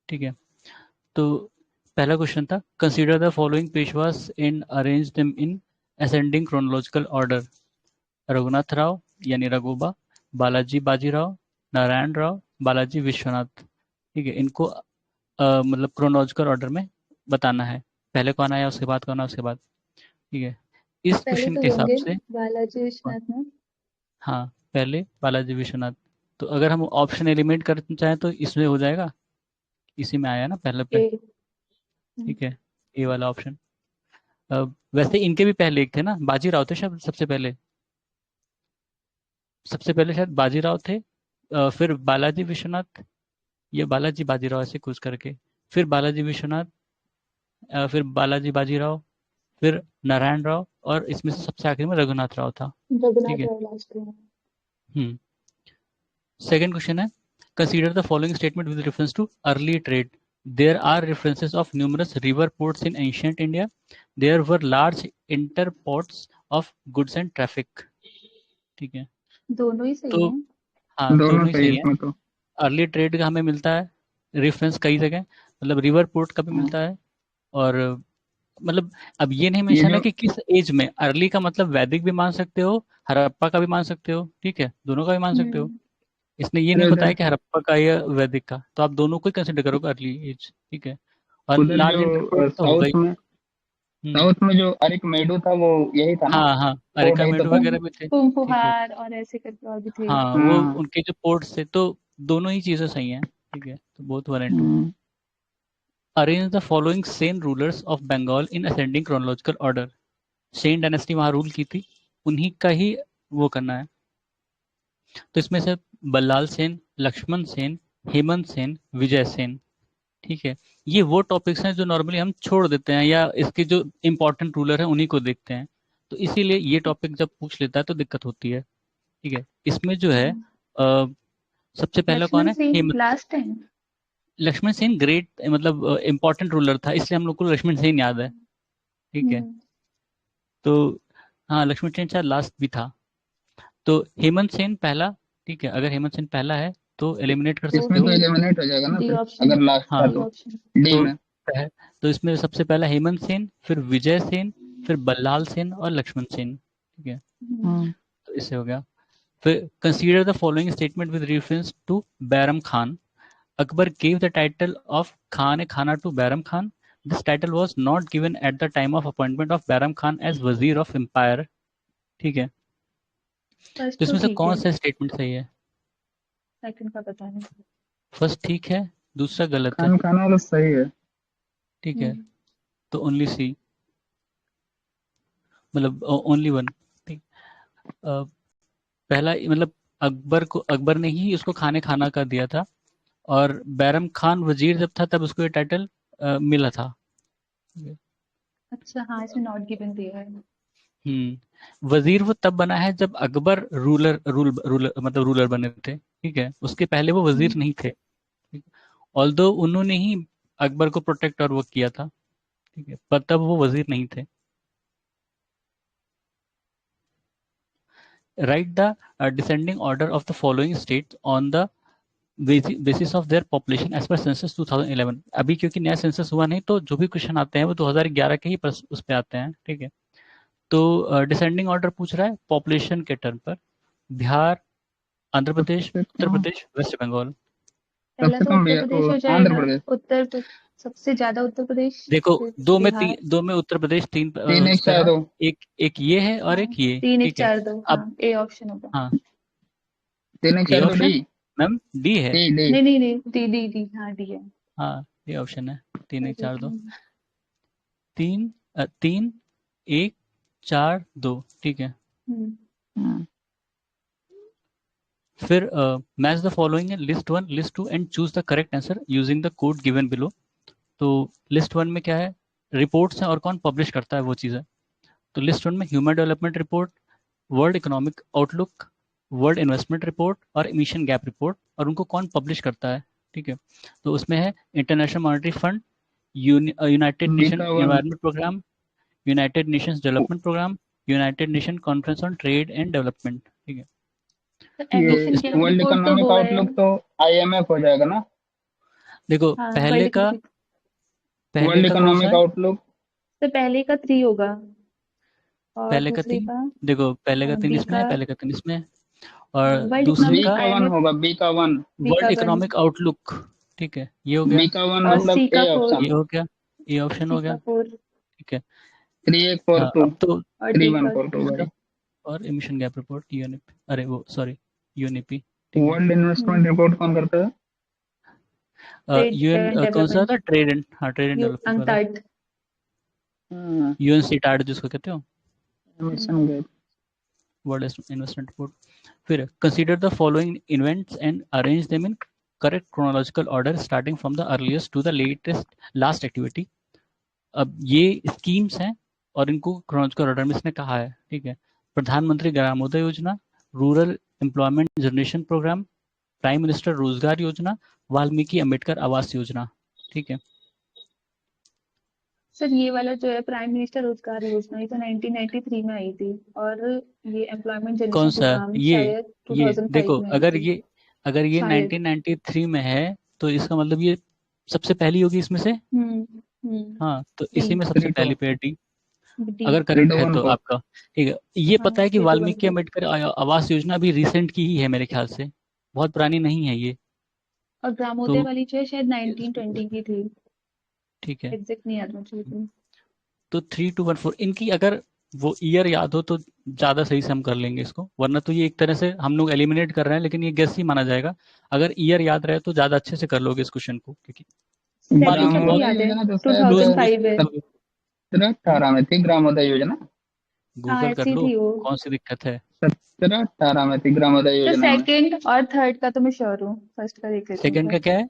ठीक है, तो पहला क्वेश्चन था, consider the following Peshwas in arrange them in ascending chronological order. Raghunath Rao यानी रघुबा, बालाजी बाजीराव, नारायण राव, बालाजी विश्वनाथ। ठीक है, इनको मतलब क्रोनोलॉजिकल ऑर्डर में बताना है, पहले कौन आया उसके बाद कौन आया उसके बाद। ठीक है, इस पहले क्वेश्चन तो के हिसाब होंगे से बालाजी विश्वनाथ ना। हाँ, पहले बालाजी विश्वनाथ। तो अगर हम ऑप्शन एलिमिनेट करना चाहें तो इसमें हो जाएगा, इसी में आया ना पहले पे। ए। ठीक है, ए वाला ऑप्शन। वैसे इनके भी पहले एक थे ना, बाजीराव थे शायद सबसे पहले, सबसे पहले शायद बाजीराव थे, फिर बालाजी विश्वनाथ, ये बालाजी बाजीराव ऐसे कुछ करके, फिर बालाजी विश्वनाथ, फिर बालाजी बाजीराव, फिर नारायण राव, और इसमें से सबसे आखिर में रघुनाथ राव था। ठीक रघुनाथ है। राव लास्ट में। हम्म सेकेंड क्वेश्चन है, consider the following statement with reference to early trade. There are references of numerous river ports in ancient India. There were large interports of goods and traffic. ठीक है, दोनों ही सही तो है। हाँ दोनों दोनों ही सही है सही है। इसमें तो। अर्ली ट्रेड का हमें मिलता है रेफरेंस कई जगह, मतलब रिवर पोर्ट का भी हाँ, मिलता है, और मतलब अब ये नहीं ये मेंशन है जो कि किस एज में। अर्ली का मतलब वैदिक भी मान सकते हो, हड़प्पा का भी मान सकते हो, ठीक है, दोनों का भी मान सकते हो। हम्म। इसने ये नहीं अरे बताया उधर कि हड़प्पा का या वैदिक का, तो आप दोनों को ही कंसिडर करोगे अर्ली एज। ठीक है, और उधर लार्ज इंटरपोर्ट जो तो होगा ही। साउथ में, हम्म साउथ में जो अरिकमेडु था वो यही था ना, हाँ हाँ, पोर्ट यही तो अरिकामेडु था। वगैरह भी थे। ठीक है, कुम्फुहार और ऐसे करके और भी थे। हाँ वो हाँ। उनके जो पोर्ट्स थे, तो दोनों ही चीजें सही हैं। ठीक है, तो both 1 and 2। Hmm, arrange the following Sen rulers of Bengal in ascending chronological order. Sen dynasty वहां रूल की थी, उन्हीं का ही वो करना है। तो इसमें से बल्लाल सेन, लक्ष्मण सेन, हेमंत सेन, विजय सेन। ठीक है, ये वो टॉपिक्स हैं जो नॉर्मली हम छोड़ देते हैं, या इसके जो इंपॉर्टेंट रूलर हैं उन्हीं को देखते हैं, तो इसीलिए ये टॉपिक जब पूछ लेता है तो दिक्कत होती है। ठीक है, इसमें जो है हाँ। सबसे पहला कौन लक्ष्मण है, सिंह हेमंत। लास्ट है। लक्ष्मण सेन ग्रेट, मतलब इंपॉर्टेंट रूलर था, इसलिए हम लोग को लक्ष्मण सेन याद है। ठीक है, हम्म। तो हाँ लक्ष्मण सेन शायद लास्ट भी था, तो हेमंत सेन पहला। ठीक है, अगर हेमंत सेन पहला है तो एलिमिनेट कर तो सकते इसमें तो हो। फिर एलिमिनेट हो जाएगा ना डी फिर, ऑप्शन। अगर लास्ट था हाँ, डी तो। ऑप्शन। डी तो में। तो इसमें सबसे पहला हेमंत सेन, फिर विजय सेन, फिर बल्लाल सेन और लक्ष्मण सेन। ठीक है, हम्म, तो इससे हो गया। फिर consider the following statement with reference to Bairam Khan. Akbar gave the title of Khan e Khana to Bairam Khan. This title was not given at the time of appointment of Bairam Khan as Wazir of Empire. ठीक है, first तो तो इसमें से ठीक कौन है, सा स्टेटमेंट सही है? सेकंड का पता नहीं। फर्स्ट ठीक है, दूसरा गलत है। खान खाना वाला सही है। ठीक है, हम्म। तो ओनली सी, मतलब ओनली वन। ठीक, अ, पहला मतलब अकबर ने ही उसको खाने खाना का दिया था, और बैरम खान वजीर जब था तब उसको ये टाइटल मिला था। अच्छा हाँ, इसमें नॉट गिवन दिया है। वजीर वो तब बना है जब अकबर रूलर मतलब रूलर बने थे। ठीक है, उसके पहले वो वजीर हम्म। नहीं थे। ऑल्दो उन्होंने ही अकबर को प्रोटेक्ट और वो किया था। ठीक है, पर तब वो वजीर नहीं थे। Write the descending order of the following state on the basis of their population as per census 2011। अभी क्योंकि नया सेंसस हुआ नहीं, तो जो भी क्वेश्चन आते हैं वो 2011 के ही उस पे आते हैं। ठीक है, तो डिसेंडिंग ऑर्डर पूछ रहा है पॉपुलेशन के टर्म पर। बिहार, आंध्र प्रदेश, सबसे उत्तर कम, प्रदेश, वेस्ट बंगाल। पहला सबसे तो कम उत्तर प्रदेश हो आंध्र जाएगा। प्रदेश। सबसे ज्यादा उत्तर प्रदेश। देखो, फिर बिहार। दो में उत्तर प्रदेश, तीन तीन एक चार बिहार, दो। एक एक ये है और हाँ, एक ये। 3 1 4 2, हाँ अब ए ऑप्शन होगा। हाँ, तीन एक ए चार दो डी। ऑप्शन मैम, डी है। D D. नहीं नहीं नहीं, डी डी डी, हाँ डी है। हाँ, ये ऑप्शन है, 3 1 4 2। हम्म। तीन 3 1 4 2। ठीक है, हम्म, फिर मैच द फॉलोइंग है, list one, list two and choose the correct answer using the code given below. तो लिस्ट वन में क्या है, रिपोर्ट्स हैं और कौन पब्लिश करता है वो चीज़ है। तो लिस्ट वन में human development report, world economic outlook, world investment report और इमिशन गैप रिपोर्ट, और उनको कौन पब्लिश करता है। ठीक है, तो उसमें है international monetary fund, united nation लिखा हुआ। Environment programme, united nations development programme, united nation conference on trade and development. ठीक है, तो तो ये एमिशन इसमें गैप वर्ल्ड रिपोर्ट तो इकोनॉमिक वो है। आउटलुक तो आईएमएफ हो जाएगा ना। देखो हाँ पहले वर्ल्ड का वर्ल्ड कौन सा इकोनॉमिक है? आउटलुक। तो पहले का 3 होगा और पहले का दूसरे 3, का देखो पहले का 3 बी इसमें का है, पहले का 3 इसमें है, और वर्ल्ड दूसरे बी इकोनॉमिक का का वन आईएमएफ, होगा, बी का वन। बी का वर्ल्ड 1 इकोनॉमिक आउटलुक। ठीक है, ये हो गया। बी का वन और तो मतलब सी का ए 4, ऑप्शन। ये हो गया, ये ऑप्शन सी हो का गया। 4 ठीक है। 3842, अब तो और थ्री डी वन का फोर टू इसका भाई। और एमिशन गैप रिपोर्ट यूएनईपी, अरे वो सॉरी यूएनईपी। ठीक है। वर्ल्ड इन्वेस्टमेंट रिपोर्ट कौन करता है? ट्रेड यूएन एंड कौन सा डेवलपमेंट, था, ट्रेड एंड, हाँ ट्रेड एंड यू डेवलपमेंट वाला, अंकटाड। यूएन सीटाड जिसको कहते हो, emission gap. World investment report. फिर consider the following events and arrange them in correct chronological order starting from the earliest to the latest last activity. अब ये schemes हैं और इनको क्रोनोलॉजिकल ऑर्डर में इसने कहा है। ठीक है। Pradhanmantri Gramodaya Yojana, rural employment generation programme, prime minister Rozgar Yojana, Valmiki Ambedkar Awas Yojana. ठीक है। सर ये वाला जो है प्राइम मिनिस्टर रोजगार योजना, ये तो 1993 में आई थी। और ये एम्प्लॉयमेंट कौन जनरेशन सा? प्रोग्राम ये शायद ये 2005 देखो, में आई थी अगर ये शायद। 1993 में है तो इसका मतलब ये सबसे पहली होगी इसमें से। हम्म। हाँ, तो डी, इसी में सबसे थ्री टू पहली पे है डी। डी। अगर थ्री करेक्ट टू है वन तो फोर आपका। ठीक है। ये हाँ पता है कि 3214। वाल्मीकि अंबेडकर आवास योजना अभी रिसेंट की ही है मेरे ख्याल से, बहुत पुरानी नहीं है ये। और तो ग्रामोदय वाली जो है शायद 1920 की थी। ठीक है। एग्जैक्ट नहीं याद मुझे लेकिन। तो 3214 इनकी अगर वो ईयर याद हो तो ज़्यादा सही से हम कर लेंगे इसको, वरना तो ये एक तरह से हम लोग एलिमिनेट कर रहे हैं, लेकिन ये गेस ही माना जाएगा। अगर ईयर याद रहे तो ज़्यादा अच्छे से कर लोगे इस क्वेश्चन को, क्योंकि मान लो कि सेकंड सबको बहुत ग्रामोदय याद है, योजना तो शायद क्लोज क्वेश्चन 2005 है। है। 17-18 में थी ग्रामोदय योजना। हाँ गूगल कर ऐसी लो, थी वो। कौन सी दिक्कत है। 17-18 में थी ग्रामोदय तो योजना में। सेकंड और थर्ड का तो मैं श्योर हूँ, फर्स्ट का देख लेती हूँ सेकंड का पर। क्या है?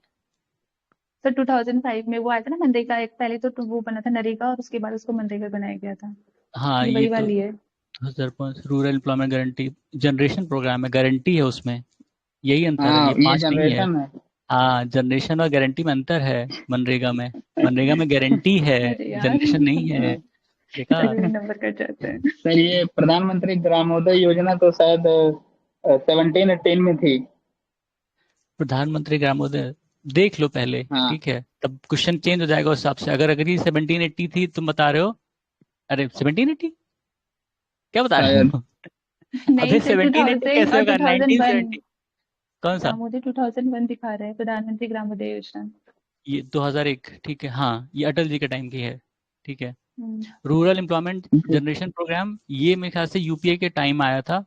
सर 2005 में वो आया था ना मनरेगा, एक पहले तो वो बना था नरेगा और उसके बाद उसको मनरेगा बनाया गया था। हाँ, ये ये वही तो वाली है। 2005 rural employment guarantee generation programme है, गारंटी है उसमें, यही अंतर है, हाँ ये ये 5 नहीं है। जनरेशन है। हाँ, जनरेशन और गारंटी में अंतर है। मनरेगा में गारंटी है, अरे यार जनरेशन नहीं है। हाँ। देखा। सभी में नंबर कट जाते हैं। सर ये प्रधानमंत्री ग्रामोदय योजना तो शायद 17-18 में थी। प्रधानमंत्री ग्रामोदय देख लो पहले, हाँ ठीक है, तब क्वेश्चन चेंज हो जाएगा उस हिसाब से। अगर ये 1780 थी तुम बता रहे हो, अरे 1780 क्या बता रहे शायद। हो? नहीं अबे सर 1780 2000 कैसे और होगा, 2001। 1970? कौन सा? ग्रामोदय 2001 दिखा रहा है, प्रधानमंत्री ग्रामोदय योजना। ये 2001, ठीक है, हाँ ये अटल जी के टाइम की है। ठीक है। हम्म। रूरल एम्प्लॉयमेंट जनरेशन प्रोग्राम ये मेरे ख्याल से यूपीए के टाइम आया था,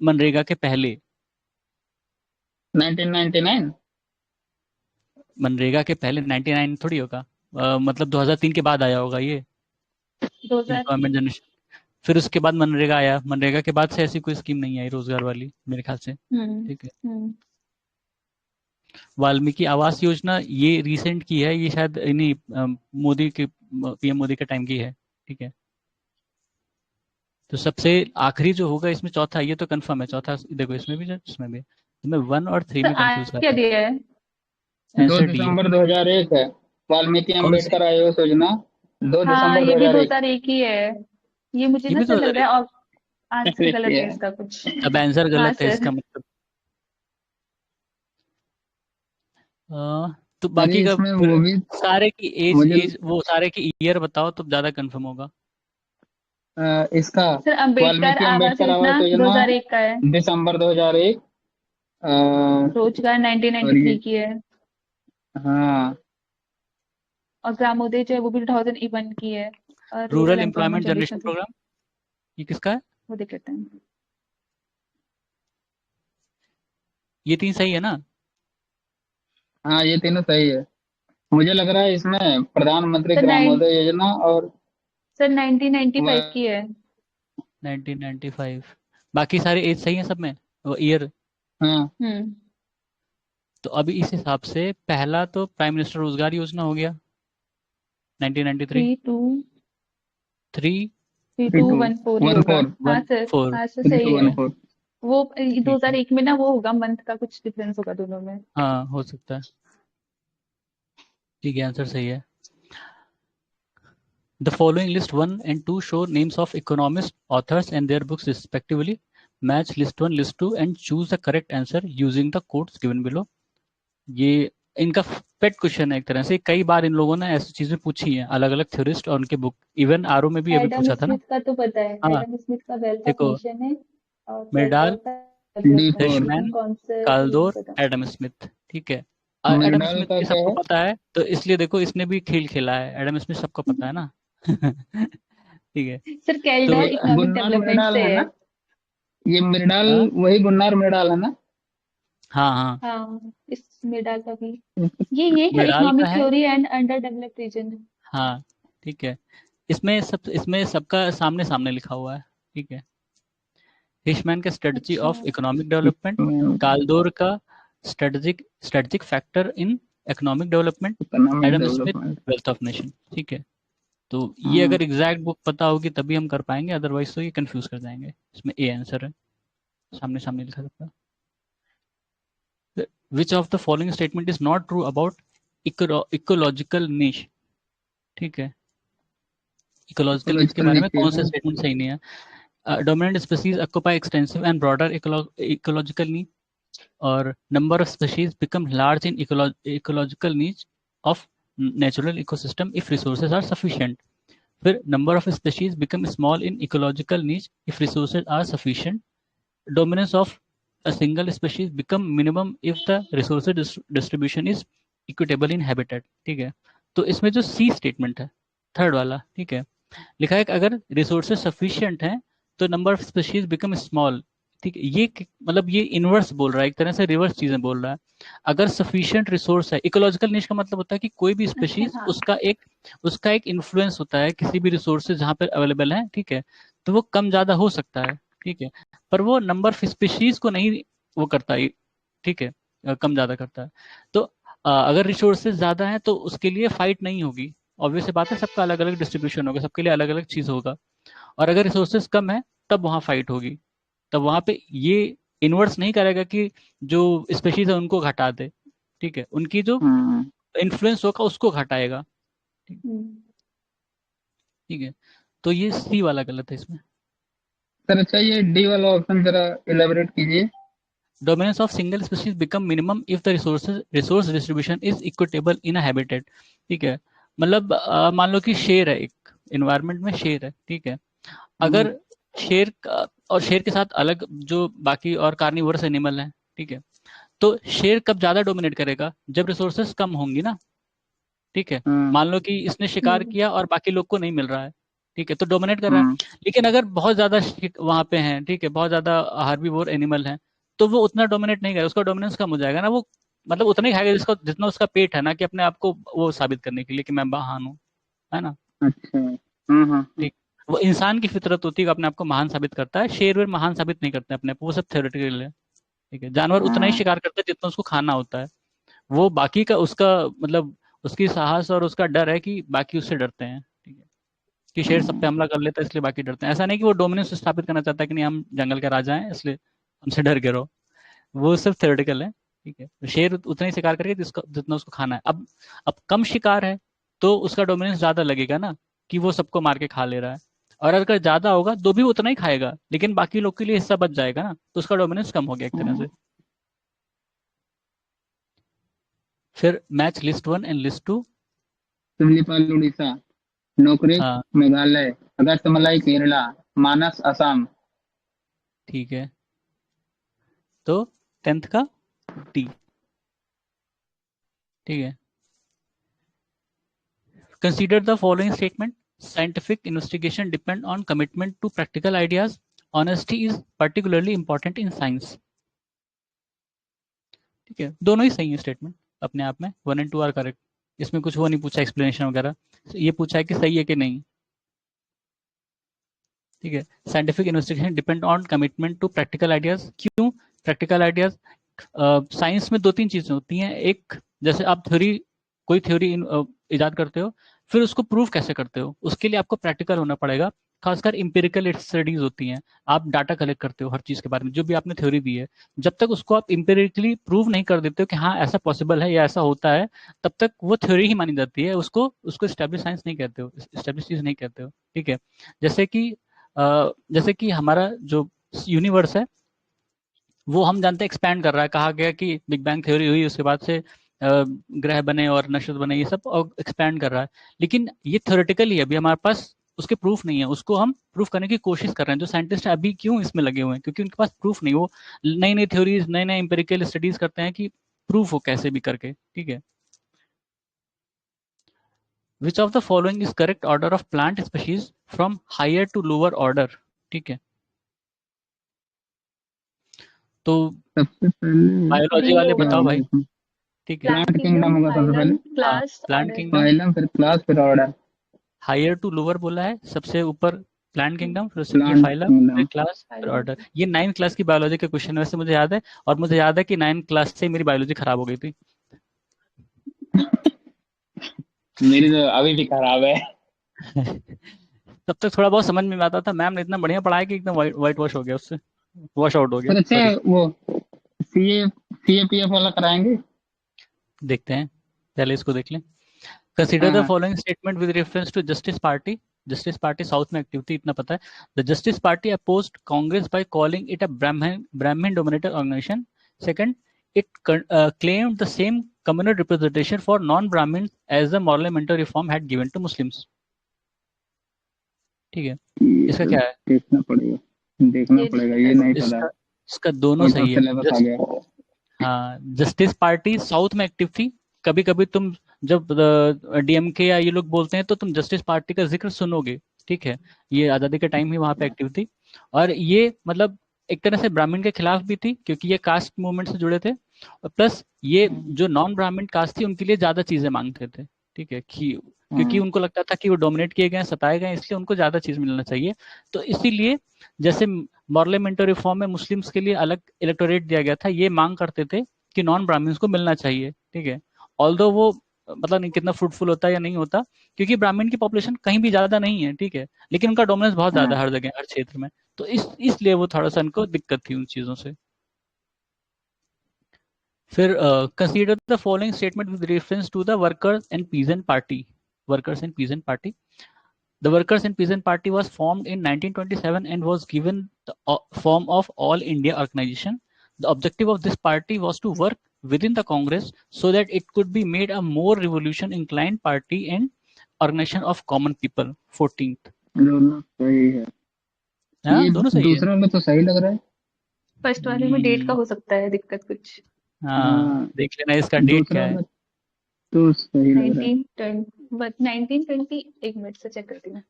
मनरेगा के पहले। 1999। मनरेगा के पहले 99 थोड़ी होगा, मतलब 2003 के बाद आया होगा ये 2000। Employment generation. फिर उसके बाद मनरेगा आया, मनरेगा के बाद से ऐसी कोई स्कीम नहीं आई रोजगार वाली मेरे ख्याल से। हम्म। ठीक है। हम्म। वाल्मीकि आवास योजना ये रिसेंट की है, ये शायद इन्हीं मोदी के, पीएम मोदी के टाइम की है। ठीक है। तो सबसे आखिरी जो होगा इसमें चौथा, ये तो कंफर्म है चौथा, देखो इसमें भी इसमें भी, तो मैं 1 और 3 तो में कंफ्यूज आज कर क्या रहा हूँ। दिया है? 2 आंसर डी है। दिसंबर 2001 है वाल्मीकि कौन सी? अंबेडकर आवास योजना। 2 हाँ दिसंबर ये भी 2001। 2001 ही है। ये मुझे ये ना भी सर लग रहा 2001? है, और आंसर देखिए गलत है है। इसका कुछ। अब आंसर हाँ गलत है सर। इसका मतलब। तो अरे बाकी का इसमें फिर वो भी सारे की एज मुझे एज वो सारे की ईयर बताओ तो ज्यादा कंफर्म होगा। इसका सर अंबेडकर वाल्मीकि आवास अंबेडकर योजना आवास योजना 2001 का है। दिसंबर 2001। रोजगार और ये 1993 की है। हाँ और ग्रामोदय जो है वो भी 2001 की है। और rural rural employment employment generation generation, programme ये किसका है? वो देख लेते हैं। ये 3 सही है ना? हाँ ये तीनों सही है। मुझे लग रहा है इसमें प्रधानमंत्री सर ग्रामोदय योजना और सर 1995 व- की है। 1995। बाकी सारे एज सही है सब में, वो ईयर। हाँ हम्म। तो अभी इस हिसाब से पहला तो प्राइम मिनिस्टर रोजगार योजना हो गया 1993। 32 3 थ्री टू 3214 ही वन होगा। फोर हाँ 1 सर। 4। हाँ सर थ्री सही टू ठीक है। वन है। फोर वो ठीक है, 2001 में ना वो होगा, मंथ का कुछ डिफरेंस होगा दोनों में। हाँ हो सकता है। ठीक है, आंसर सही है। The following list 1 and 2 show names of economists, authors, and their books respectively. Match list 1, list 2, and choose the correct answer using the codes given below. ये इनका पेट क्वेश्चन है एक तरह से, कई बार इन लोगों ने ऐसी चीजें पूछी हैं, अलग अलग थ्योरिस्ट और उनके बुक, इवन आरओ में भी अभी एडम पूछा था ना। स्मिथ का तो पता है, हाँ एडम स्मिथ का वेल्थ ऑफ देखो, नेशन है, और मिर्डाल, प्लेटो का डी डेवलपमेंट, फोर। लेकिन फिशमैन, कौन से ये नहीं काल्दोर, पता। एडम स्मिथ, ठीक है। एडम मृणाल स्मिथ का के क्या सबको है? पता है, तो इसलिए देखो इसने भी खेल खेला है, एडम स्मिथ सबको पता है ना। ठीक है। सर तो कैल्डर ये इकोनॉमिक गुन्नार डेवलपमेंट मृणाल से है है। ना? ये मृणाल हाँ वही गुन्नार मृणाल है ना? हाँ हाँ, हाँ, इस मिडा का भी ये है, मिराल का इकोनॉमिक है। Theory and under developed region है। हाँ ठीक है, इसमें सबका सामने सामने लिखा हुआ है, ठीक है। फिशमैन का स्ट्रेटजी अच्छा। ऑफ इकोनॉमिक डेवलपमेंट, काल्दोर का strategic factor in economic development, economic Adam Smith development. Wealth of nation, ठीक है। तो ये हाँ। अगर एग्जैक्ट बुक पता होगी तभी हम कर पाएंगे, अदरवाइज तो ये कंफ्यूज कर जाएंगे। इसमें ए आंसर है, सामने सामने लिखा सबका। Which of the following statement is not true about ecological niche, ठीक है। इकोलॉजिकल नीच के इकोलॉजिकल बारे में नीचे कौन सा है। स्टेटमेंट सही नहीं है? Dominant species occupy extensive and broader ecological नीच, और number of species become large in ecological niche of natural ecosystem if resources are sufficient. फिर number of species become small in ecological niche if resources are sufficient. Dominance of a single species become minimum if the resources distribution is equitable in habitat, ठीक है। तो इसमें जो सी statement है, third वाला, ठीक है, लिखा है कि अगर रिसोर्सेज सफिशिएंट हैं तो number of species become small, ठीक है। मतलब ये इनवर्स बोल रहा है, एक तरह से रिवर्स चीजें बोल रहा है। अगर सफिशिएंट रिसोर्स है, इकोलॉजिकल निश का मतलब होता है कि कोई भी अच्छा स्पीशीज हाँ। उसका एक इन्फ्लुएंस होता है किसी भी रिसोर्सेज जहाँ पर अवेलेबल है, ठीक है। तो वो कम ज्यादा हो सकता है, ठीक है, पर वो नंबर ऑफ स्पीशीज को नहीं वो करता है, ठीक है, कम ज्यादा करता है। तो अगर रिसोर्सेज ज्यादा हैं तो उसके लिए फाइट नहीं होगी, ऑब्वियस सी बात है, सबका अलग अलग डिस्ट्रीब्यूशन होगा, सबके लिए अलग अलग चीज होगा। और अगर रिसोर्सेज कम है तब वहाँ फाइट होगी, तब वहाँ पे ये इन्वर्स नहीं करेगा कि जो स्पेशीज है उनको घटा दे, ठीक है, उनकी जो हाँ। इन्फ्लुएंस होगा उसको घटाएगा, ठीक हम्म। ठीक है। तो ये सी वाला गलत है इसमें। सर अच्छा, ये डी वाला ऑप्शन जरा इलेबोरेट कीजिए। Dominance of single species become minimum if the resource distribution is equitable in a habitat, ठीक है। मतलब मान लो कि शेर है, एक इन्वायरमेंट में शेर है, ठीक है। हम्म। अगर और शेर के साथ अलग जो बाकी और कार्निवोरस एनिमल हैं, ठीक है, तो शेर कब ज्यादा डोमिनेट करेगा? जब रिसोर्सेस कम होंगी ना, ठीक है। हाँ। मान लो कि इसने शिकार हम्म। किया और बाकी लोग को नहीं मिल रहा है, ठीक है, तो डोमिनेट कर रहा हाँ। है। लेकिन अगर बहुत ज्यादा वहां पे हैं, ठीक है, बहुत ज्यादा हार्बीवोर एनिमल हैं, तो वो उतना डोमिनेट नहीं करेगा, उसका डोमिनेंस कम हो जाएगा ना, वो मतलब उतना ही खाएगा जिसका जितना उसका पेट है ना, कि अपने आप को वो साबित करने के लिए कि मैं महान हूँ, है ना, अच्छा। हाँ हाँ हाँ। ठीक। वो इंसान की फितरत होती है कि अपने आप को महान साबित करता है, शेर वेर महान साबित नहीं करते अपने आप को, वो सब थ्योरेटिकल है, ठीक है। जानवर उतना ही हाँ। शिकार करता है जितना उसको खाना होता है। वो बाकी का उसका मतलब उसकी साहस और उसका डर है कि बाकी उससे डरते हैं, ठीक है, कि शेर सब पे हमला कर लेता है इसलिए बाकी डरते हैं। ऐसा नहीं कि वो डोमिनेंस स्थापित करना चाहता है कि नहीं हम जंगल के राजा हैं इसलिए हमसे डर के रहो, वो सिर्फ थ्योरेटिकल है, ठीक है। तो शेर उतना ही शिकार करेगा जितना उसको खाना है। अब कम शिकार है तो उसका डोमिनेंस ज्यादा लगेगा ना, कि वो सबको मार के खा ले रहा है। और अगर ज्यादा होगा तो भी उतना ही खाएगा, लेकिन बाकी लोग के लिए हिस्सा बच जाएगा ना, तो उसका डोमिनेंस कम हो गया एक तरह हाँ। से। फिर match list one and list two. Simlipal Orissa, Nokrek हाँ मेघालय, अगस्तमलाई केरला, मानस असम। ठीक है, तो 10th का डी, ठीक है। Consider the following statement, scientific investigation depend on commitment to practical ideas, honesty is particularly important in science, ठीक है। दोनों ही सही है स्टेटमेंट अपने आप में, 1 and 2 आर करेक्ट। इसमें कुछ वो नहीं पूछा एक्सप्लेनेशन वगैरह, ये पूछा है कि सही है कि नहीं, ठीक है। Scientific investigation depend on commitment to practical ideas, क्यों प्रैक्टिकल आइडियाज? साइंस में दो तीन चीजें होती हैं, एक जैसे आप कोई थ्योरी इजाद करते हो, फिर उसको प्रूव कैसे करते हो, उसके लिए आपको प्रैक्टिकल होना पड़ेगा। खासकर इंपेरिकल स्टडीज होती हैं, आप डाटा कलेक्ट करते हो हर चीज के बारे में, जो भी आपने थ्योरी दी है, जब तक उसको आप इंपेरिकली प्रूव नहीं कर देते हो कि हाँ ऐसा पॉसिबल है या ऐसा होता है, तब तक वो थ्योरी ही मानी जाती है, उसको उसको स्टैब्लिश साइंस नहीं कहते हो, स्टैब्लिश चीज नहीं कहते हो, ठीक है। जैसे कि जैसे कि हमारा जो यूनिवर्स है वो हम जानते हैं एक्सपैंड कर रहा है, कहा गया कि बिग बैंग थ्योरी हुई उसके बाद से ग्रह बने और नक्षत्र बने, ये सब एक्सपैंड कर रहा है। लेकिन ये थ्योरेटिकली अभी हमारे पास उसके प्रूफ नहीं है, उसको हम प्रूफ करने की कोशिश कर रहे हैं। जो साइंटिस्ट अभी क्यों इसमें लगे हुए हैं, क्योंकि उनके पास प्रूफ नहीं। वो नई नई थ्योरीज, नए नए एम्पेरिकल स्टडीज करते हैं कि प्रूफ हो कैसे भी करके, ठीक है। Which of the following is correct order of plant species from higher to lower order, ठीक है। तो सबसे पहले बायोलॉजी अभी वाले वो क्या बताओ होगा भाई, इसमें? ठीक है। प्लांट प्लांट किंगडम किंगडम, होगा सबसे पहले। फाइलम, हाँ, class, plant order. Kingdom, phylum, फिर क्लास, फिर ऑर्डर। हायर टू लोअर बोला है, सबसे ऊपर प्लांट किंगडम, फिर उससे नीचे प्लांट फाइलम, फिर किंगडम। क्लास, फिर फाइलम। ऑर्डर। ये 9th क्लास की बायोलॉजी के क्वेश्चन वैसे मुझे याद है, और मुझे याद है कि 9th क्लास से ही मेरी बायोलॉजी खराब हो गई थी। मेरी तो अभी भी खराब है। तब तक थोड़ा बहुत समझ में आता था, मैम ने इतना बढ़िया पढ़ाया कि एकदम वाइट वॉश हो गया, उससे वॉश आउट हो गया, फिर अच्छा सॉरी। वो सीएपीएफ वाला कराएंगे। देखते हैं, पहले इसको देख लें। कंसीडर द हाँ। Following statement with reference to justice party. Justice party south में एक्टिव थी, इतना पता है। The justice party opposed Congress by calling it a Brahmin dominated organisation. Second, it claimed the same communal representation for non-Brahmins as the parliamentary reform had given to Muslims. ठीक है, ये इसका तो क्या है? देखना पड़ेगा, देखना ये पड़ेगा, नहीं ये पता। नहीं पता। इसका इसका दोनों आउट ऑफ सही है। सिलेबस आ गया। हाँ, जस्टिस पार्टी साउथ में एक्टिव थी। कभी कभी तुम जब डीएमके या ये लोग बोलते हैं तो तुम जस्टिस पार्टी का जिक्र सुनोगे, ठीक है। ये आज़ादी के टाइम ही वहाँ पे एक्टिव थी, और ये मतलब एक तरह से ब्राह्मण के खिलाफ भी थी, क्योंकि ये कास्ट मूवमेंट से जुड़े थे। और प्लस ये जो नॉन ब्राह्मण कास्ट थी उनके लिए ज़्यादा चीज़ें मांगते थे, ठीक है, कि क्योंकि उनको लगता था कि वो डोमिनेट किए गए, सताए गए, इसलिए उनको ज़्यादा चीज़ मिलना चाहिए। तो इसीलिए जैसे पार्लियामेंट्री रिफॉर्म में मुस्लिम्स के लिए अलग इलेक्टोरेट दिया गया था, ये मांग करते थे कि नॉन ब्राह्मण्स को मिलना चाहिए, ठीक है। ऑल्दो वो मतलब नहीं कितना फ्रूटफुल होता है या नहीं होता, क्योंकि ब्राह्मण की पॉपुलेशन कहीं भी ज्यादा नहीं है, ठीक है, लेकिन उनका डोमिनेंस बहुत ज्यादा है हर जगह, हर क्षेत्र में। तो इसलिए वो थोड़ा सा उनको दिक्कत थी उन चीजों से। फिर consider the following statement with reference to the workers and peasant party. Workers and peasant party, the Workers and Peasant Party was formed in 1927 and was given the form of All India Organization. The objective of this party was to work within the Congress so that it could be made a more revolution inclined party and organization of common people. 14th. दोनों सही है। हाँ, ये दोनों सही है। दूसरा में तो सही लग रहा है। फर्स्ट वाले में डेट का हो सकता है दिक्कत कुछ। हाँ, देख लेना इसका डेट क्या दूसरा है। में तो सही लग रहा है। 1920, एक मिनट से चेक करती हूँ।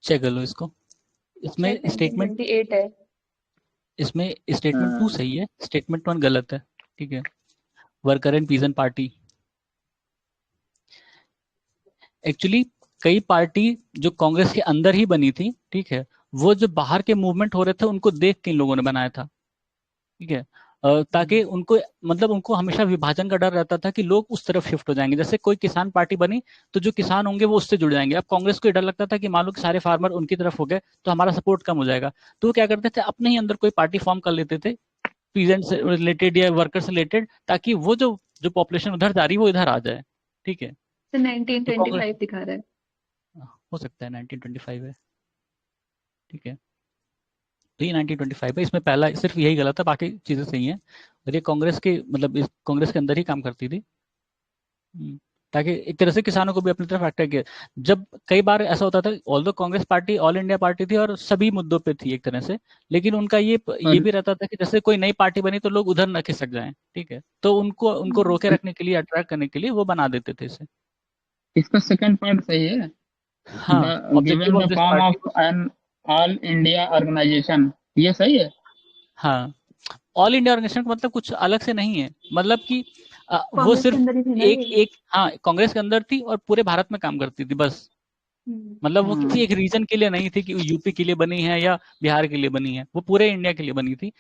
चेक कर लो इसको। इसमें शायद स्टेटमेंट 1928 है। इसमें स्टेटमेंट 2 हाँ। सही है, स्टेटमेंट 1 गलत है, ठीक है। Worker and peasant party actually कई पार्टी जो कांग्रेस के अंदर ही बनी थी, ठीक है, वो जो बाहर के मूवमेंट हो रहे थे उनको देख के इन लोगों ने बनाया था, ठीक है। ताकि उनको मतलब उनको हमेशा विभाजन का डर रहता था कि लोग उस तरफ शिफ्ट हो जाएंगे। जैसे कोई किसान पार्टी बनी तो जो किसान होंगे वो उससे जुड़ जाएंगे। अब कांग्रेस को ये डर लगता था कि मान लो कि सारे फार्मर उनकी तरफ हो गए तो हमारा सपोर्ट कम हो जाएगा। तो वो क्या करते थे, अपने ही अंदर कोई पार्टी फॉर्म कर लेते थे, पीजेंट से रिलेटेड या वर्कर से रिलेटेड, ताकि वो जो जो पॉपुलेशन उधर जा रही है वो इधर आ जाए, ठीक है। तो तो 1925 दिखा रहा है। हो सकता है 1925 है, ठीक है। तो ये 1925 है, इसमें पहला सिर्फ यही गलत है, बाकी चीजें सही हैं। और ये कांग्रेस के मतलब इस कांग्रेस के अंदर ही काम करती थी। ताकि एक तरह से किसानों को भी अपनी तरफ अट्रैक्ट किया। जब कई बार ऐसा होता था, although Congress party all India party थी और सभी मुद्दों पे थी एक तरह से, लेकिन उनका ये और भी रहता था कि जैसे कोई नई पार्टी बनी तो लोग उधर न खिसक जाएं, ठीक है। तो उनको उनको रोके रखने के लिए, अट्रैक्ट करने के लिए वो बना देते थे इसे। इसका सेकंड पार्ट सही है। हाँ, objective given of the this form party, of an all India organisation, ये सही है। हाँ, ऑल इंडिया ऑर्गेनाइजेशन का मतलब कुछ अलग से नहीं है, मतलब कि वो कांग्रेस के सिर्फ अंदर ही थी ना एक ये। एक हाँ, कांग्रेस के अंदर थी और पूरे भारत में काम करती थी बस। मतलब वो किसी एक रीजन के लिए नहीं थी कि यूपी के लिए बनी है या बिहार के लिए बनी है, वो पूरे इंडिया के लिए बनी थी।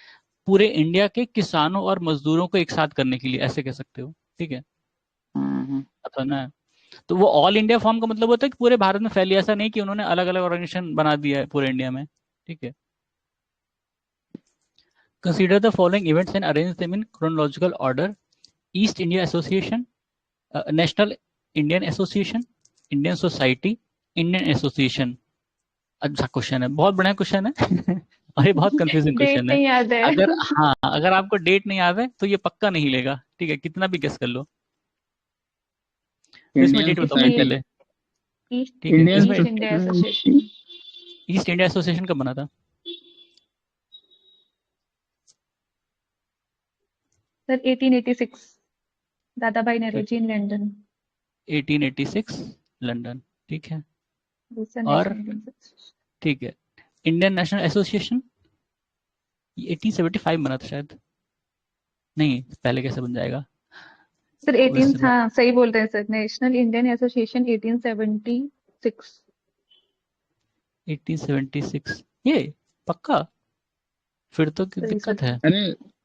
पूरे इंडिया के किसानों और मजदूरों को एक साथ करने के लिए, ऐसे कह सकते हो, ठीक है। अथवा ना, तो वो ऑल इंडिया फॉर्म का मतलब होता है कि पूरे भारत में फैली, ऐसा नहीं कि उन्होंने अलग अलग ऑर्गेनाइजेशन बना दिया है पूरे इंडिया में, ठीक है। Consider the following events and arrange them in chronological order. East India association, national Indian association, Indian society, Indian association. अच्छा क्वेश्चन है, बहुत बढ़िया क्वेश्चन है और ये बहुत कंफ्यूजिंग डेट क्वेश्चन है। नहीं याद है। अगर हाँ, अगर आपको डेट नहीं याद है तो ये पक्का नहीं लेगा, ठीक है, कितना भी गेस कर लो। तो इसमें इंडियन डेट बताओ भाई इसमें पहले। ईस्ट ठीक है, इंडियन इसमें east India association east India association कब बना था? सर 1886 दादा भाई नौरोजी इन लंदन 1886 लंदन, ठीक है। दूसरा और नेशनल इंडियन ठीक है, इंडियन नेशनल एसोसिएशन 1875 बना था शायद, नहीं पहले कैसे बन जाएगा? सर वो 18 इससे हाँ सही बोल रहे हैं सर नेशनल इंडियन एसोसिएशन 1876 1876, ये पक्का? फिर तो सही सर दिक्कत है। अरे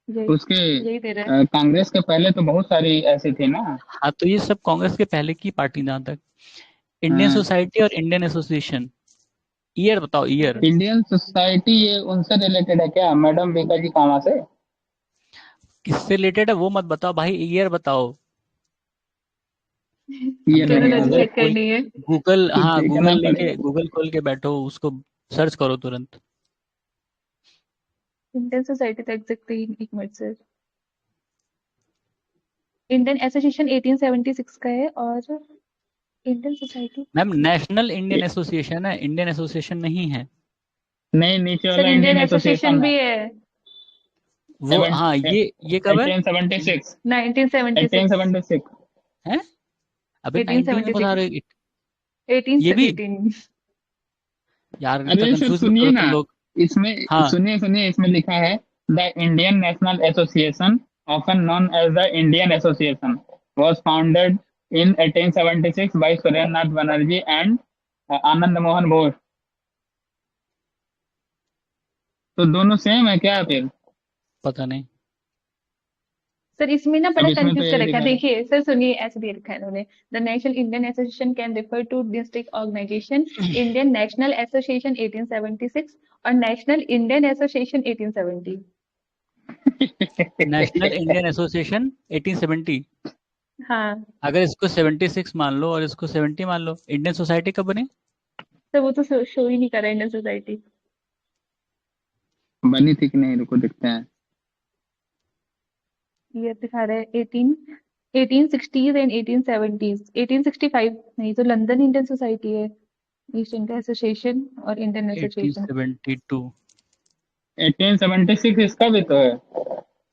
यही उसके यही दे रहा है कांग्रेस के पहले तो बहुत सारी ऐसी थी ना। हाँ, तो ये सब कांग्रेस के पहले की पार्टी जहाँ तक। इंडियन हाँ, सोसाइटी और इंडियन एसोसिएशन, ईयर बताओ, ईयर। इंडियन सोसाइटी ये उनसे रिलेटेड है क्या, मैडम बीका जी कामा से? किससे रिलेटेड है वो मत बताओ भाई, ईयर बताओ। ये हम कह रहे हैं नहीं याद क्रोनोलॉजी है। गूगल चेक खोल, करनी है गूगल, हाँ देखना गूगल पड़ेगा। लेके, गूगल खोल के बैठो, उसको सर्च करो तुरंत। इंडियन सोसाइटी तो एग्जैक्टली एक मिनट सर इंडियन एसोसिएशन 1876 का है और Indian society ma'am national Indian ये- एसोसिएशन है, इंडियन एसोसिएशन नहीं है नहीं, नीचे सर वाला इंडियन इंडियन एसोसिएशन एसोसिएशन है। भी है वो। हाँ, ये कब है? 1876। 1976 1876। हैं? अबे 19 में बता 1876 रहे हो? 18 ये भी? 18 यार इतना अरे सर कंफ्यूज मत सुनिए करो ना, तुम लोग। इसमें हाँ, सुनिए सुनिए, इसमें लिखा है the Indian national association often known as the Indian association was founded in 1876 by Surendranath Banerjee and Anand Mohan Bose. तो दोनों सेम है क्या फिर? पता नहीं। सर इसमें ना अब बड़ा इसमें तो कंफ्यूज कर यही रखा है दिखा रहा देखिए सर सुनिए ऐसे दे रखा है इन्होंने the national Indian association can refer to district organisation Indian national association 1876 और नेशनल इंडियन एसोसिएशन 1870 नेशनल है। Indian association 1870। हाँ अगर इसको 76 मान लो और इसको 70 मान लो, इंडियन सोसाइटी कब बनी? तो वो तो शो ही नहीं कर रहा इंडियन सोसाइटी बनी थी कि नहीं, रुको देखते हैं। ये दिखा रहा है 1860s एंड 1870s 1865 नहीं तो लंदन इंडियन सोसाइटी है ईस्ट इंडिया एसोसिएशन और इंडियन एसोसिएशन 1872। 1876 इसका भी तो है।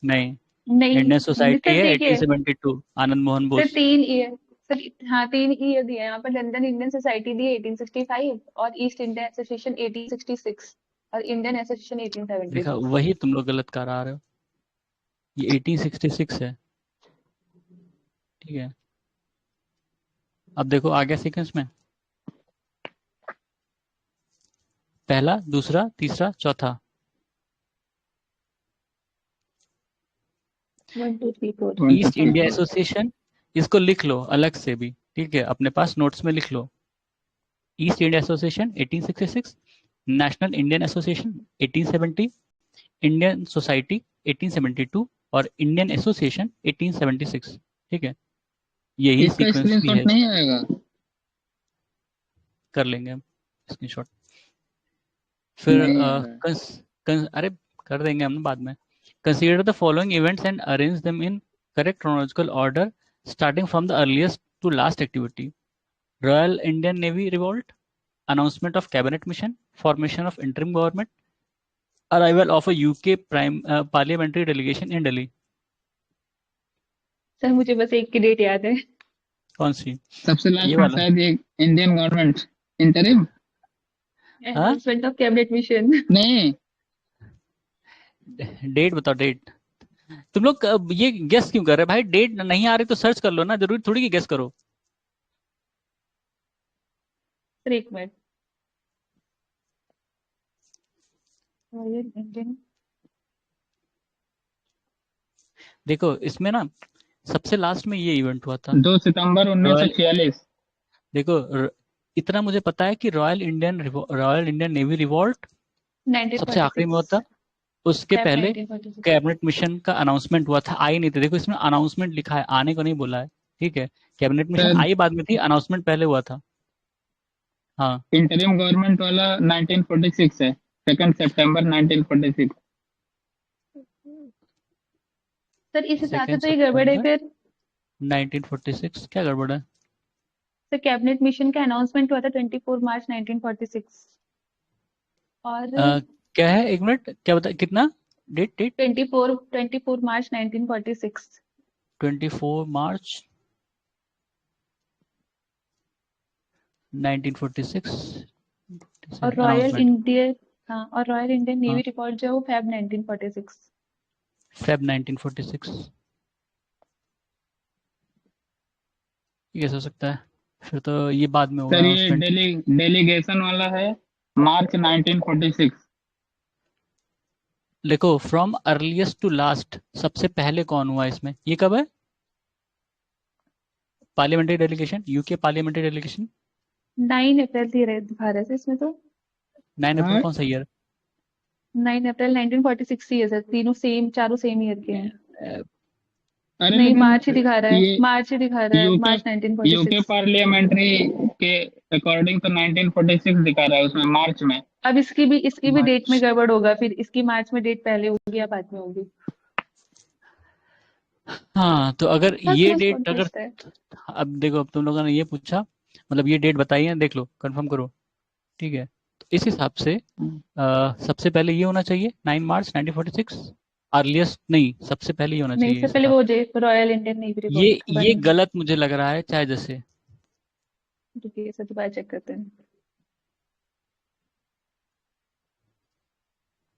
नहीं, नहीं इंडियन सोसाइटी सर है देखिए 1872, Anand Mohan sir Bose. 3 year sir हाँ 3 ईयर दिए हैं यहाँ पर लंदन इंडियन सोसाइटी दी 1865 और ईस्ट इंडिया एसोसिएशन 1866 और इंडियन एसोसिएशन देखा, 1876 वही तुम लोग गलत कर आ रहे हो, ये 1866 है। ठीक है, अब देखो आगे सीक्वेंस में, पहला, दूसरा, तीसरा, चौथा। 1 2 3 4 1 2 ईस्ट 3 इंडिया 4। एसोसिएशन, इसको लिख लो अलग से भी, ठीक है, अपने पास नोट्स में लिख लो। East India association 1866, national Indian association 1870, Indian society 1872 और इंडियन एसोसिएशन 1876। ठीक है, यही इसका सीक्वेंस भी है। स्क्रीनशॉट नहीं आएगा? कर लेंगे हम स्क्रीनशॉट। फिर नहीं आ रहा है। अरे कर देंगे हम बाद में। Consider the following events and arrange them in correct chronological order starting from the earliest to last activity. Royal Indian navy revolt, announcement of cabinet mission, formation of interim government, arrival of a UK parliamentary delegation in Delhi। Sir मुझे बस एक की date याद है कौन सी? सबसे ये last में वाला? शायद ये इंडियन गवर्नमेंट इंटरिम। हाँ, अनाउंसमेंट ऑफ कैबिनेट मिशन नहीं, डेट बताओ, डेट। तुम लोग ये गेस क्यों कर रहे हैं भाई? डेट नहीं आ रही तो सर्च कर लो ना, जरूरी थोड़ी कि गेस करो। सर एक मिनट रॉयल इंडियन देखो इसमें ना सबसे लास्ट में ये इवेंट हुआ था। 2 सितंबर रॉयल, 1946। देखो इतना मुझे पता है कि रॉयल इंडियन नेवी रिवॉल्ट सबसे आखिरी में हुआ 1946 था। उसके फेब पहले 1946 कैबिनेट मिशन का अनाउंसमेंट हुआ था, आई नहीं थे। देखो इसमें अनाउंसमेंट लिखा है, आने को नहीं बोला है। ठीक है, कैबिनेट मिशन सर आई बाद में थी, अनाउंसमेंट पहले हुआ था। हाँ, इंटरिम गवर्नमेंट वाला 1946 है, 2 सितंबर 1946। सर इस हिसाब से सेकेंड तो ये गड़बड़ है सितंबर फिर 1946 क्या गड़बड़ है? तो कैबिनेट मिशन का अनाउंसमेंट हुआ था 24 मार्च 1946 और क्या है, एक मिनट, क्या बता, कितना डेट? 24 मार्च 1946 24 मार्च 1946 और रॉयल अनाउंसमेंट। इंडियन हाँ और रॉयल इंडियन नेवी हाँ, रिपोर्ट जो है वो फेब 1946 फेब 1946। ये कैसे हो सकता है? फिर तो ये बाद में होगा सर ये अनाउंसमेंट। डेलीगेशन वाला है मार्च 1946। देखो, फ्रॉम अर्लीस्ट टू लास्ट, सबसे पहले कौन हुआ इसमें, ये कब है? Parliamentary delegation, UK parliamentary delegation 9 अप्रैल थी रहे दिखा रहे थे इसमें तो 9 अप्रैल हाँ, कौन सा ईयर? 9 अप्रैल 1946 ही है सर तीनों सेम चारों सेम ईयर के हैं अरे नहीं लेकिन मार्च ही दिखा रहा है ये मार्च ही दिखा रहा है यूके मार्च यूके 1946 पार्लियामेंट्री के अकॉर्डिंग तो 1946 दिखा रहा है उसमें मार्च में। अब इसकी भी डेट में मार्च। गड़बड़ होगा फिर इसकी मार्च में डेट पहले होगी या बाद में होगी हाँ, तो अगर बस ये मोस्ट डेट, अगर कॉन्टेस्ट है अब देखो, अब तुम लोगों ने ये पूछा, मतलब ये डेट बताई है, देख लो, कंफर्म करो, ठीक है? तो इस हिसाब से सबसे पहले ये होना चाहिए 9 मार्च 1946। अर्लीस्ट नहीं, सबसे पहले ये होना नहीं चाहिए इससे इस पहले हिसाब वो से। रॉयल इंडियन नेवी ये रिपोर्ट ये बनी है गलत मुझे लग रहा है, चाहे जैसे। रुकिए सर दोबारा चेक करते हैं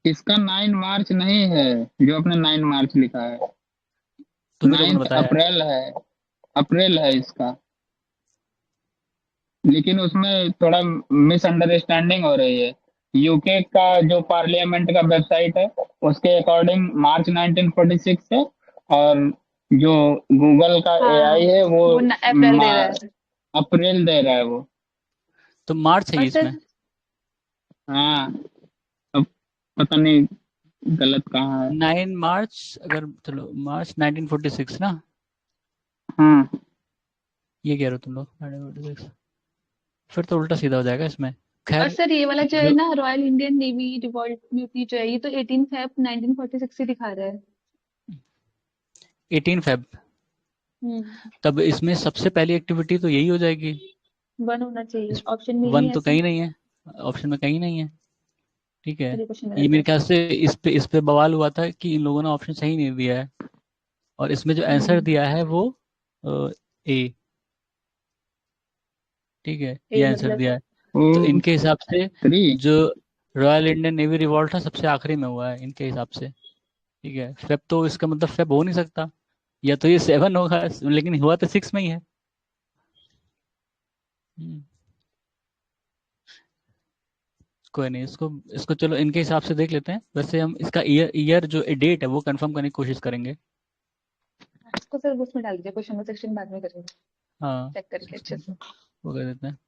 इसका 9 मार्च नहीं है जो आपने 9 मार्च लिखा है, तुम्ही लोगों ने 9 बताया है। अप्रैल है। अप्रैल है इसका, लेकिन उसमें थोड़ा मिसअंडरस्टैंडिंग हो रही है। यूके का जो पार्लियामेंट का वेबसाइट है उसके अकॉर्डिंग मार्च 1946 है, और जो गूगल का हाँ एआई है वो वो अप्रैल दे रहा मा- है अप्रैल दे रहा है वो। तो मार्च है और ये सर इसमें। हाँ, अब पता नहीं गलत कहाँ है। 9 मार्च, अगर चलो मार्च 1946 ना, हाँ ये कह रहे हो तुम लोग 1946, फिर तो उल्टा सीधा हो जाएगा इसमें। और खैर, सर ये वाला जो है जो ना royal Indian navy revolt mutiny जो है ये तो 18 फेब 1946 से दिखा रहा है 18 फेब, हम्म तब इसमें सबसे पहली एक्टिविटी तो यही हो जाएगी। 1 होना चाहिए इस ऑप्शन में ही नहीं वन है तो ऐसा कहीं नहीं है, ऑप्शन में कहीं नहीं है, ठीक है? ये क्वेश्चन ये गलत मेरे है ख्याल से इस पे बवाल हुआ था कि इन लोगों ने ऑप्शन सही नहीं दिया है, और इसमें जो आंसर हम्म दिया है वो ए, ठीक है, ये ए आंसर मतलब दिया है। ओ तो इनके हिसाब से 3। जो रॉयल इंडियन नेवी रिवॉल्ट है सबसे आखिरी में हुआ है इनके हिसाब से, ठीक है? फेब तो इसका मतलब फेब हो नहीं सकता, या तो ये 7 होगा, लेकिन हुआ तो 6 में ही है। हम्म, कोई नहीं, इसको इसको चलो इनके हिसाब से देख लेते हैं। वैसे हम इसका ईयर ईयर जो डेट है वो कंफर्म करने की कोशिश करेंगे। इसको सर उसमें डाल दीजिए क्वेश्चन सेक्शन बाद में करेंगे हाँ, चेक करके अच्छे से वो कर देते हैं।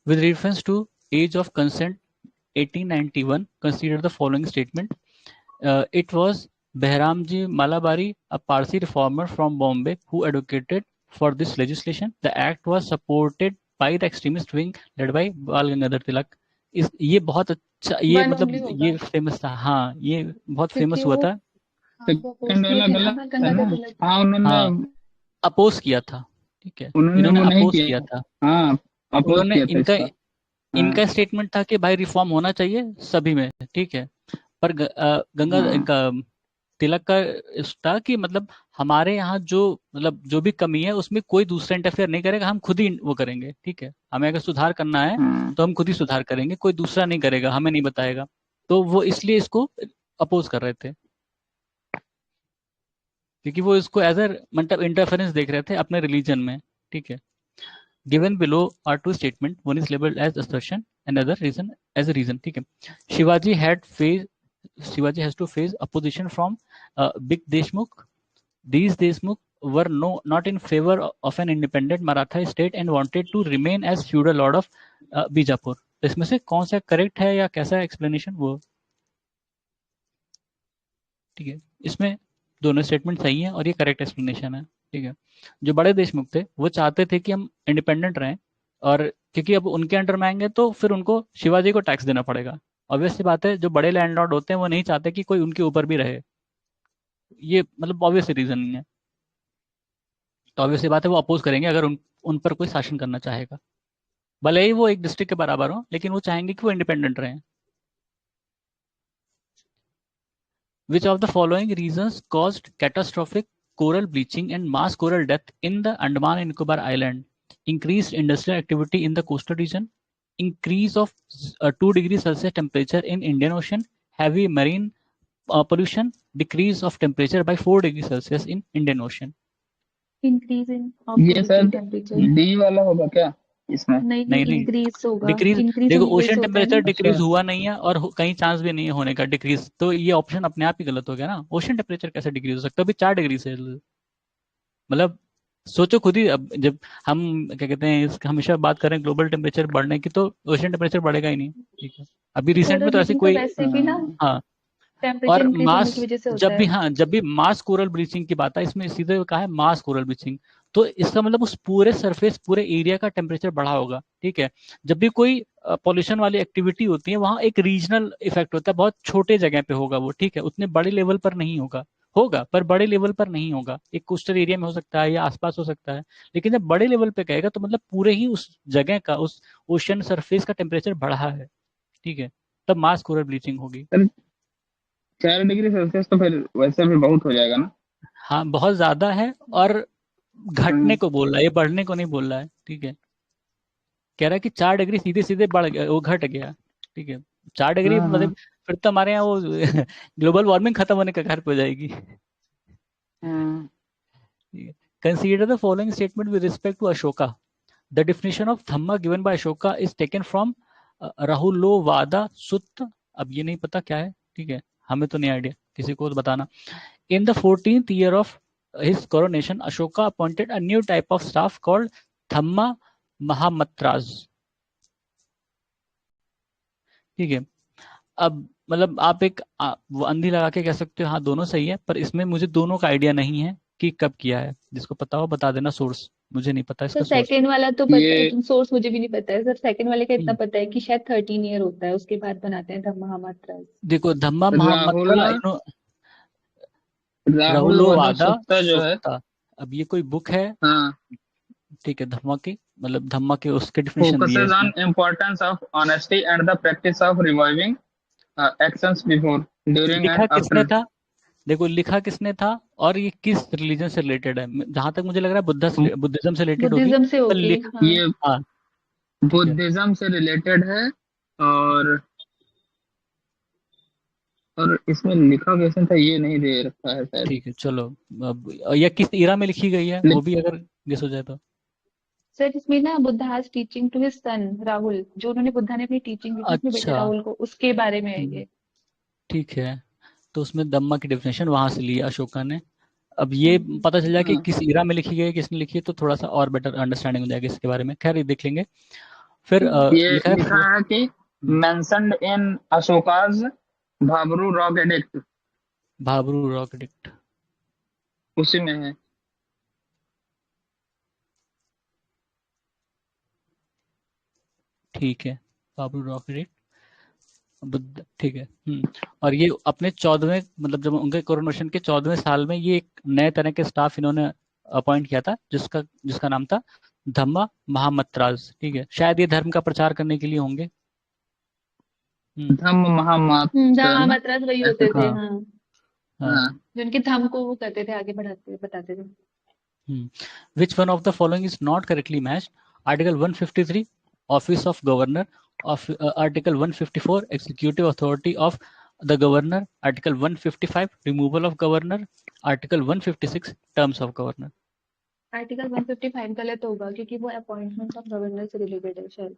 With reference to age of consent 1891, consider the following statement. It was Behramji Malabari, a Parsi reformer from Bombay, who advocated for this legislation. The act was supported by the extremist wing led by Bal Gangadhar Tilak. ये बहुत अच्छा, ये 1 only मतलब होगा ये famous था, हाँ, ये बहुत क्योंकि फेमस हुआ वो था। हाँ वो सेकंड पोस्ट में वाला थे ना गलत है ना। गंगाधर तिलक हाँ उन्होंने हाँ, अपोज किया था, ठीक है, उन्होंने इन्होंने वो नहीं अपोज किया किया। था। हाँ, अपोज उन्होंने किया था इनका इसका। हाँ इनका स्टेटमेंट था कि भाई रिफॉर्म होना चाहिए सभी में, ठीक है? पर गंगा हाँ इनका तिलक का इस था कि मतलब हमारे यहाँ जो मतलब जो भी कमी है उसमें कोई दूसरा इंटरफेयर नहीं करेगा, हम खुद ही वो करेंगे, ठीक है? हमें अगर सुधार करना है हाँ तो हम खुद ही सुधार करेंगे, कोई दूसरा नहीं करेगा, हमें नहीं बताएगा। तो वो इसलिए इसको अपोज कर रहे थे, क्योंकि वो इसको एज अ मतलब इंटरफेरेंस देख रहे थे अपने रिलीजन में, ठीक है? Given below are two statements. One is labeled as assertion, another reason as a reason. ठीक है? Shivaji had faced Shivaji has to face opposition from Big Deshmukh. These Deshmukh were not in favor of an independent Maratha state and wanted to remain as feudal lord of Bijapur. तो इसमें से कौन सा correct है या कैसा explanation वो, ठीक है? इसमें दोनों स्टेटमेंट सही है और ये करेक्ट एक्सप्लेनेशन है, ठीक है? जो बड़े देशमुख थे वो चाहते थे कि हम इंडिपेंडेंट रहें, और क्योंकि अब उनके अंडर में आएंगे तो फिर उनको शिवाजी को टैक्स देना पड़ेगा। ऑब्वियस सी बात है, जो बड़े लैंडलॉर्ड होते हैं वो नहीं चाहते कि कोई उनके ऊपर भी रहे, ये मतलब ऑब्वियस रीजन नहीं है। तो ऑब्वियस सी बात है वो अपोज करेंगे अगर उन पर कोई शासन करना चाहेगा, भले ही वो एक डिस्ट्रिक्ट के बराबर हो, लेकिन वो चाहेंगे कि वो इंडिपेंडेंट रहें। Which of the following reasons caused catastrophic coral bleaching and mass coral death in the Andaman and Nicobar Island? Increased industrial activity in the coastal region, increase of 2 degrees Celsius temperature in Indian Ocean, heavy marine pollution, decrease of temperature by 4 degrees Celsius in Indian Ocean. Increase in of ये to शायद temperature. D वाला होगा क्या इसमें? नहीं नहीं नहीं, increase होगा, डिक्रीज, इंक्रीज देखो होने की वजह ओशन से होता है टेम्परेचर ना। डिक्रीज अच्छा हुआ नहीं है और कहीं चांस भी नहीं है होने का डिक्रीज, तो ये ऑप्शन अपने आप ही गलत हो गया ना। ओशन टेम्परेचर कैसे डिक्रीज हो सकता है? अभी 4 डिग्री से, मतलब सोचो खुद ही। अब जब हम क्या कहते हैं हमेशा बात करें ग्लोबल टेम्परेचर बढ़ने की, तो ओशन टेम्परेचर बढ़ेगा ही नहीं, ठीक है। अभी रिसेंट में कोरल तो ऐसी ब्लीचिंग तो कोई, वैसे भी ना हाँ, टेम्परेचर और इंक्रीज होने की मास, वजह से होता है। जब भी मास कोरल ब्लीचिंग की बात है, इसमें सीधे कहा है मास कोरल ब्लीचिंग, तो इसका मतलब उस पूरे सरफेस, पूरे एरिया का टेम्परेचर बढ़ा होगा, ठीक है। जब भी कोई पॉल्यूशन वाली एक्टिविटी होती है, वहाँ एक रीजनल इफेक्ट होता है, बहुत छोटे जगह पे होगा वो, ठीक है, उतने बड़े लेवल पर नहीं होगा, होगा पर बड़े लेवल पर नहीं होगा। एक कोस्टल एरिया में हो सकता है या आसपास हो सकता है, लेकिन जब बड़े लेवल पे कहेगा तो मतलब पूरे ही उस जगह का, उस ओशन सरफेस का टेम्परेचर बढ़ा है, ठीक है, तब मास कोरल ब्लीचिंग होगी। सर 4 डिग्री सेल्सियस तो फिर वैसे भी बहुत हो जाएगा ना। हाँ बहुत ज्यादा है, और घटने हम्म, को बोल रहा है, ये बढ़ने को नहीं बोल रहा है, ठीक है। कह रहा है कि 4 डिग्री सीधे सीधे बढ़ गया, वो घट गया, ठीक है। 4 डिग्री हाँ हाँ मतलब फिर तो हमारे यहाँ वो ग्लोबल वार्मिंग खत्म होने के घर पे हो जाएगी। हाँ। Consider the following statement with respect to Ashoka. The definition of Dhamma given by Ashoka is taken from Rahulovada Sutta। अब ये नहीं पता क्या है, ठीक है, हमें तो नहीं आइडिया, किसी को तो बताना। In the 14th year of his coronation, Ashoka appointed a new type of staff called Dhamma Mahamatras, ठीक है। अब मतलब आप एक वो अंधी लगा के कह सकते हो हाँ दोनों सही है, पर इसमें मुझे दोनों का आइडिया नहीं है कि कब किया है। जिसको पता हो बता देना सोर्स, मुझे नहीं पता सर इसका सोर्स। सेकंड वाला तो ये पता, सोर्स मुझे भी नहीं पता है सर। सेकंड वाले का इतना हम्म, पता है कि शायद 13 ईयर होता है, उसके बाद बनाते हैं धम्म महामात्रा। देखो धम्मा राहुल महामत्रा राहुल वदा राहुलोवादा सुत्ता जो है। सुत्ता। अब ये कोई बुक है, हाँ। ठीक है, धम्मा की, मतलब धम्मा के उसके डिफिनेशन दी है फोकसेस इसमें। On importance of honesty and the practice of reviving actions before during लिखा एंड किसने आफ्टर। था? देखो लिखा किसने था, और ये किस रिलीजन से रिलेटेड है? जहां तक मुझे लग रहा है बुद्धा से, बुद्धिज्म से रिलेटेड होगी, बुद्धिज्म से पर होगी लिख, हाँ। ये हाँ ठीक है, बुद्धिज्म से रिलेटेड है। और इसमें लिखा कैसे था ये नहीं दे रखा है शायद। ठीक है चलो। अब या किस इरा में लिखी गई है वो भी अगर गेस हो जाए तो। सर इसमें ना Buddha's teaching to his son Rahul, जो उन्होंने बुद्धा ने अपनी टीचिंग दी थी अपने बेटे अच्छा, राहुल को, उसके बारे में है हम्म, ये। ठीक है, तो उसमें धम्मा की डेफिनेशन वहां से ली है अशोका ने। अब ये हम्म। पता चल जाए कि हाँ, किस इरा में लिखी गई है, किसने लिखी है, तो थोड़ा सा और बेटर अंडरस्टैंडिंग हो जाएगी इसके बारे में। खैर ये देख लेंगे। फिर ये लिखा है लिखा है कि mentioned in Ashoka's Bhabru rock edict, Bhabru rock edict, उसी में है। ठीक है, भाबरू रॉक एडिक्ट, बुद्ध, ठीक है। और ये अपने 14वें, मतलब जब उनके कोरोनेशन के 14वें साल में, ये एक नए तरह के स्टाफ इन्होंने अपॉइंट किया था, जिसका जिसका नाम था धम्मा महामत्राज, ठीक है। शायद ये धर्म का प्रचार करने के लिए होंगे। हम्म, धम्म महामात्र जहाँ ना, मतराज वही ऐसे होते थे कुछ। हाँ हाँ, हाँ। हाँ। जो उनके धम्म को वो करते थे, आगे बढ़ाते बताते थे। Which one of the following is not correctly matched? Article 153, Office of Governor, of Article 154, Executive Authority of the Governor, Article 155, Removal of Governor, Article 156, Terms of Governor। Article 155 गलत होगा क्योंकि वो अपॉइंटमेंट ऑफ गवर्नर से related है शायद।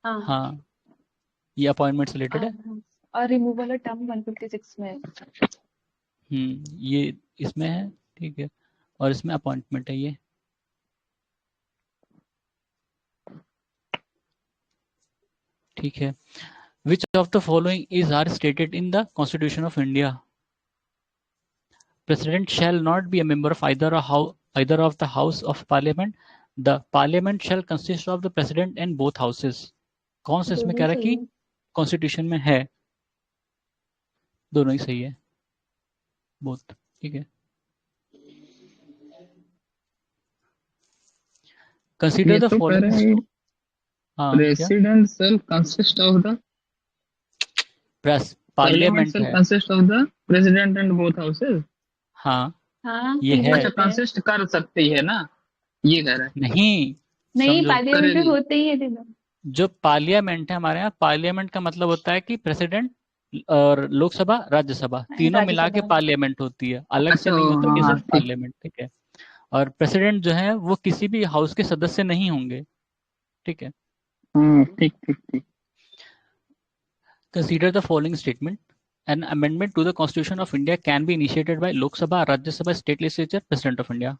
हाँ हाँ, ये अपॉइंटमेंट से रिलेटेड है। हाँ। और रिमूवल और टर्म 156 में है। ये इसमें है, ठीक है, और इसमें अपॉइंटमेंट है ये, ठीक है। Which of the following is are stated in the Constitution of India? President shall not be a member of either of the House of Parliament. The Parliament shall consist of the President and both houses। कौन सा इसमें दोनों कह ही रहा है सही कि है। कॉन्स्टिट्यूशन में है? दोनों ही सही है, बोथ, ठीक है। कंसीडर ये द तो कह फॉलोइंग। रहे हैं हाँ क्या? President shall consist of the press parliament parliament shall है। consist of the president and both houses। हाँ हाँ ये ये है। अच्छा होता है। कंसिस्ट कर सकती है ना, ये कह रहा है। नहीं, नहीं समझो, पार्लियामेंट में करेगी। होते ही है दिनों। जो पार्लियामेंट है हमारे यहाँ, पार्लियामेंट का मतलब होता है कि प्रेसिडेंट और लोकसभा राज्यसभा तीनों मिला के राज्यसभा। पार्लियामेंट होती है, अलग से अच्छा नहीं होता कि हाँ सिर्फ ठीक। पार्लियामेंट, ठीक है। और प्रेसिडेंट जो है वो किसी भी हाउस के सदस्य नहीं होंगे, ठीक है। ठीक ठीक ठीक। Consider the following statement. An amendment to the constitution of India can be initiated by Lok Sabha, Rajya Sabha, state legislature, president of India.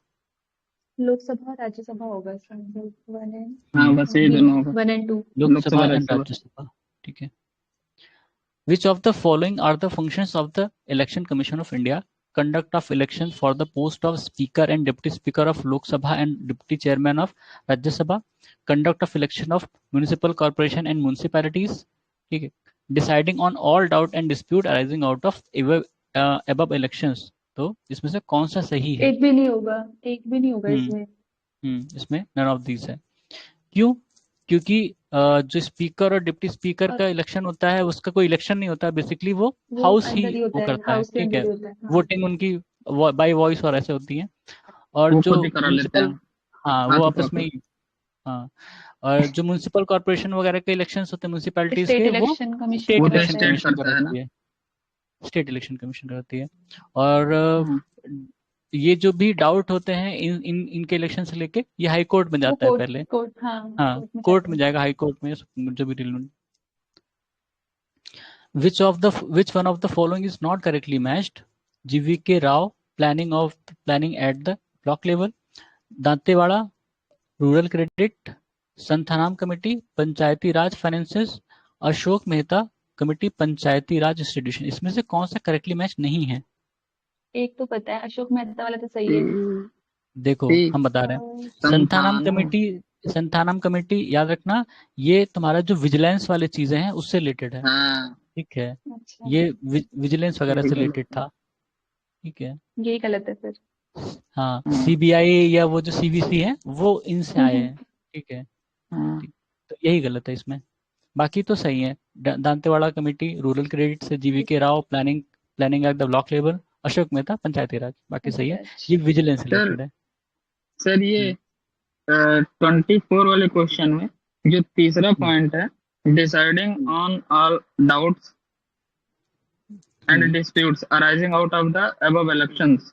Lok Sabha Rajya Sabha होगा इसका आंसर। हाँ बस ये दोनों होगा, 1 and 2। लोकसभा लोकसभा एंड राज्यसभा। राज्यसभा, ठीक है। Which of the following are the functions of the Election Commission of India? Conduct of election for the post of Speaker and Deputy Speaker of Lok Sabha and Deputy Chairman of Rajya Sabha. Conduct of election of municipal corporation and municipalities. ठीक है। Deciding on all doubt and dispute arising out of above elections. तो इसमें से कौन सा सही है? एक भी नहीं होगा, एक भी नहीं होगा इसमें। इसमें none of these है। क्यों? क्योंकि जो स्पीकर और डिप्टी स्पीकर और का इलेक्शन होता है उसका कोई इलेक्शन नहीं होता, बेसिकली वो वो हाउस ही अंदर ही होता वो है, करता है, हाउस के ठीक अंदर है। ही होता है। हाँ। वोटिंग उनकी बाय वॉइस और ऐसे होती है। और वो जो खुद ही करा लेते म्यूनिसिपल, हैं हाँ वो हाथ आपस उठा में के। ही, हाँ। और जो म्यूनिसिपल कॉर्पोरेशन वगैरह के इलेक्शंस होते हैं म्यूनिसिपैलिटीज स्टेट के, वो इलेक्शन कमीशन स्टेट वो तो कराता इलेक्शन है। स्टेट कमीशन करता है ना। कराती है, स्टेट इलेक्शन कमीशन कराती है। और हाँ। ये जो भी डाउट होते हैं इनके इलेक्शन से लेके, ये हाई कोर्ट में वो जाता है कोर्ट पहले। कोर्ट हाँ हाँ कोर्ट में कोर्ट जाता में है। जाएगा, हाई कोर्ट में, जो भी रिल। Which one of the following is not correctly matched? GVK Rao planning at the block level, Dantewada rural credit, Santhanam committee Panchayati Raj finances, Ashok Mehta committee Panchayati Raj institution. इसमें से कौन सा करेक्टली मैच नहीं है? एक तो पता है, अशोक मेहता वाला तो सही है। देखो ठीक। हम बता रहे हैं। और संथानाम संथानम। कमेटी, संथानम कमेटी याद रखना, ये तुम्हारा जो विजिलेंस वाले चीजें हैं उससे रिलेटेड है, हाँ ठीक है। अच्छा ये विजिलेंस वगैरह यही से गलत रिलेटेड है। था, ठीक है। यही गलत है फिर। हाँ हाँ सीबीआई या वो जो सीबीसी है वो इनसे आए हैं, ठीक है। हाँ। ठीक। तो यही गलत है इसमें, बाकी तो सही है। दांतेवाड़ा कमेटी रूरल क्रेडिट से GVK Rao planning planning at the block level, Ashok Mehta Panchayati Raj, बाकी सही है। ये विजिलेंस सर रिलेटेड है। सर ये हम्म, 24 वाले क्वेश्चन में जो तीसरा हम्म, पॉइंट है, deciding on all doubts and hmm, disputes arising out of the above elections.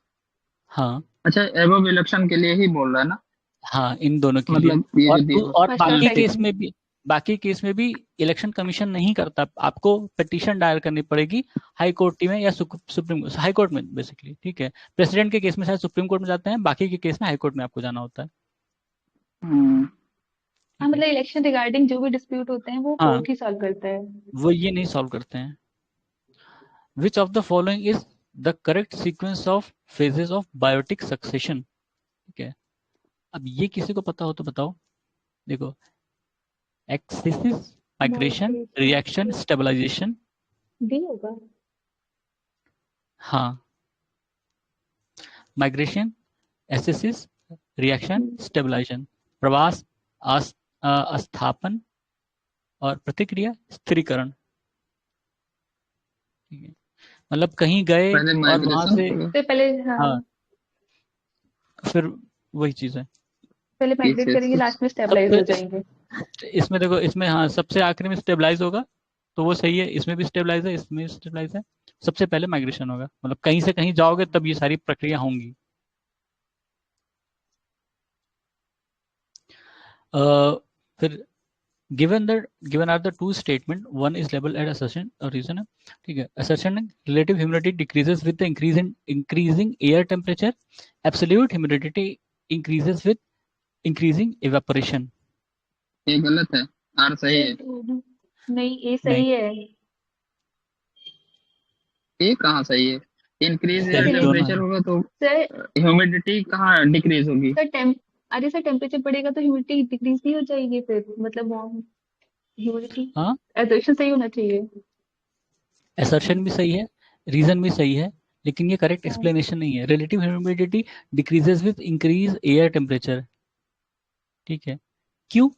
हाँ अच्छा अबव इलेक्शन के लिए ही बोल रहा है ना, हाँ इन दोनों के लिए। मतलब ये और जो दिया और फर्स्ट और हुआ। बाकी ठीक। Case second. में भी, बाकी केस में भी इलेक्शन कमीशन नहीं करता, आपको पिटीशन दायर करनी पड़ेगी हाई कोर्ट में या सुप्रीम हाई कोर्ट में बेसिकली, ठीक है। प्रेसिडेंट के केस में शायद सुप्रीम कोर्ट में जाते हैं, बाकी के केस में हाई कोर्ट में आपको जाना होता है, हाँ ठीक है। मतलब इलेक्शन रिगार्डिंग जो भी डिस्प्यूट होते हैं वो हाँ कोर्ट ही सॉल्व करता है। वो ये नहीं सॉल्व करते हैं। Which of the following is the correct sequence of phases of biotic succession? ठीक है। अब ये किसी को पता हो तो बताओ। देखो, axis, migration, reaction, stabilisation. D होगा। हाँ, माइग्रेशन, एसिस, रिएक्शन, स्टेबलाइजेशन। प्रवास, अस्थापन और प्रतिक्रिया, स्थिरीकरण, ठीक है। मतलब कहीं गए पहले और वहां माइग्रेशन से, होगा। तो पहले हाँ हाँ फिर वही चीज है। पहले माइग्रेट करेंगे, इस लास्ट में स्टेबलाइज सबसे हो जाएंगे। इसमें देखो, इसमें हाँ सबसे आखिरी में स्टेबलाइज होगा, तो वो सही है। इसमें भी स्टेबलाइज है, इसमें भी स्टेबलाइज है। सबसे पहले माइग्रेशन होगा, मतलब कहीं से कहीं जाओगे तब ये सारी प्रक्रिया होंगी। फिर given are the two statement, one is labeled as assertion और reason है, ठीक है। assertion है relative humidity decreases with the increasing air temperature, absolute humidity increases with increasing evaporation। ये गलत है, आर सही है। नहीं ये नहीं, सही है। ये कहाँ सही है, इंक्रीज एयर सही दोनों टेम्परेचर है। होगा तो सर ह्यूमिडिटी कहाँ डिक्रीज होगी। सर अरे सर टेम्परेचर बढ़ेगा तो ह्यूमिडिटी डिक्रीज नहीं हो जाएगी फिर, मतलब ह्यूमिडिटी हाँ एजर्शन सही होना चाहिए। assertion भी सही है, reason भी सही है, लेकिन ये करेक्ट हाँ। एक्सप्लेनेशन नहीं है। relative humidity decreases with increase air temperature, ठीक है, क्यों?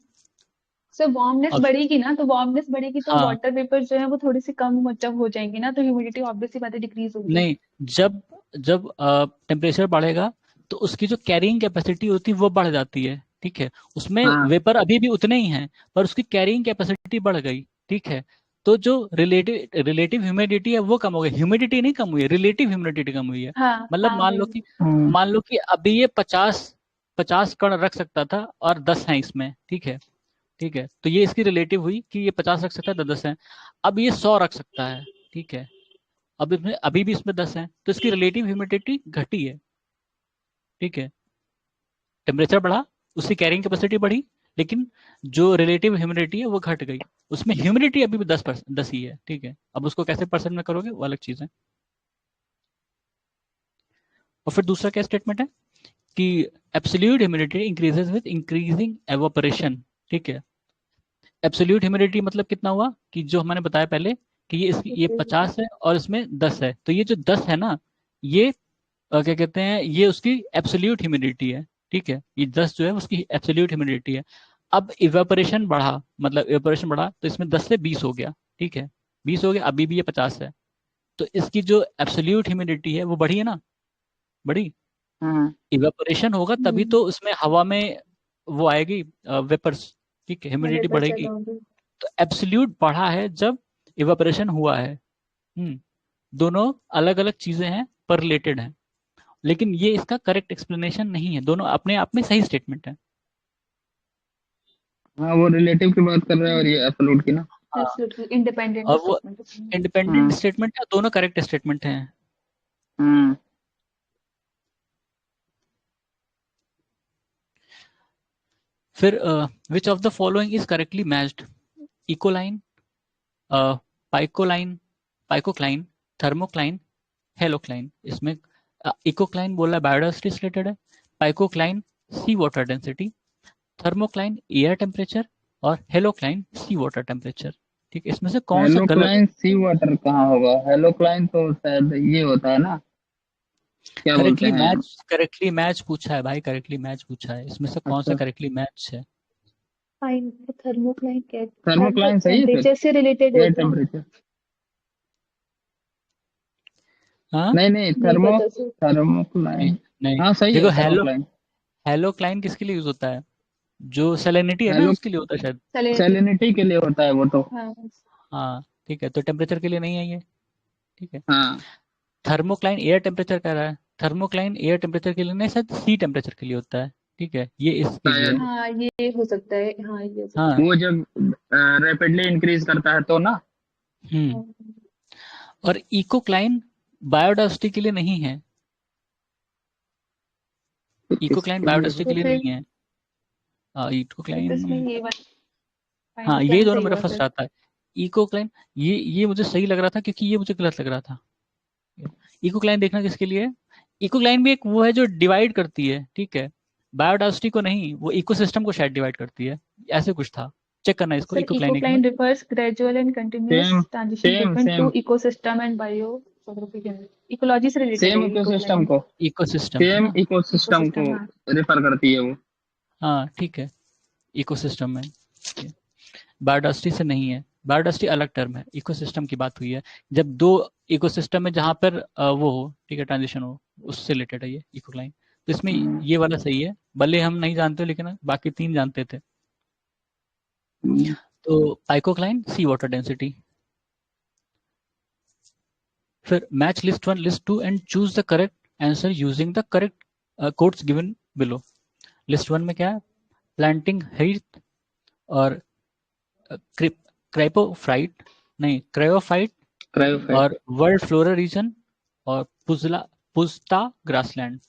सो वार्मनेस अब बढ़ेगी ना, तो वार्मनेस बढ़ेगी तो हाँ, वाटर वेपर जो है वो थोड़ी सी कम मतलब हो जाएंगी ना, तो ह्यूमिडिटी ऑब्वियसली बात है डिक्रीज होगी। नहीं, जब जब टेम्परेचर बढ़ेगा तो उसकी जो कैरिंग कैपेसिटी होती है वो बढ़ जाती है, ठीक है। उसमें हाँ वेपर अभी भी उतने ही हैं, पर उसकी कैरिंग कैपेसिटी बढ़ गई, ठीक है। तो जो रिलेटिव रिलेटिव ह्यूमिडिटी है वो कम हो गई, ह्यूमिडिटी नहीं कम हुई है, रिलेटिव ह्यूमिडिटी कम हुई है। हाँ मतलब हाँ मान लो वही। कि हाँ मान लो कि अभी ये 50 कण रख सकता था और 10 हैं इसमें, ठीक है, ठीक है। तो ये इसकी रिलेटिव हुई कि ये 50 रख सकता है तो 10 है। अब ये 100 रख सकता है, ठीक है। अब इसमें अभी भी इसमें 10 है, तो इसकी रिलेटिव ह्यूमिडिटी घटी है, ठीक है। टेम्परेचर बढ़ा, उसकी कैरिंग कैपेसिटी बढ़ी, लेकिन जो रिलेटिव ह्यूमिडिटी है वो घट गई। उसमें ह्यूमिडिटी अभी भी 10 ही है, ठीक है। अब उसको कैसे परसेंट में करोगे वो अलग चीज है। और फिर दूसरा क्या स्टेटमेंट है कि absolute humidity increases with increasing evaporation, ठीक है। एब्सोल्यूट ह्यूमिडिटी मतलब कितना हुआ कि जो मैंने बताया पहले कि ये 50 है और इसमें 10 है, तो ये जो 10 है ना, ये क्या कहते हैं, ये उसकी एब्सोल्यूट ह्यूमिडिटी है, ठीक है। ये 10 जो है उसकी एब्सोल्यूट ह्यूमिडिटी है। अब इवेपोरेशन बढ़ा, मतलब इवेपोरेशन बढ़ा तो इसमें 10 से 20 हो गया, ठीक है। 20 हो गया, अभी भी ये 50 है, तो इसकी जो एब्सोल्यूट ह्यूमिडिटी है वो बढ़ी है ना, बढ़ी। हाँ इवेपोरेशन होगा तभी तो उसमें हवा में वो आएगी, वेपर्स, ठीक है, ह्यूमिडिटी वेपर बढ़ेगी। ज्यादा होगी। तो एब्सोल्यूट बढ़ा है जब इवेपोरेशन हुआ है। दोनों अलग अलग चीजें हैं पर रिलेटेड हैं, लेकिन ये इसका करेक्ट एक्सप्लेनेशन नहीं है, दोनों अपने आप में सही स्टेटमेंट है। हाँ, वो रिलेटिव की बात कर रहे हैं और ये एब्सोल्यूट की ना। हाँ, एब्सोल्युटली इंडिपेंडेंट और वो स्टेटमेंट। इंडिपेंडेंट हाँ स्टेटमेंट है, दोनों करेक्ट स्टेटमेंट हैं। हाँ फिर which of the following is correctly matched? Ecocline, pycnocline, pycnocline, thermocline, halocline. इसमें इकोक्लाइन बोला बायोडाइवर्सिटी से रिलेटेड है, pycnocline sea water density, thermocline air temperature और हेलोक्लाइन सी वाटर टेम्परेचर, ठीक है। इसमें से कौन सा गलत है? हेलोक्लाइन सी वाटर कहाँ होगा? हेलोक्लाइन तो शायद ये होता है ना, क्या बोलते हैं? करेक्टली मैच पूछा है भाई, करेक्टली मैच पूछा है, इसमें से कौन सा अच्छा, करेक्टली मैच है? फाइन। थर्मोक्लाइन क्या, थर्मोक्लाइन सही है फिर। टेम्परेचर से रिलेटेड एयर होता है। टेम्परेचर। हाँ, नहीं नहीं, नहीं पता सर। नहीं, थर्मोक्लाइन। नहीं। हाँ सही देखो, है थर्मोक्लाइन। हेलोक्लाइन किसके लिए यूज होता है? जो सैलिनिटी है ना हेलो, उसके लिए होता है शायद। सैलिनिटी। सैलिनिटी के लिए होता है वो तो। हाँ हाँ, ठीक है, तो टेम्परेचर के लिए नहीं है ये, ठीक है। हाँ थर्मोक्लाइन एयर टेम्परेचर कह रहा है, थर्मोक्लाइन एयर टेम्परेचर के लिए नहीं, शायद सी टेम्परेचर के लिए होता है, ठीक है, ये इसके लिए शायद। है। हाँ, ये हो सकता है, हाँ ये हो सकता हाँ। वो जब रैपिडली इंक्रीज करता है तो ना। हम्म। है। और इकोक्लाइन बायोडाइवर्सिटी के लिए नहीं है, फिर इकोक्लाइन किसके लिए बायोडाइवर्सिटी के तो लिए होता फिर नहीं है। तो इसमें इकोक्लाइन, ये वाला हाँ, ये पाइनोक्लाइन दोनों सही मेरा होगा फर्स्ट फिर। आता है। इकोक्लाइन, ये मुझे सही लग रहा था क्योंकि ये मुझे गलत लग रहा था। इकोक्लाइन देखना किसके लिए है? इकोक्लाइन भी एक वो है जो डिवाइड करती है, ठीक है, बायोडाइवर्सिटी को नहीं, वो इकोसिस्टम को शायद डिवाइड करती है, ऐसे कुछ था। चेक करना इसको, सर इकोक्लाइन एक बार। Ecocline refers gradual and continuous same transition same treatment to same ecosystem and bio ecology से रिलेटेड सेम है ये इकोसिस्टम इकोक्लाइन। को। इकोसिस्टम है सेम ना? इकोसिस्टम को इकोसिस्टम हाँ। रेफर करती है वो। हाँ, ठीक है, इकोसिस्टम में, बायोडाइवर्सिटी से नहीं है, बायोडाइवर्सिटी अलग टर्म है, इकोसिस्टम की बात हुई है। जब दो इकोसिस्टम में जहाँ पर वो हो, ठीक है, ट्रांजिशन हो, उससे रिलेटेड है ये इकोक्लाइन। तो इसमें हम्म, ये वाला सही है, भले हम नहीं जानते लेकिन बाकी तीन जानते थे। हम्म, तो पाइकोक्लाइन सी वाटर डेंसिटी। फिर match list one list two and choose the correct answer using the correct codes given below. List one में क्या है? प्लांटिंग हेल्थ और क्राइपोफाइट, नहीं, क्रायोफाइट क्रायोफाइट। और वर्ल्ड फ्लोरा रीजन और पुस्ता ग्रासलैंड,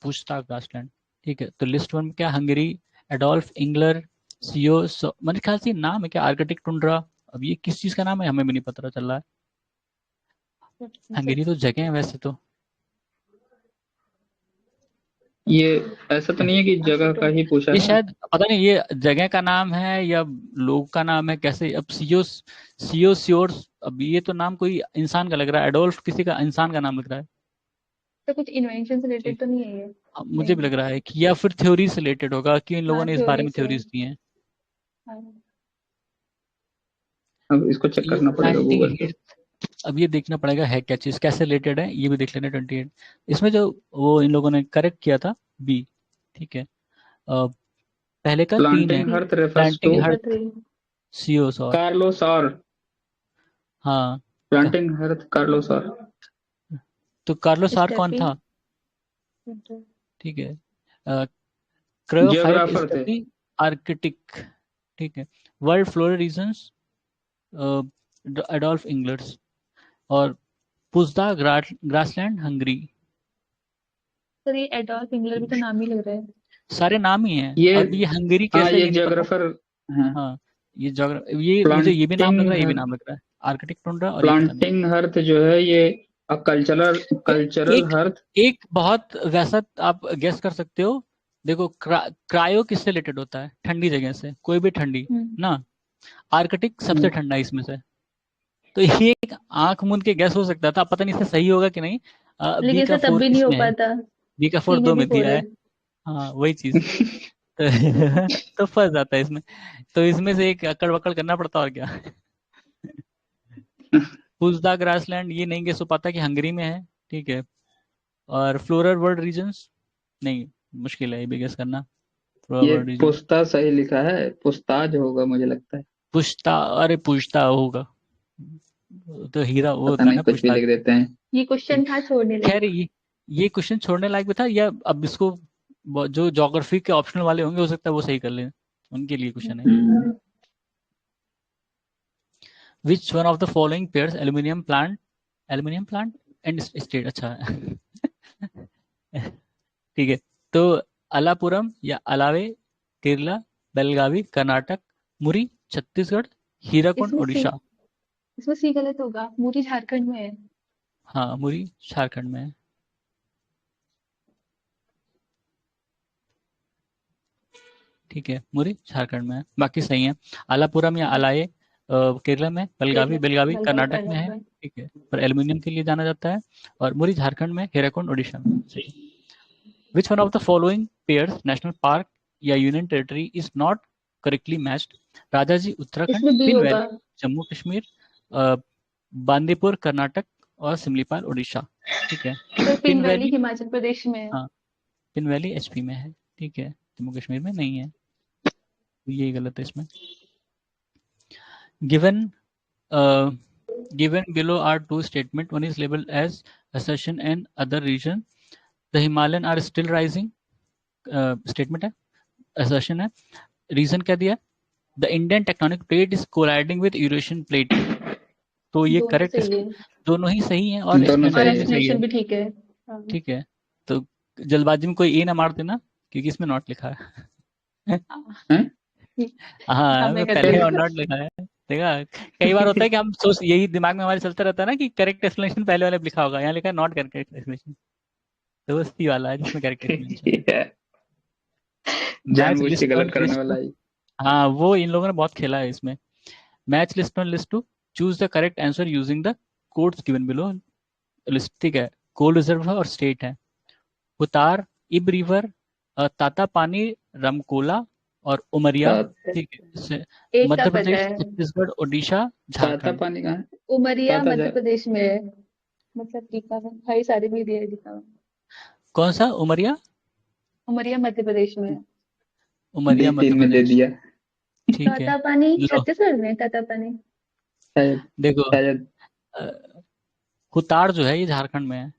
ठीक है। तो लिस्ट वन में क्या? हंगरी, एडोल्फ इंगलर, सीओ, मेरे ख्याल से नाम है क्या, आर्कटिक टुंड्रा। अब ये किस चीज का नाम है हमें भी नहीं पता चल रहा है। हंगरी तो जगह है वैसे तो। ये ऐसा तो नहीं है कि जगह का ही पूछा ये है। शायद पता नहीं ये जगह का नाम है या लोग का नाम है, कैसे? अब सीओ श्योर, अब ये तो नाम कोई इंसान का लग रहा है, एडोल्फ किसी का इंसान का नाम लग रहा है। तो कुछ इन्वेंशन से रिलेटेड तो नहीं है ये? मुझे भी लग रहा है कि या फिर थ्योरी से रिलेटेड होगा कि इन लोगों हाँ, ने इस बारे थ्योरी में से। थ्योरीज दी हैं। हाँ, अब इसको चेक ये करना पड़ेगा गूगल पे। 28 अब ये देखना पड़ेगा है क्या चीज, कैसे रिलेटेड है, ये भी देख लेना। 28 इसमें जो वो इन लोगों ने करेक्ट किया था बी, ठीक है। पहले का 3 है, planting hearth refers to planting एक हर्थ थ्री। सीओस और कार्लोस और हाँ। प्लांटिंग हर्थ कार्लोस और तो कार्लोस आर कौन स्टेपी। था? ठीक है, क्रायोफाइट जियोग्राफर थे। स्टेपी आर्कटिक, ठीक है। वर्ल्ड फ्लोरा रीजन्स एडोल्फ इंग्लर्स और पुजदा ग्रासलैंड हंगरी। सर ये एडोल्फ हिटलर भी तो नाम ही लग रहा है। सारे नाम ही हैं। ये अब ये हंगरी हाँ, कैसे, ये ये नहीं पता। जियोग्राफर हैं। हाँ, ये ये मुझे ये भी नाम लग रहा प्लांटिंग है, ये भी हर्थ, नाम लग रहा है। आर्कटिक टुंड्रा और ये पता नहीं। प्लांटिंग हर्थ जो है ये कल्चरल तो कल्चरल एक हर्थ। एक बहुत वैसा आप गेस कर सकते हो। देखो क्रायो किससे रिलेटेड होता है? ठंडी जगह से, कोई भी ठंडी ना। आर्कटिक सबसे ठंडा है इसमें से। तो ये एक आंख मूंद के गैस हो सकता था, पता नहीं इससे सही होगा कि नहीं। बी लेकिन का इसे तब 4 भी नहीं हो इसमें है, पाता। बी का 4 सी में 2 भी में 4 दिया है। है। हाँ वही चीज। तो, तो फंस जाता है इसमें। तो इसमें से एक अकड़ बकड़ करना पड़ता और क्या। पुजदा ग्रासलैंड ये नहीं गेस हो पाता कि हंगरी में है, ठीक है। और फ्लोरल वर्ल्ड रीजन्स नहीं, मुश्किल है ये भी गेस करना। फ्लोरल ये वर्ल्ड रीजन पुस्ता सही लिखा है, पुस्ताज होगा मुझे लगता है। पुश्ता, अरे पूछता होगा तो हीरा वो पता होता है नहीं, ना, कुछ भी पूछताछ। लिख देते हैं। ये क्वेश्चन था छोड़ने खैर लायक। ये क्वेश्चन छोड़ने लायक भी था, या अब इसको जो ज्योग्राफी के ऑप्शनल वाले होंगे हो सकता है वो सही कर लें, उनके लिए क्वेश्चन है। विच one of the following pairs aluminium plant and state, अच्छा ठीक है। तो अलापुरम या अलावे केरला, बेलगावी कर्नाटक, मुरी छत्तीसगढ़, हीराकुंड इसमें सी उड़ीसा। इसमें सी गलत होगा, मूरी झारखंड में है। हाँ मुरी झारखंड में है, ठीक है। मुरी झारखंड में है, बाकी सही है। अलापुरम या अलाये केरला में, बेलगावी बेलगावी बेलगावी कर्नाटक में है, कर्नाटक में। ठीक है। पर एल्यूमिनियम के लिए जाना जाता है। और मुरी झारखंड में, हीराकुंड उड़ीसा में, सही। Which one of the following pairs national park या union territory is not correctly matched? Rajaji Uttarakhand, इसमें बी पिन होगा। वैली जम्मू कश्मीर, बांदीपुर कर्नाटक और सिमलीपाल उड़ीसा, ठीक है। Sir pin pin valley valley, Himachal Pradesh में है। हाँ पिन वैली एचपी में है, ठीक है, जम्मू कश्मीर में नहीं है, तो ये गलत है इसमें। Given given below are two statement, one is labeled as assertion and other region, the Himalayan are still rising, statement है, assertion है। रीजन क्या दिया? The Indian tectonic plate is colliding with Eurasian plate. तो ये दोनों correct, सही है दोनों ही सही है और दोनों और एक्सप्लेनेशन सही भी है। सही है, एक्सप्लेनेशन भी ठीक है। हाँ। ठीक है। तो जल्दबाजी में कोई ए ना मार देना, क्योंकि इसमें नॉट लिखा है। हैं? हाँ हमें मैं कर पहले देना। और नॉट लिखा है, देखा। कई बार होता है कि हम सोच, यही दिमाग में हमारे चलता रहता है ना कि करेक्ट एक्सप्लेनेशन पहले वाले पे लिखा होगा, यहाँ लिखा है नॉट करेक्ट एक्सप्लेनेशन। तो वो सी वाला है जिसमें करेक्ट एक्सप्लेनेशन है। ये मैच जानबूझ के लिस्ट वन गलत करने लिस्ट वाला टू, ही। हाँ वो इन लोगों ने बहुत खेला है इसमें। Match list one list two, choose the correct answer using the codes given below list, ठीक है। कोल रिजर्व है और स्टेट है। उतार, इब रिवर, ताता पानी, रमकोला और उमरिया, ठीक है। एक का मध्य पता प्रदेश, है। छत्तीसगढ़, ओडिशा, ताता झारखंड। पानी कहाँ है? उमरिया ताता मध्य जा प्रदेश में है। मतलब टीका में भाई सारे में दिया है टीका में। कौन सा उमरिया? उमरिया मध्य प्रदेश में है। डी उमरिया मध्य 3 में दे प्रदेश, दिया ठीक है। तातापानी लो छत्तीसगढ़ में, तातापानी। शायद। देखो, शायद। हुतार जो है ये झारखंड में है।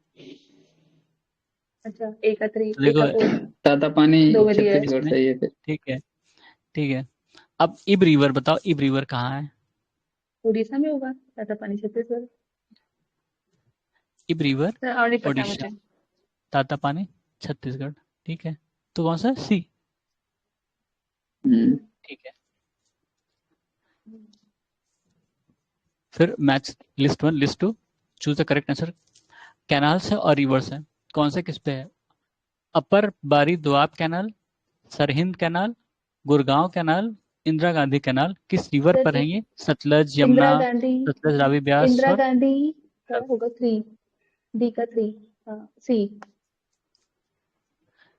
अच्छा, एक का 3, तो एक देखो का 4, ताता पानी 2 में दिया है। छत्तीसगढ़ इसमें, सही है फिर। ठीक है, ठीक है। अब इब रिवर बताओ, इब रिवर कहाँ है? उड़ीसा में होगा, तातापानी छत्तीसगढ़। इब रिवर सर और नहीं पता ओडिशा, मुझे। तातापानी छत्तीसगढ़, ठीक है। तो कौन सा? सी, हम्म। ठीक है। फिर match list one list two, choose the correct answer. Canals है और रिवर्स है, कौन सा किस पे है? अपर बारी Doab canal, Sirhind canal, Gurgaon canal, Indira Gandhi canal, किस रिवर पर सर है ये? सतलज, यमुना, इंदिरा गांधी। सतलज, रावी, ब्यास इंदिरा और गांधी का होगा 3, डी का 3। सी,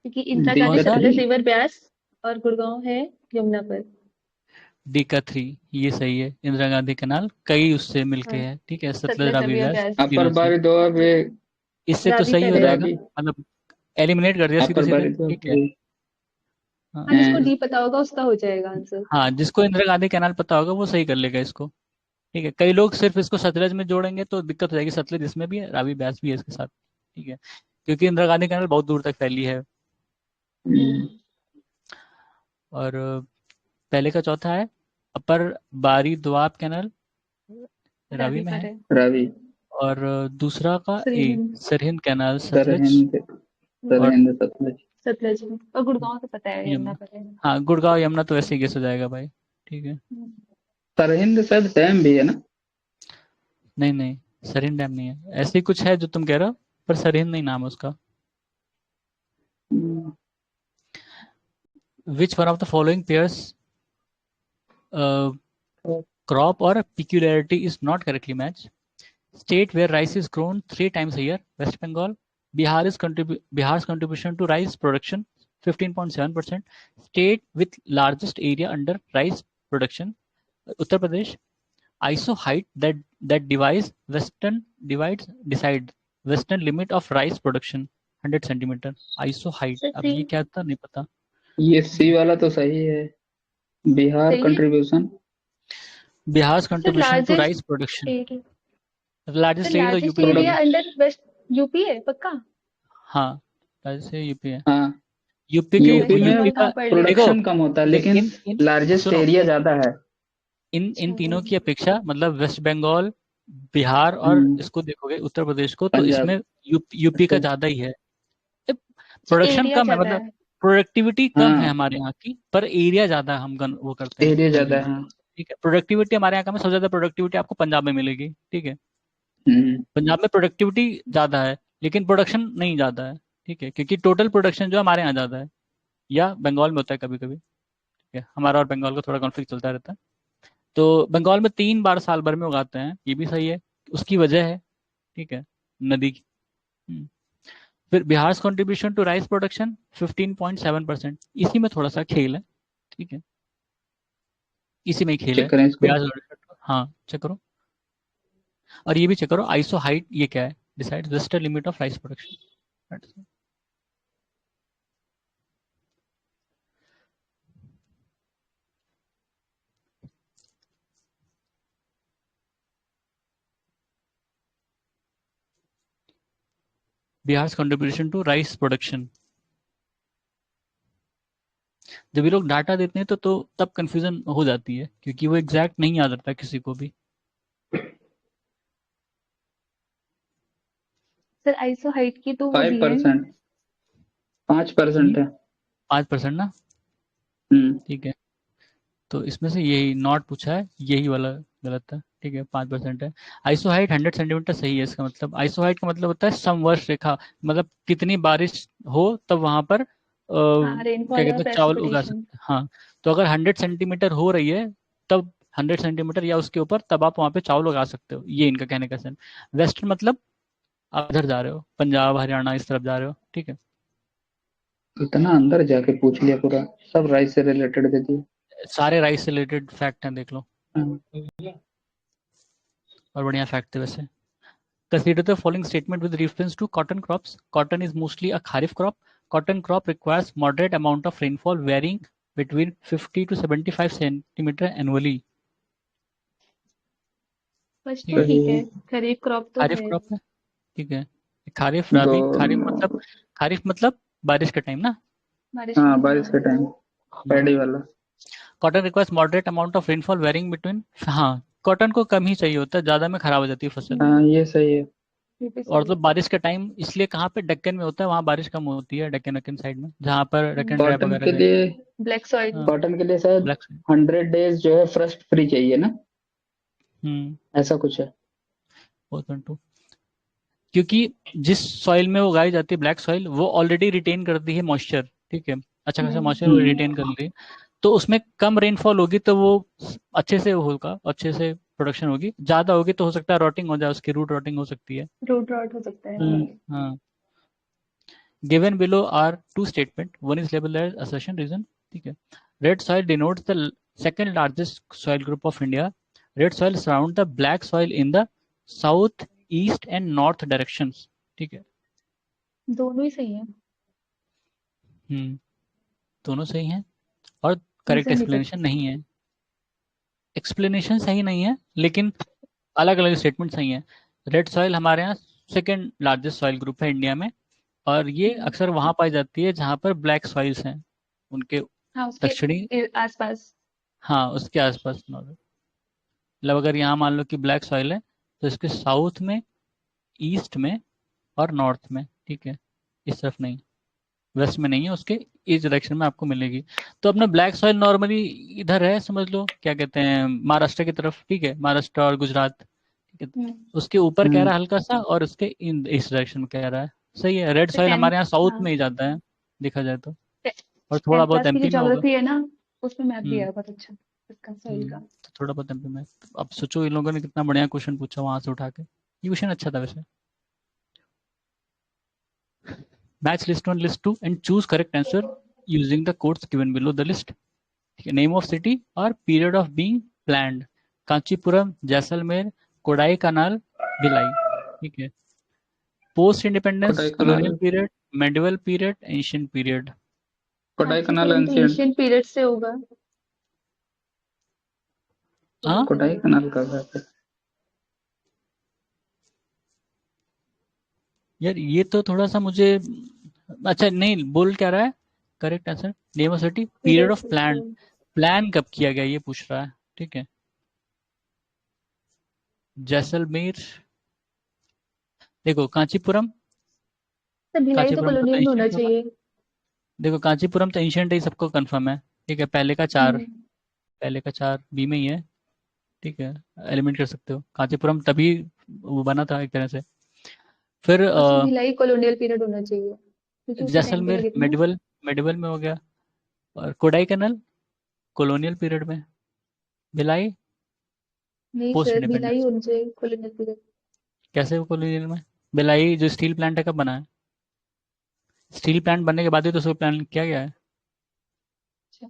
क्योंकि इंदिरा गांधी D का सतलज 3 रिवर ब्यास और गुड़गांव है यमुना पर। डी का 3 ये सही है। इंदिरा गांधी कैनाल कई उससे मिलके हाँ, है, ठीक है, सतलज सतलज रावी रावी और व्यास ब्यास। अपर तीनों से। बारिद्वार वे इससे तो रावी सही हो पहले जाएगा, रावी मतलब एलिमिनेट कर दिया सीधे अपर सीधे, बारिद्वार ठीक है। वे हाँ हाँ, जिसको हैं। डी पता होगा उसका हो जाएगा आंसर। हाँ, जिसको इंदिरा गांधी कैनाल पता होगा वो सही कर लेगा इसको, ठीक है। कई लोग सिर्फ इसको सतलज में जोड़ेंगे तो दिक्कत हो जाएगी, सतलज इसमें भी है, रावी ब्यास भी है इसके साथ, ठीक है, क्योंकि इंदिरा गांधी कैनाल बहुत दूर तक फैली है। हम्म, और पहले का चौथा है अपर बारी दोआब कैनाल, रावी रावी में पर है। है। और दूसरा का ए सरहिंद। सरहिंद कैनाल सतलज सरहिंद और सरहिंद सतलज सतलज में, और गुड़गांव तो पता है, यमुना यमुना। पर है। हाँ, गुड़गांव यमुना तो ऐसे ही गेस हो जाएगा भाई, ठीक है। सरहिंद शायद डैम भी है ना। नहीं नहीं, सरहिंद डैम नहीं है, ऐसे ही कुछ है जो तुम कह रहे हो, पर सरहिंद नहीं नाम है उसका। Hmm, which one of the following pairs crop or peculiarity is not correctly matched? State where rice is grown 3 times a year, West Bengal. Bihar's contribution to rice production 15.7%. State with largest area under rice production, Uttar Pradesh. ISO height that decides western limit of rice production 100 centimeter. ISO height, अब ये क्या था नहीं पता। ये सी वाला तो सही है। बिहार सही है। Contribution Bihar's sir contribution to rice largest production, area, largest sir area तो लार्जेस्ट यूपी में एरिया है। अंडर वेस्ट यूपी है पक्का। हाँ, जैसे यूपी है। हाँ यूपी के यूपी वेस्ट में बंगाल का कहाँ पड़ रही है? देखो, प्रोडक्शन कम होता है लेकिन इन इन लार्जेस्ट सुनो, एरिया ज्यादा है। इन अच्छा। तीनों की अपेक्षा, मतलब वेस्ट बंगाल, बिहार और हम्म, इसको देखोगे उत्तर प्रदेश को, तो पंजाब। इसमें यूपी का अच्छा ज्यादा ही है। अच्छा, प्रोडक्शन एरिया कम है, ज्यादा मतलब है। प्रोडक्टिविटी कम है हाँ हमारे यहाँ की, पर एरिया ज्यादा हम वो करते हैं एरिया ज्यादा कंज्यूम, है। हाँ। ठीक है। प्रोडक्टिविटी हमारे यहाँ का में सबसे ज्यादा प्रोडक्टिविटी आपको पंजाब में मिलेगी, ठीक है। हम्म, पंजाब में प्रोडक्टिविटी ज्यादा है लेकिन प्रोडक्शन नहीं ज्यादा है, ठीक है, क्योंकि टोटल प्रोडक्शन जो हमारे यहाँ ज्यादा है, या बंगाल में होता है कभी कभी, ठीक है। हमारा और बंगाल का थोड़ा कॉन्फ्लिक्ट चलता रहता है। तो बंगाल में 3 बार साल भर में उगाते हैं, ये भी सही है, उसकी वजह है, ठीक है, नदी की। हम्म। फिर Bihar contribution to rice production 15.7%, इसी में थोड़ा सा खेल है, ठीक है, इसी में ही खेल चेक है। करें इसको। बिहार, हाँ चेक करो, और ये भी चेक करो आइसो हाइट ये क्या है, decide western limit of rice production. Bihar contribution to rice production. जब ये लोग डाटा देते हैं तो तब कंफ्यूजन हो जाती है, क्योंकि वो एग्जैक्ट नहीं याद रहता किसी को भी। सर आइसो हाइट की तो वो दी है। 5%, 5% है। 5% ना, हम्म, ठीक है। तो इसमें से यही नॉट पूछा है, यही वाला गलत था, ठीक है, 5% है। आइसो हाइट 100 सेंटीमीटर सही है। इसका मतलब आइसो हाइट का मतलब होता है समवर्ष रेखा, मतलब कितनी बारिश हो तब वहां पर हाँ, क्या रेनफॉल कहते और हैं, चावल उगा प्रेसिपिटेशन। सकते हैं। हाँ, तो अगर 100 सेंटीमीटर हो रही है तब 100 सेंटीमीटर या उसके ऊपर, तब आप वहां पे चावल उगा सकते हो, ये इनका कहने का सेंस। वेस्टर्न मतलब आप इधर जा रहे हो, पंजाब हरियाणा इस तरफ जा रहे हो, ठीक है। इतना अंदर जाके पूछ लिया पूरा, सब राइस से रिलेटेड दे दिए। सारे राइस से रिलेटेड फैक्ट हैं, देख लो, हाँ, और बढ़िया फैक्ट थे वैसे। Consider the following statement with reference to cotton crops. Cotton is mostly a kharif crop. Cotton crop requires moderate amount of rainfall varying between 50 to 75 centimeter annually. First तो ठीक है, सही ठीक है। है, खरीफ क्रॉप तो खारिफ है। क्रॉप है, ठीक है। खारिफ दो। राबी, खारिफ मतलब बारिश का टाइम ना। बारिश हाँ का, बारिश हाँ। के टाइम पैडी वाला। Cotton requires moderate amount of rainfall varying between, हाँ, कॉटन को कम ही चाहिए होता है, ज्यादा में खराब हो जाती है फसल। हाँ ये सही है। ये भी और सही तो है। बारिश का टाइम इसलिए कहाँ पे, डेक्कन में होता है, वहाँ बारिश कम होती है, डेक्कन वेक्कन साइड में, जहाँ पर डेक्कन ट्राइब कॉटन वगैरह के गए। लिए ब्लैक सॉइल। हाँ, कॉटन के लिए शायद ब्लैक। 100 डेज जो है फ्रस्ट फ्री चाहिए ना, हम्म, ऐसा कुछ है। 4.2, क्योंकि जिस सॉइल में वो उगाई जाती है, ब्लैक सॉइल, वो ऑलरेडी रिटेन करती है मॉइस्चर, ठीक है, अच्छा खासा मॉइस्चर वो हम्म, रिटेन कर ली है। तो उसमें कम रेनफॉल होगी तो वो अच्छे से होगा, अच्छे से प्रोडक्शन होगी। ज्यादा होगी तो हो सकता है रॉटिंग हो जाए, उसकी रूट रॉटिंग हो सकती है। रूट रॉट हो सकता है। हम्म, हाँ, given below are two statement, one is labelled as assertion reason, ठीक है। Red soil denotes the second largest soil group of India. Red soil surround the black soil in the south east and north directions, ठीक है। दोनों ही सही है, दोनों सही हैं और करेक्ट रीजन एक्सप्लेनेशन नहीं है। एक्सप्लेनेशन सही नहीं है लेकिन अलग अलग स्टेटमेंट सही है। रेड सॉइल हमारे यहाँ सेकेंड लार्जेस्ट सॉइल ग्रुप है इंडिया में, और ये अक्सर वहां पाई जाती है जहाँ पर ब्लैक सॉइल्स हैं, उनके हाँ उसके दक्षिणी, आसपास। हाँ उसके आसपास। मतलब अगर यहाँ मान लो कि ब्लैक सॉइल है तो इसके साउथ में, ईस्ट में और नॉर्थ में, ठीक है। इस तरफ नहीं, वेस्ट में नहीं है, उसके इस डायरेक्शन में आपको मिलेगी। तो अपना ब्लैक सॉइल नॉर्मली इधर है, समझ लो क्या कहते हैं, महाराष्ट्र की तरफ, ठीक है, महाराष्ट्र और गुजरात, ठीक है। उसके ऊपर कह रहा है हल्का सा, और उसके इस डायरेक्शन में कह रहा है। सही है, रेड तो सॉइल 10 हमारे यहाँ साउथ हाँ में ही जाता है देखा जाए तो, और थोड़ा 10 बहुत क्लास की जो एमपी में होगा। ज्योग्राफी है ना, उसमें मैप भी हम्म है बहुत अच्छा इसका सॉइल का। तो थोड़ा बहुत एमपी में। अब सोचो इन लोगों ने कितना बढ़िया क्वेश्चन पूछा वहां से उठा के, ये क्वेश्चन अच्छा था वैसे। Match list 1 list 2 and choose correct answer using the codes given below the list. Name of city और period of being planned, Kanchipuram, Jaisalmer, Kodaikanal, Bhilai, ठीक है। Post independence, colonial Kodaikanal. Period, medieval period, ancient period. Kodaikanal Kanchipuram तो ancient. Asian period से होगा। हाँ कोडाईकनाल का है। यार ये तो थोड़ा सा मुझे, अच्छा नहीं, बोल क्या रहा है correct answer, name of city, period period of plan, plan कब किया गया ये पूछ रहा है, ठीक है। जैसलमेर, देखो कांचीपुरम, तो भिलाई तो कांचीपुरम तो कॉलोनियल में होना एंशियंट होगा। चाहिए। देखो कांचीपुरम तो एंशियंट ही सबको कंफर्म है, ठीक है। पहले का चार, हम्म, पहले का चार बी में ही है, ठीक है। एलिमिनेट कर सकते हो कांचीपुरम, तभी वो बना था एक तरह से। फिर और फिर भिलाई कॉलोनियल पीरियड होना चाहिए क्योंकि उसी टाइम पे जैसलमेर लगे थे ना। मेडिवल, मेडिवल में हो गया। और कोडाई कनाल कॉलोनियल पीरियड में। भिलाई नहीं पोस्ट सर, भिलाई इंडिपेंडेंस। होना चाहिए कॉलोनियल पीरियड। कैसे वो कॉलोनियल में? भिलाई जो स्टील प्लांट है कब बना है? स्टील प्लांट बनने के बाद ही तो उसको प्लान किया गया है। अच्छा।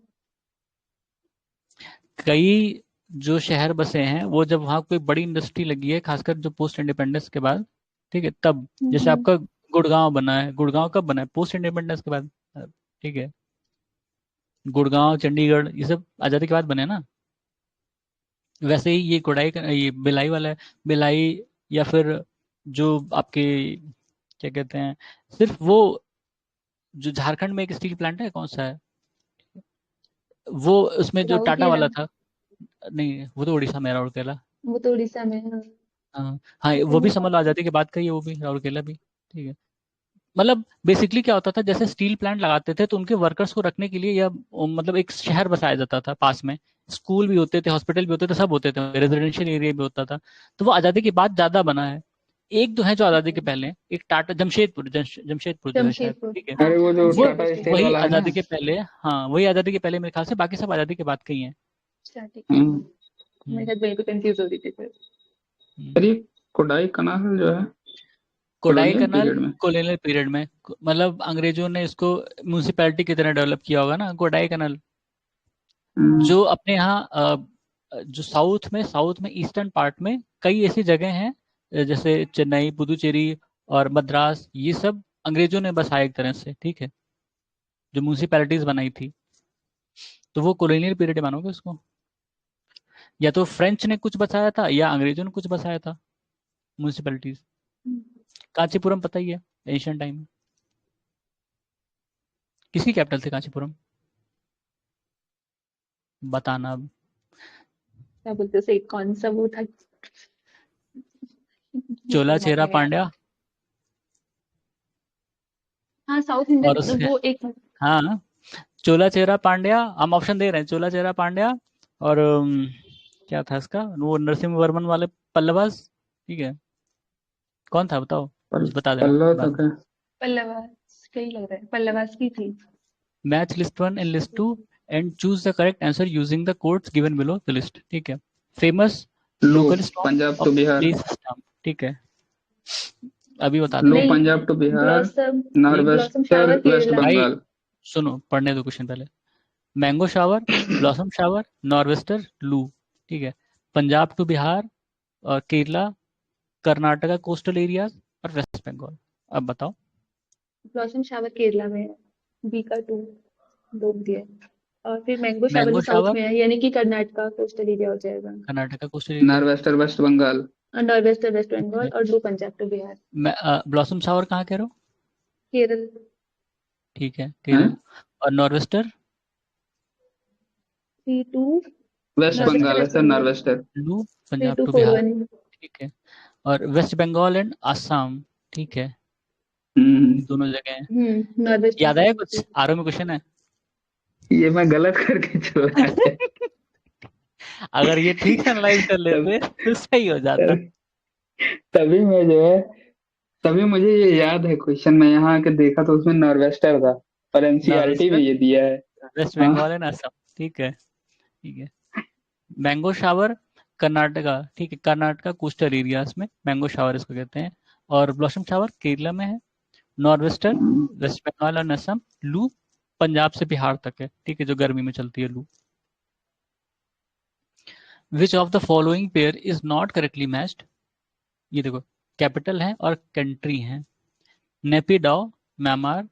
कई जो शहर बसे हैं वो जब वहाँ कोई बड़ी इंडस्ट्री लगी है, खासकर जो पोस्ट इंडिपेंडेंस के बाद, ठीक है, तब। जैसे हम्म, आपका गुड़गांव बना है, गुड़गांव कब बना है? पोस्ट इंडिपेंडेंस के बाद, ठीक है। गुड़गांव, चंडीगढ़, ये सब आज़ादी के बाद बने ना। वैसे ही ये ये भिलाई वाला है। भिलाई, या फिर जो आपके क्या कहते हैं, सिर्फ वो जो झारखंड में एक स्टील प्लांट है, कौन सा है वो, उसमें जो टाटा राउरकेला। वाला था, नहीं वो तो उड़ीसा में है, राउरकेला। वो तो उड़ीसा में है, हाँ। हाँ हाँ, तो फिर वो भी वो समझ लो आज़ादी के बाद का ही है, वो भी राउरकेला भी, ठीक है। मतलब बेसिकली क्या होता था, जैसे स्टील प्लांट लगाते थे तो उनके वर्कर्स को रखने के लिए, या मतलब एक शहर बसाया जाता था पास में, स्कूल भी होते थे, हॉस्पिटल भी होते थे, सब होते थे, रेजिडेंशियल एरिया भी होता था। तो वो आज़ादी के बाद ज़्यादा बना है। एक दो है जो आज़ादी के पहले हैं, एक टाटा जमशेदपुर, जमशेदपुर जो है शायद, जमशेदपुर। ठीक है। हाँ अरे वो जो वो टाटा स्टील वही वाला है ना। आज़ादी के पहले, हाँ वही आज़ादी के पहले मेरे ख्याल से, बाकी सब आज़ादी के बाद के ही हैं। अच्छा ठीक है। हम्म। मैं हम्म, शायद वहीं पे कंफ्यूज हो रही थी फिर। हम्म। अरे कोडाईकनाल जो है कोडाई कॉलोनियल कनाल पीरियड में। कॉलोनियल पीरियड में, मतलब अंग्रेजों ने इसको म्यूनिसिपैलिटी की तरह डेवलप किया होगा ना कोडाई कनाल। हम्म, जो अपने यहाँ जो साउथ में ईस्टर्न पार्ट में कई ऐसी जगह हैं, जैसे चेन्नई, पुदुचेरी और मद्रास, ये सब अंग्रेजों ने बसाया एक तरह से, ठीक है, जो म्यूनिसिपैलिटीज बनाई थी। तो वो कॉलोनियल पीरियड मानोगे उसको, या तो फ्रेंच ने कुछ बसाया था या अंग्रेजों ने कुछ बसाया था म्यूनिसिपैलिटीज। हम्म, कांचीपुरम पता ही है, एशियन टाइम में किसकी कैपिटल थी कांचीपुरम, बताना अब। क्या बोलते सही, कौन सा वो था? चोला दिमाग चेरा में नहीं आ रहा। पांड्या, हाँ साउथ और इंडियन उसके, वो एक। हाँ चोला चेरा पांड्या, हम ऑप्शन दे रहे हैं, चोला चेरा पांड्या, और क्या था इसका वो नरसिम्हा वर्मन वाले पल्लवास, ठीक है। कौन था बताओ, बता देना पल्लव बाद में। तक है। पल्लवास का ही लग रहा है, पल्लवास की थी। Match list 1 and list 2 and choose the correct answer using the codes given below the list, ठीक है। फेमस लोकल लूट storm Punjab of to Bihar. Place storm, ठीक है। अभी बताता लो हूँ। नहीं, Punjab to Bihar, blossom norwester shower west Kerala. भाई बंगाल। सुनो, पढ़ने दो क्वेश्चन पहले। Mango shower, blossom shower, norwester, Loo. ठीक है। पंजाब टू बिहार और केरला, कर्नाटका कोस्टल एरियाज और वेस्ट बंगाल। अब बताओ। ब्लॉसम शावर केरला में है, बी का 2 दो दिए। और फिर मैंगो शावर मैंगो जो साउथ शावर में है, यानी कि कर्नाटका कोस्टल एरिया हो जाएगा। Karnataka coastal area. Norwester west Bengal. और नॉर्वेस्टर वेस्ट ठीक बंगाल, है। और ब्लू Punjab to Bihar. Blossom shower कहाँ कह रहे हो? केरल। ठीक है, हैं? केरल। और nor'wester? C2 waste nor'wester Bengal है वेस्ट सर, बंगाल। नॉर्वेस्टर। लू पंजाब टू बिहार। 3241। ठीक है। और वेस्ट बंगाल एंड असम। ठीक है, हम्म। ये दोनों जगह हैं। नॉर्वेस्ट याद आया असम कुछ? होती आरो में क्वेश्चन है। ये मैं गलत करके चला है। अगर ये ठीक से एनालाइज कर तब लेते तो सही हो जाता। तब तभी मैं जो है, तभी मुझे ये याद है क्वेश्चन, मैं यहाँ आके देखा तो उसमें नॉर्वेस्टर था और एनसीईआरटी में नॉर्वेस्टर, ये दिया है। वेस्ट हाँ। बंगाल एंड असम। ठीक है, ठीक है। मैंगो शावर कर्नाटका, ठीक है, कर्नाटका कोस्टल एरियाज में मैंगो शावर इसको कहते हैं। और ब्लॉसम शावर केरला में है। नॉर्वेस्टर वेस्ट बंगाल और असम। लू पंजाब से बिहार तक है, ठीक है, जो गर्मी में चलती है लू। Which of the following pair is not correctly matched? ये देखो, कैपिटल है और कंट्री है। Naypyidaw Myanmar,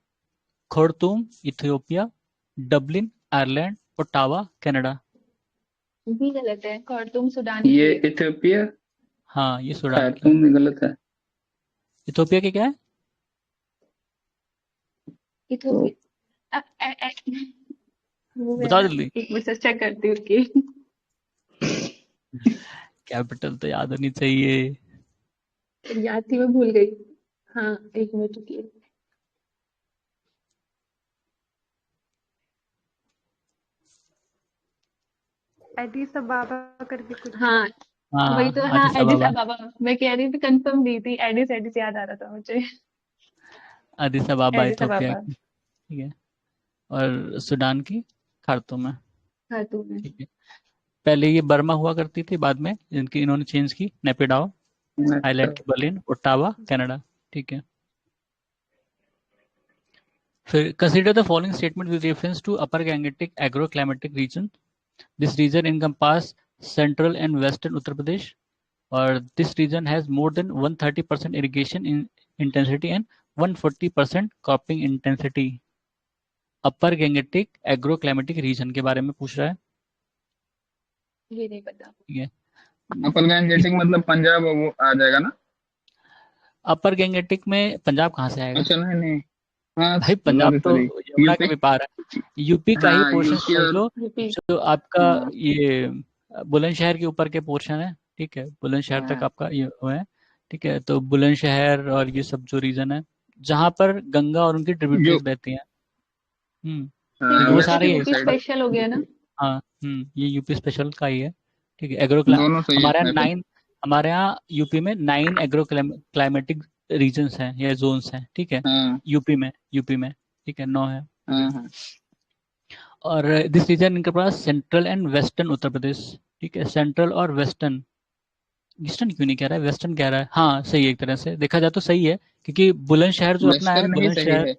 Khartoum Ethiopia, Dublin Ireland, Ottawa Canada. है। भी गलत है, खार्तूम सूडान ये की है। इथियोपिया, हाँ, ये सूडान की है। खार्तूम में गलत है। इथियोपिया की क्या है? इथियोपिया वो है बताओ ना, जल्दी। एक मिनट चेक करती हूँ उसकी। कैपिटल तो याद होनी चाहिए। याद थी, मैं भूल गई। हाँ, एक मिनट रुकिए। एडिस अबाबा करके कुछ। हाँ, वही हाँ, तो। हाँ, अदिस एडिस अबाबा। अबाबा। मैं कह रही थी, कंफर्म नहीं थी। एडिस एडिस याद आ रहा था मुझे। अदिस अबाबा एडिस इथियोपिया अबाबा की। ठीक है। और सूडान की खार्तूम है। खार्तूम है। ठीक है। पहले ये बर्मा हुआ करती थी, बाद में इनकी इन्होंने चेंज की, नेपिडाओ। आइलैंड की बर्लिन, ओटावा कनाडा। ठीक है। फिर consider the following statement with reference to upper Gangetic agro-climatic region. This region encompass central and western Uttar Pradesh, और this region has more than 130% irrigation in intensity and 140% cropping intensity. Upper Gangetic agro-climatic region के बारे में पूछ रहा है। ये नहीं पता। ठीक है। अपन गैंगेटिक मतलब पंजाब वो आ जाएगा ना? अपर गैंगेटिक में पंजाब कहाँ से आएगा? अच्छा नहीं नहीं, हाँ भाई पंजाब सॉरी तो सॉरी। यमुना के यूपी। भी पार है। यूपी का ही हाँ पोर्शन यूपी समझ और लो, यूपी। जो आपका हाँ ये बुलंदशहर के ऊपर के पोर्शन है। ठीक है, बुलंदशहर तक हाँ आपका ये वो है। ठीक है, तो बुलंदशहर और ये सब जो रीजन है, जहाँ पर गंगा और उनकी जो ट्रिब्यूटरीज बहती हैं। फिर ठीक है, वो तो ये तो सारे वेस्ट ये। UP side. स्पेशल हो गया ना। हाँ, ये यूपी स्पेशल का ही है। ठीक है, दोनों सही है हमारे यहाँ इसमें फिर। हमारे यहाँ यूपी में 9 एग्रो क्लाइमेटिक रीजन्स हैं या जोन्स हैं। ठीक है, हाँ यूपी में। ठीक है, 9 है। हाँ हाँ। और दिस रीजन इनके पास सेंट्रल एंड वेस्टर्न उत्तर प्रदेश। ठीक है, सेंट्रल और वेस्टर्न। ईस्टर्न क्यों नहीं कह रहा है, वेस्टर्न कह रहा है। हाँ, सही है, एक तरह से देखा जाए तो सही है, क्योंकि बुलंदशहर जो अपना है, वेस्टर्न ही सही बुलंदशहर। है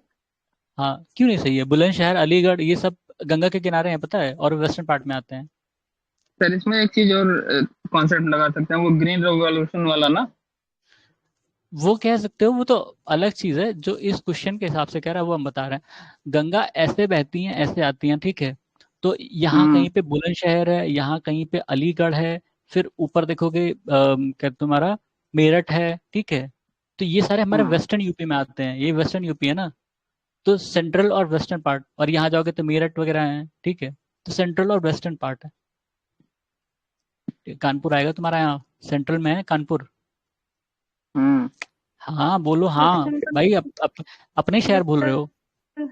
हाँ, क्यों नहीं सही है? बुलंदशहर, अलीगढ़, ये सब गंगा के किनारे हैं, पता है, और वेस्टर्न पार्ट में आते हैं। सर। इसमें एक चीज और कॉन्सेप्ट लगा सकते हैं, वो ग्रीन रेवोल्यूशन वाला ना। वो कह सकते हो, वो तो अलग चीज है। जो इस क्वेश्चन के हिसाब से कह रहा है वो हम बता रहे हैं। गंगा ऐसे बहती हैं, ऐसे आती हैं। ठीक है, तो यहाँ हम्म कहीं पे बुलंदशहर है, यहाँ कहीं पे अलीगढ़ है। फिर ऊपर देखोगे क्या तुम्हारा मेरठ है। ठीक है, तो ये सारे हमारे हाँ वेस्टर्न यूपी में आते हैं। ये वेस्टर्न यूपी है ना, तो सेंट्रल और वेस्टर्न पार्ट। और यहाँ जाओगे तो मेरठ वगैरह है। ठीक है, तो सेंट्रल और वेस्टर्न पार्ट है। कानपुर आएगा तुम्हारा यहाँ, सेंट्रल में है कानपुर। हम्म। हाँ बोलो हाँ। वेस्टर्न भाई अपने शहर भूल रहे वेस्टर्न हो।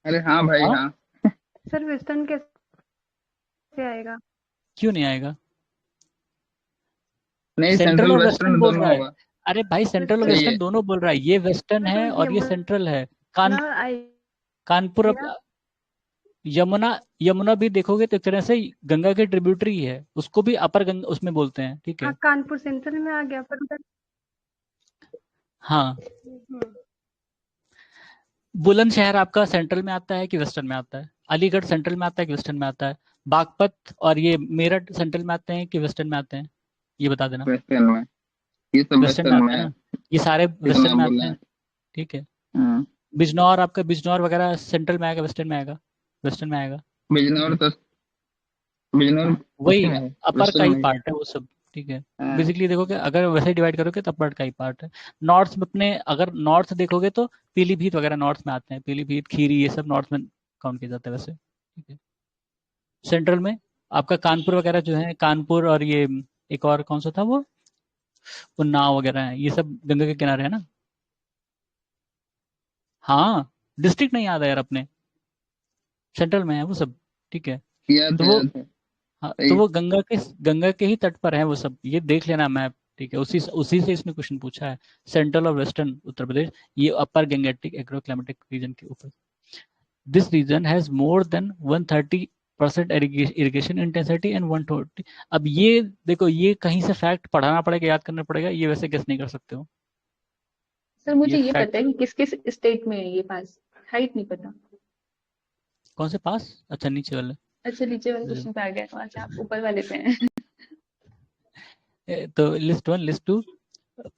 अरे हाँ भाई हाँ, हाँ। सर वेस्टर्न कैसे आएगा? क्यों नहीं आएगा? नहीं, सेंट्रल सेंट्रल और वेस्टर्न वेस्टर्न बोल दोनों रहा है। होगा। अरे भाई, सेंट्रल और वेस्टर्न सही है। वेस्टर्न दोनों बोल रहा है। ये वेस्टर्न में तो है और ये यमुना सेंट्रल है। कान आई कानपुर गया। यमुना। यमुना भी देखोगे तो एक तरह से गंगा की ट्रिब्यूटरी है, उसको भी अपर गंगा उसमें बोलते हैं। ठीक हाँ, है। कानपुर सेंट्रल में आ गया, पर उधर हाँ, हम्म, बुलंदशहर आपका सेंट्रल में आता है कि वेस्टर्न में आता है? अलीगढ़ सेंट्रल में आता है कि वेस्टर्न में आता है? बागपत और ये मेरठ सेंट्रल में आते हैं कि वेस्टर्न में आते हैं? ये बता देना। वेस्टर्न में, ये सब वेस्टर्न में वेस्टर्न में आते हैं है, ना, ये सारे जितना वेस्टर्न में बोले आते हैं। हैं। ठीक है। हाँ, बिजनौर, आपका बिजनौर वगैरह सेंट्रल में आएगा, वेस्टर्न में आएगा? वेस्टर्न में आएगा। ठीक बिजनौर है। तो, बिजनौर वही उसी में है, अपर का वेस्टर्न ही में ही है। पार्ट है वो सब। ठीक है। हाँ, बेसिकली देखोगे, अगर वैसे डिवाइड करोगे तो अपर का ही पार्ट है। नॉर्थ में अपने, अगर नॉर्थ देखोगे तो पीलीभीत वगैरह नॉर्थ में आते हैं, पीलीभीत, खीरी, ये सब नॉर्थ में काउंट किया जाता है वैसे। ठीक है। सेंट्रल में आपका कानपुर वगैरह जो है, कानपुर और ये एक और कौन सा था वो, उन्नाव वगैरह है, ये सब गंगा के किनारे है ना। हाँ, डिस्ट्रिक्ट नहीं याद है यार अपने, सेंट्रल में है वो सब। ठीक है। याद तो है, वो, याद है। हाँ, तो सही। वो गंगा के ही तट पर है वो सब, ये देख लेना मैप। ठीक है, उसी से इसने क्वेश्चन पूछा है। सेंट्रल और वेस्टर्न उत्तर प्रदेश, ये upper Gangetic agro climatic region के ऊपर। This region has more than 130% irrigation intensity and 120। अब ये देखो, ये कहीं से फैक्ट पढ़ाना पड़ेगा, याद करना पड़ेगा, ये वैसे गेस नहीं कर सकते हो। सर ये मुझे ये फैक्ट पता है कि किस किस स्टेट में है ये पास, हाइट नहीं पता। कौन से पास? अच्छा, नीचे वाले। अच्छा नीचे वाले क्वेश्चन पे आ गए, अच्छा आप ऊपर वाले पे हैं। तो लिस्ट वन, लिस्ट टू,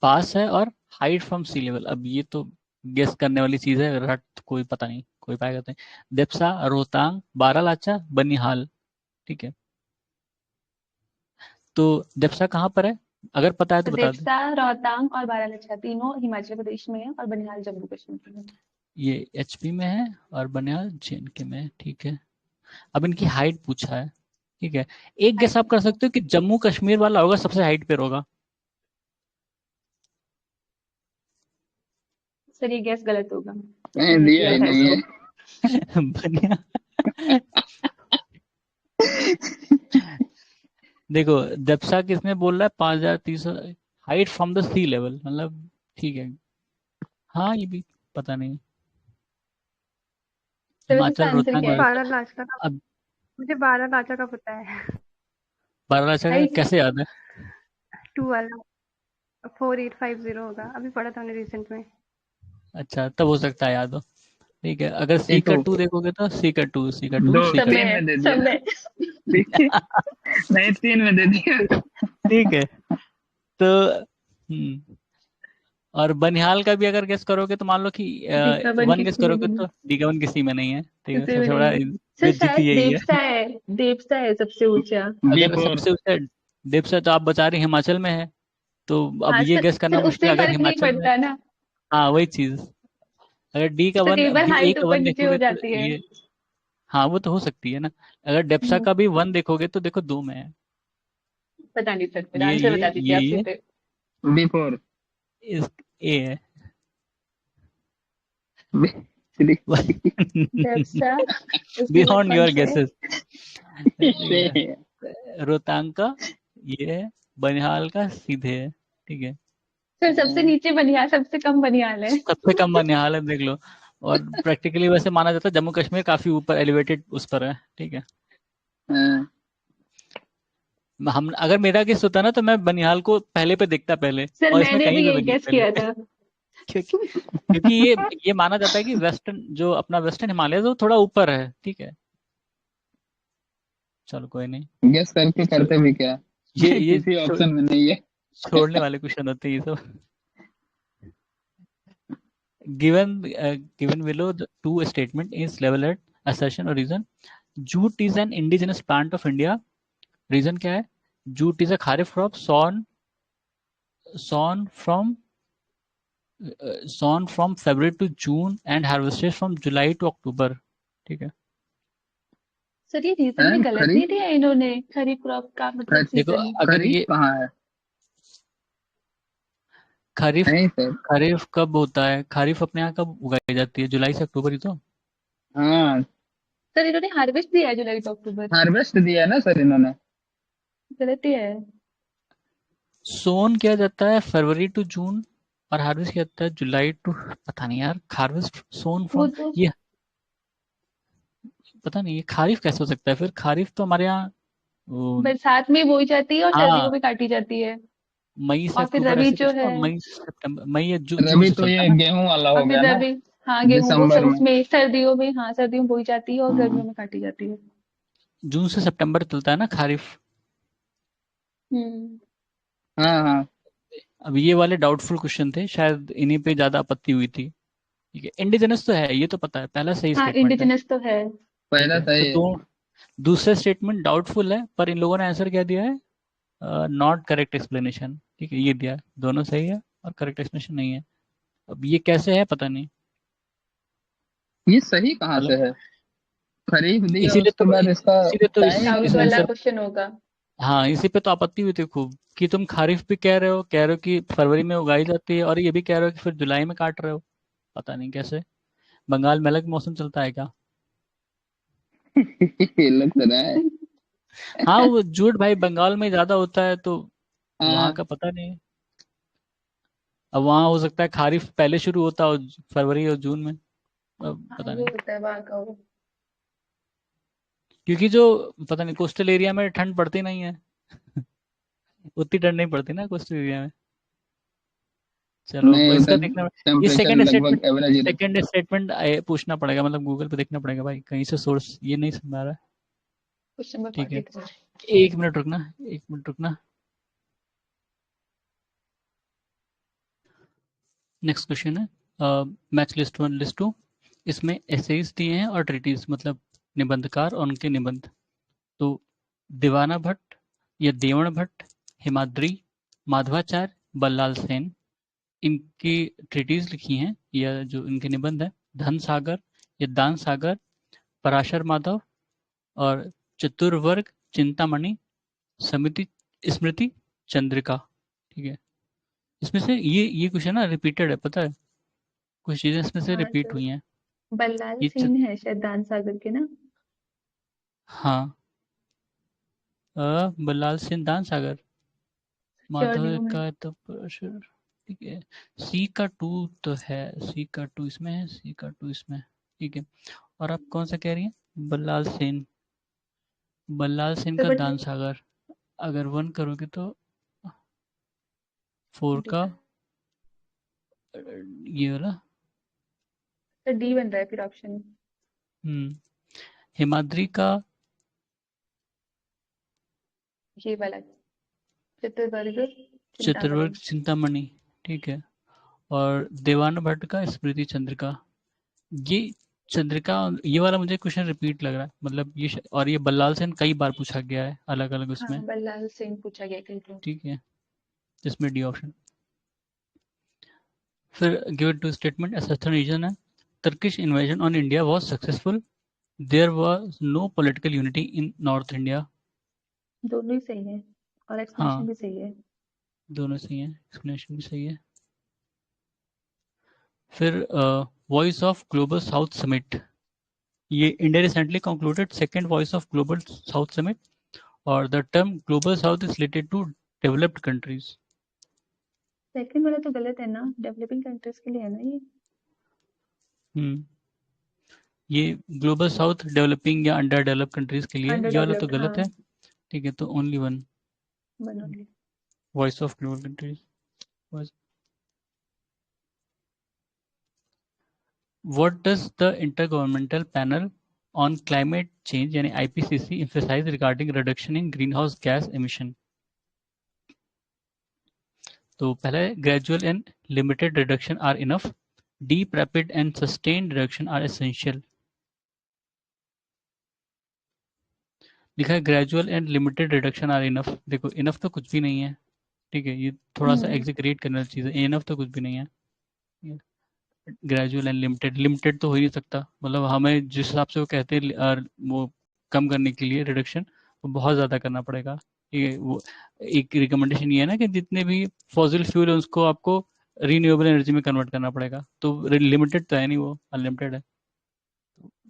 पास है और हाइट फ्रॉम सी लेवल। अब ये तो गेस करने वाली चीज है, रट कोई पता नहीं, कोई पाएगा तो नहीं। देपसा, रोहतांग, बारालाचा, बनिहाल। ठीक है। तो देपसा कहाँ पर है? अगर पता है तो बता दे। देपसा, रोहतांग और बारालाचा तीनों हिमाचल प्रदेश में है और बनिहाल जम्मू कश्मीर में है। ये एचपी में है और बनिहाल जेएनके में है। ठीक है। अब इनकी हाइट पूछा है। ठीक है। एक गेस आप कर सकते हो कि जम्मू कश्मीर वाला होगा सबसे हाइट पे होगा। सर ये गैस गलत होगा, कहीं क्योंकि नहीं दिया किया ही था नहीं इसको। है। बनिया देखो, दपसा किसमें बोल रहा है 5300 height from the sea level, मतलब ठीक है। हाँ, ये भी पता नहीं। सर वैसे इसका हिमाचल, आंसर रोहतांग क्या मुझे है? बारालाचा का अब मुझे बारालाचा का पता है। बारालाचा का हाइट कैसे याद है? 2 वाला 4850 होगा, अभी पढ़ा था मैंने रिसेंट में। अच्छा, तब हो सकता है याद हो। ठीक है, अगर सी एक का हो, 2 देखोगे तो सी का 2, सी का 2, दो, सी सब का में 3 है, में दे दिया सब ना। में। देखिए, नहीं 3 में दे दिया। ठीक है। तो और बनिहाल का भी अगर गेस करोगे तो मान लो कि दीपा बन 1 गेस किसी में करोगे भी नहीं, तो डी का 1 किसी में नहीं है। ठीक है, किसी में सबसे नहीं बड़ा है। सर बेइज्जती शायद यही है। देवसा है, देवसा है सबसे ऊंचा। बी अगर फोर सबसे ऊंचा डिप्स है तो आप बता रहे हिमाचल में है, तो अब हाँ ये सर, गेस करना सर मुश्किल उससे है अगर फर्क नहीं हिमाचल में। पड़ता ना। हाँ, वही चीज। अगर डी का सर वन, कई बार बी ए हाइट का ऊपर 1 नीचे हो देखोगे तो जाती है। ये, हाँ वो तो हो सकती है ना। अगर डेप्सा हम्म, का भी 1 देखोगे तो देखो 2 में है। पता नहीं सर, फिर ये आंसर ये बता दीजिए ये आप ये सीधे। बी फोर इस ए है। B three. देवसा, उसके बाद बियॉन्ड कौन योर सा है? गेसेस। रोहतांग का ये है, बनिहाल का सीधे है। ठीक है। सर सबसे नीचे बनियाल, सबसे कम बनियाल है। सबसे कम बनिहाल है, देख लो। और प्रैक्टिकली वैसे माना जाता है जम्मू कश्मीर काफी ऊपर एलिवेटेड उस पर है। ठीक है। हाँ, हम, अगर मेरा केस होता ना तो मैं बनिहाल को पहले पे देखता पहले, सर और इसमें मैंने कहीं भी पे यही भी नहीं गेस पहले। किया था। क्योंकि क्योंकि ये माना जाता है कि वेस्टर्न, जो अपना वेस्टर्न हिमालय है वो थोड़ा ऊपर है। ठीक है। चलो कोई नहीं। गेस करके छो- करते भी क्या, ये किसी ऑप्शन में नहीं है। छोड़ने वाले क्वेश्चन होते हैं ये सब। Given below the two statement is level at assertion or reason. Jute is an indigenous plant of India. Reason क्या है? Jute is a kharif crop sown from February to June and harvested from July to October. ठीक है। Sir ये reason भी हैं? गलत नहीं खरीफ, दिया इन्होंने, खरीफ क्रॉप का मतलब देखो, सीजन। अगर खरीफ ये कहाँ है? खरीफ नहीं सर। खरीफ कब होता है? खरीफ अपने यहाँ कब उगाई जाती है? जुलाई से अक्टूबर ही तो। हाँ, सर इन्होंने हार्वेस्ट दिया है जुलाई to अक्टूबर, हार्वेस्ट दिया ना सर इन्होंने। गलत ही है। सोन किया जाता है फरवरी टू जून और हार्वेस्ट किया जाता है जुलाई टू, पता नहीं यार, हार्वेस्ट सोन वो फ्रॉम, तो ये पता नहीं ये खारिफ कैसे हो सकता है? फिर खारिफ तो हमारे यहाँ वो, बरसात में बोई जाती है और सर्दियों हाँ, में काटी जाती है। मई से और फिर अक्टूबर रबी ऐसे जो कुछ था, है, मई से सितंबर, मई या जून रबी से तो चलता ये है ना। गेहूं वाला हो और फिर गया ना, रबी, हाँ गेहूं वो दिसंबर में। उसमें सर्दियों में, हाँ सर्दियों में बोई जाती है और हाँ गर्मियों में काटी जाती है। जून से सितंबर चलता है ना खरीफ। हम्म। हाँ हाँ। अब ये वाले डाउटफुल क्वेश्चन थे, शायद इन्हीं पे ज्यादा आपत्ति हुई थी। ठीक है, इंडिजिनस तो है, ये तो पता है, पहला सही हाँ स्टेटमेंट है। इंडिजिनस तो है। ठीक पहला है, तो सही है। दो दूसरा स्टेटमेंट डाउटफुल है, पर इन लोगों ने आंसर क्या दिया है, नॉट करेक्ट एक्सप्लेनेशन। ठीक है, ये दिया है, दोनों सही है और करेक्ट एक्सप्लेनेशन नहीं है। अब ये कैसे है पता नहीं, ये सही कहाँ से मतलब है? खरीफ दिया इसीलिए उसके तो बाद इसका इसीलिए तो टाइम ही डाउट नहीं है। वाला आंसर, क्वेश्चन होगा। हाँ इसी पे तो आपत्ति हुई थी खूब कि तुम खरीफ भी कह रहे हो कि फरवरी में उगाई जाती है, और ये भी कह रहे हो कि फिर जुलाई में काट रहे हो। पता नहीं कैसे, बंगाल में अलग मौसम चलता है क्या। लग तो रहा है। हाँ वो झूठ भाई बंगाल में ज्यादा होता है, तो वहाँ हाँ का पता नहीं। अब वहाँ हो सकता है खरीफ पहले शुरू होता हो, फरवरी और जून में, अब हाँ पता ये नहीं। होता है वहाँ का वो। क्योंकि जो पता नहीं कोस्टल एरिया में ठंड पड़ती नहीं है। उतनी ठंड नहीं पड़ती ना कोस्टल एरिया में। चलो नहीं, इसका उधर देखना, ये टेम्परेचर लगभग एवरेज ही रहता सेकंड स्टेटमेंट पूछना पड़ेगा, मतलब गूगल पे देखना पड़ेगा भाई, कहीं से सोर्स ये नहीं समझ आ रहा है। क्वेश्चन नंबर ठीक है, 43। एक मिनट रुकना, एक मिनट रुकना। नेक्स्ट क्वेश्चन है match list one list two. इसमें एसेज दिए हैं और ट्रीटीज, मतलब निबंधकार और उनके निबंध। तो दीवाना भट्ट या देवण भट्ट, हिमाद्री, माधवाचार्य, बल्लाल सेन, इनकी ट्रीटीज लिखी हैं या जो इनके निबंध है। धन सागर या दान सागर, पराशर माधव, और चतुर्वर्ग चिंतामणि, समिति स्मृति चंद्रिका। ठीक है, इसमें से ये क्वेश्चन ना रिपीटेड है, पता है, कुछ चीजें इसमें से हाँ रिपीट सर, हुई हैं। बल्लाल ये सेन है शायद दान सागर के ना। हाँ, बल्लाल सिंह दान सागर, श्योर नहीं माधव हूँ मैं। का तो ठीक है। सी का टू तो है, सी का टू इसमें है, सी का टू इसमें है। ठीक है, और आप कौन सा कह रही हैं, बल्लाल सेन, बल्लाल सेन तो का बट दान सागर, अगर वन करोगे तो फोर का ये वाला। डी बन रहा है फिर ऑप्शन। हम्म, हिमाद्री का ये वाला, चतुर्वर्ग चतुर्वर्ग चिंतामणि। चिंतामणि। ठीक है, और देवान भट्ट का स्मृति चंद्रिका। ये चंद्रिका, ये वाला मुझे क्वेश्चन रिपीट लग रहा है, मतलब ये और ये बल्लाल सेन कई बार पूछा गया है अलग अलग हाँ उसमें। बल्लाल सेन पूछा गया कहीं तो। ठीक है, इसमें डी ऑप्शन। फिर given two statement, assertion reason है, Turkish invasion on India was successful, there was no political unity in north India. दोनों ही सही है और एक्सप्लेनेशन हाँ, भी सही है। दोनों सही है, एक्सप्लेनेशन भी सही है। फिर voice of global south summit, ये India recently concluded second voice of global south summit, और the term global south is related to developed countries. Second वाला तो गलत है ना, डेवलपिंग कंट्रीज के लिए है ना ये। हम्म, ये ग्लोबल साउथ डेवलपिंग या अंडर डेवलप कंट्रीज के लिए, अंडर ये वाला तो डेवलप्ड, हाँ गलत है। ठीक है, तो ओनली वन, बनोली। Voice of global countries. What does the intergovernmental panel on climate change यानी IPCC emphasize regarding reduction in green house gas emission. तो पहला है gradual and limited reduction are enough, deep rapid and sustained reduction are essential. लिखा है gradual and limited reduction are enough, देखो enough तो कुछ भी नहीं है। ठीक है, ये थोड़ा सा हम्म। एग्जीक्रेट करने वाली चीज़ है, इनफ तो कुछ भी नहीं है। ग्रेजुअल एंड लिमिटेड, लिमिटेड तो हो ही नहीं सकता, मतलब हमें जिस हिसाब से वो कहते हैं वो कम करने के लिए रिडक्शन, वो बहुत ज़्यादा करना पड़ेगा। ये वो एक रिकमेंडेशन ये है ना कि जितने भी फॉसिल फ्यूल है उसको आपको रीन्यूएबल एनर्जी में कन्वर्ट करना पड़ेगा, तो लिमिटेड तो है नहीं, वो अनलिमिटेड है।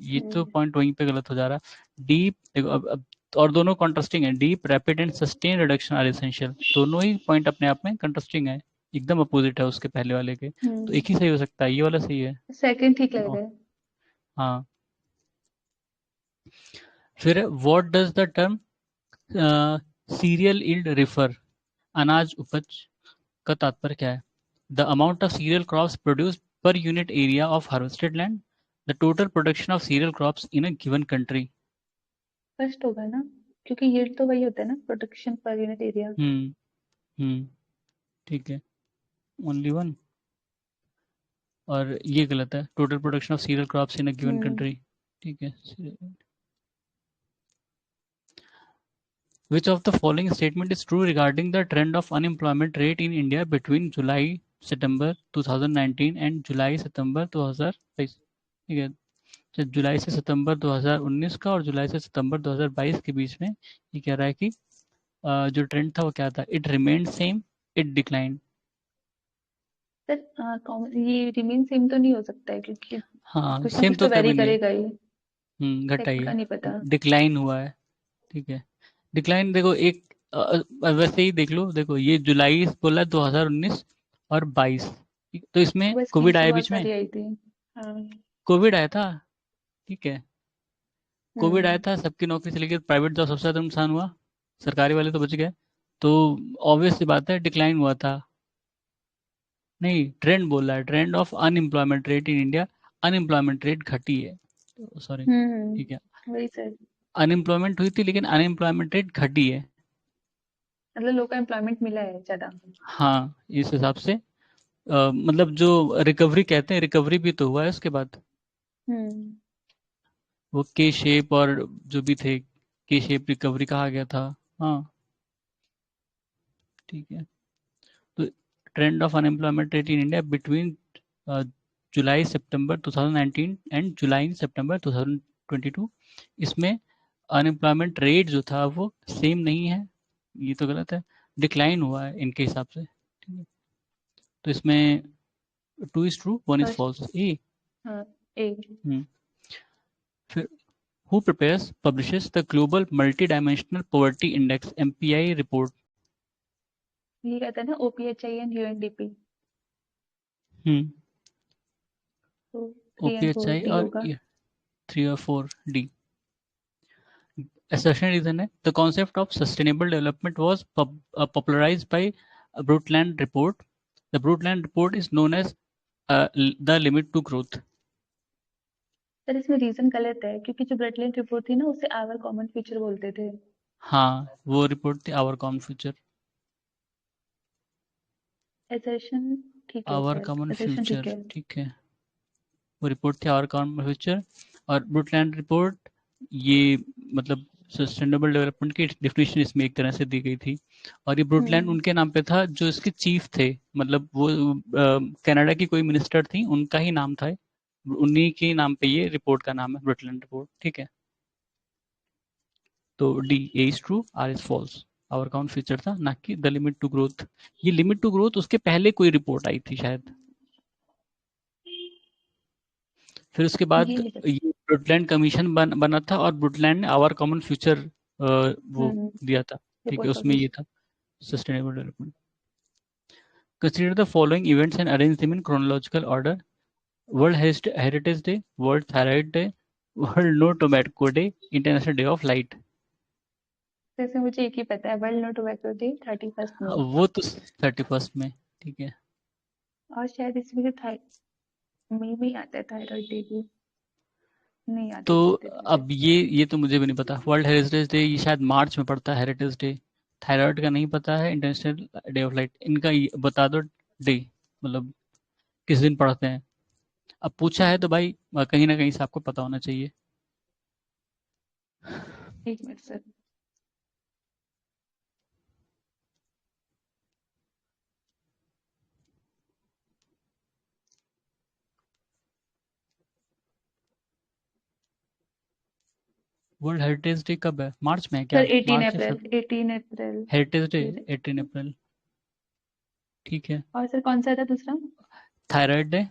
ये तो पॉइंट वहीं पे गलत हो जा रहा है। डीप देखो अब और दोनों कॉन्ट्रास्टिंग है, deep rapid and sustain reduction are essential, दोनों ही पॉइंट अपने आप में कंट्रास्टिंग है, एकदम अपोजिट है उसके पहले वाले के, तो एक ही सही हो सकता है, ये वाला सही है। सेकंड ठीक लग ओ, रहा है। हाँ। फिर what does the term serial yield refer, अनाज उपज, का तात्पर्य क्या है? The amount of cereal crops produce per unit area of harvested land, the total production of cereal crops in a given country. First होगा ना, क्योंकि यील्ड तो वही होता है ना, प्रोडक्शन पर यूनिट एरिया। हम्म ठीक है, ओनली वन। और ये गलत है, total production of cereal crops in a given country. ठीक है। Which of the following statement is true regarding the trend of unemployment rate in India between July September 2019 and July September 2022? ठीक है, तो जुलाई से सितंबर 2019 का और जुलाई से सितंबर 2022 के बीच में ये कह रहा है कि जो ट्रेंड था वो क्या था? It remained same, it decline. Sir ये रिमेन सेम तो नहीं हो सकता है, क्योंकि हाँ, कुछ ना सेम कुछ तो तो वैरी कभी नहीं, करेगा ही। घटा ही सेकंड का है, नहीं पता। डिक्लाइन हुआ है। ठीक है, डिक्लाइन देखो एक वैसे ही देख लो, देखो ये जुलाई बोला 2019 और 22, तो इसमें वो कोविड स्कीम्स तो आया बहुत बीच में, सारी आई थी। हाँ। कोविड आया था। ठीक है, कोविड आया हम्म। था, सबकी नौकरी चली गई, प्राइवेट जॉब सबसे ज़्यादा नुकसान हुआ, सरकारी वाले तो बच गए। तो ऑब्वियस सी बात है, डिक्लाइन हुआ था। नहीं, ट्रेंड बोल रहा है, trend of unemployment rate in India, unemployment rate घटी है, सॉरी। ठीक है, वही सर, अनएम्प्लॉयमेंट हुई थी लेकिन अनएम्प्लॉयमेंट रेट घटी है। मतलब लोगों को एम्प्लॉयमेंट मिला है ज्यादा। हाँ, इस हिसाब से मतलब जो रिकवरी कहते हैं, रिकवरी भी तो हुआ है उसके बाद। हम्म। वो के शेप और जो भी थे, के शेप रिकवरी कहा गया था। हाँ, ठीक है। तो trend of unemployment rate in India between July September 2019 and July September 2022, इसमें अनएम्प्लॉयमेंट रेट जो था वो सेम नहीं है, ये तो गलत है, डिक्लाइन हुआ है इनके हिसाब से। ठीक है, तो इसमें 2 is true, 1 is first. False, A. हाँ, ए। फिर who publishes the Global Multidimensional Poverty Index MPI report? ये कहता है ना, ओपीएचआई एंड यूएनडीपी। हम्म तो 3 एंड 4 OPHI डी और होगा। 3 और 4 D। Assertion reason है, the concept of sustainable development was popularized by a Brundtland report. The Brundtland report is known as the limit to growth. Sir इसमें reason गलत है, क्योंकि जो ब्रेटलैंड रिपोर्ट थी ना, उसे आवर कॉमन फ्यूचर बोलते थे। हाँ, वो रिपोर्ट थी आवर कॉमन फ्यूचर। एसर्शन ठीक है आवर सर, कॉमन एसर्शन ठीक फ्यूचर, है। ठीक है, वो रिपोर्ट थी आवर कॉमन फ्यूचर। और ब्रुटलैंड रिपोर्ट, ये मतलब सस्टेनेबल डेवलपमेंट की डेफिनेशन इसमें एक तरह से दी गई थी। और ये ब्रुटलैंड हम्म। उनके नाम पे था जो इसके चीफ थे, मतलब वो कनाडा की कोई मिनिस्टर थी, उनका ही नाम था, उन्हीं के नाम पे ये रिपोर्ट का नाम है, ब्रुटलैंड रिपोर्ट। ठीक है, तो D, A is true, R is false. Our common future था, ना कि द लिमिट टू ग्रोथ। ये लिमिट टू ग्रोथ उसके पहले कोई रिपोर्ट आई थी शायद, फिर उसके बाद ये नहीं पता। ये ब्रुटलैंड कमीशन बना था और ब्रुटलैंड ने आवर कॉमन फ्यूचर वो हम्म। दिया था। ठीक है, रिपोर्ट उसमें पब्लिश। ये था sustainable development. Consider the following events and arrange them in chronological order: world heritage day, world thyroid day, world no tobacco day, international day of light. जैसे मुझे एक ही पता है, वर्ल्ड नो टोबैको डे 31 में। वो तो 31 में। ठीक है, और शायद इसमें से मई में ही आता है थायराइड डे भी। नहीं याद तो है कितने दिन से। अब ये तो मुझे भी नहीं पता, वर्ल्ड हेरिटेज डे ये शायद मार्च में पड़ता है, हेरिटेज डे। थायराइड का नहीं पता है, इंटरनेशनल डे ऑफ लाइट इनका बता दो डे, मतलब किस दिन पढ़ते हैं। अब पूछा है तो भाई कहीं ना कहीं से आपको पता होना चाहिए। एक मिनट सर। वर्ल्ड हेरिटेज डे कब है? मार्च में है सर क्या? 18 मार्च या अप्रैल, फेब? 18 अप्रैल। हेरिटेज डे 18 अप्रैल। ठीक है, और सर कौन सा था दूसरा? थायराइड डे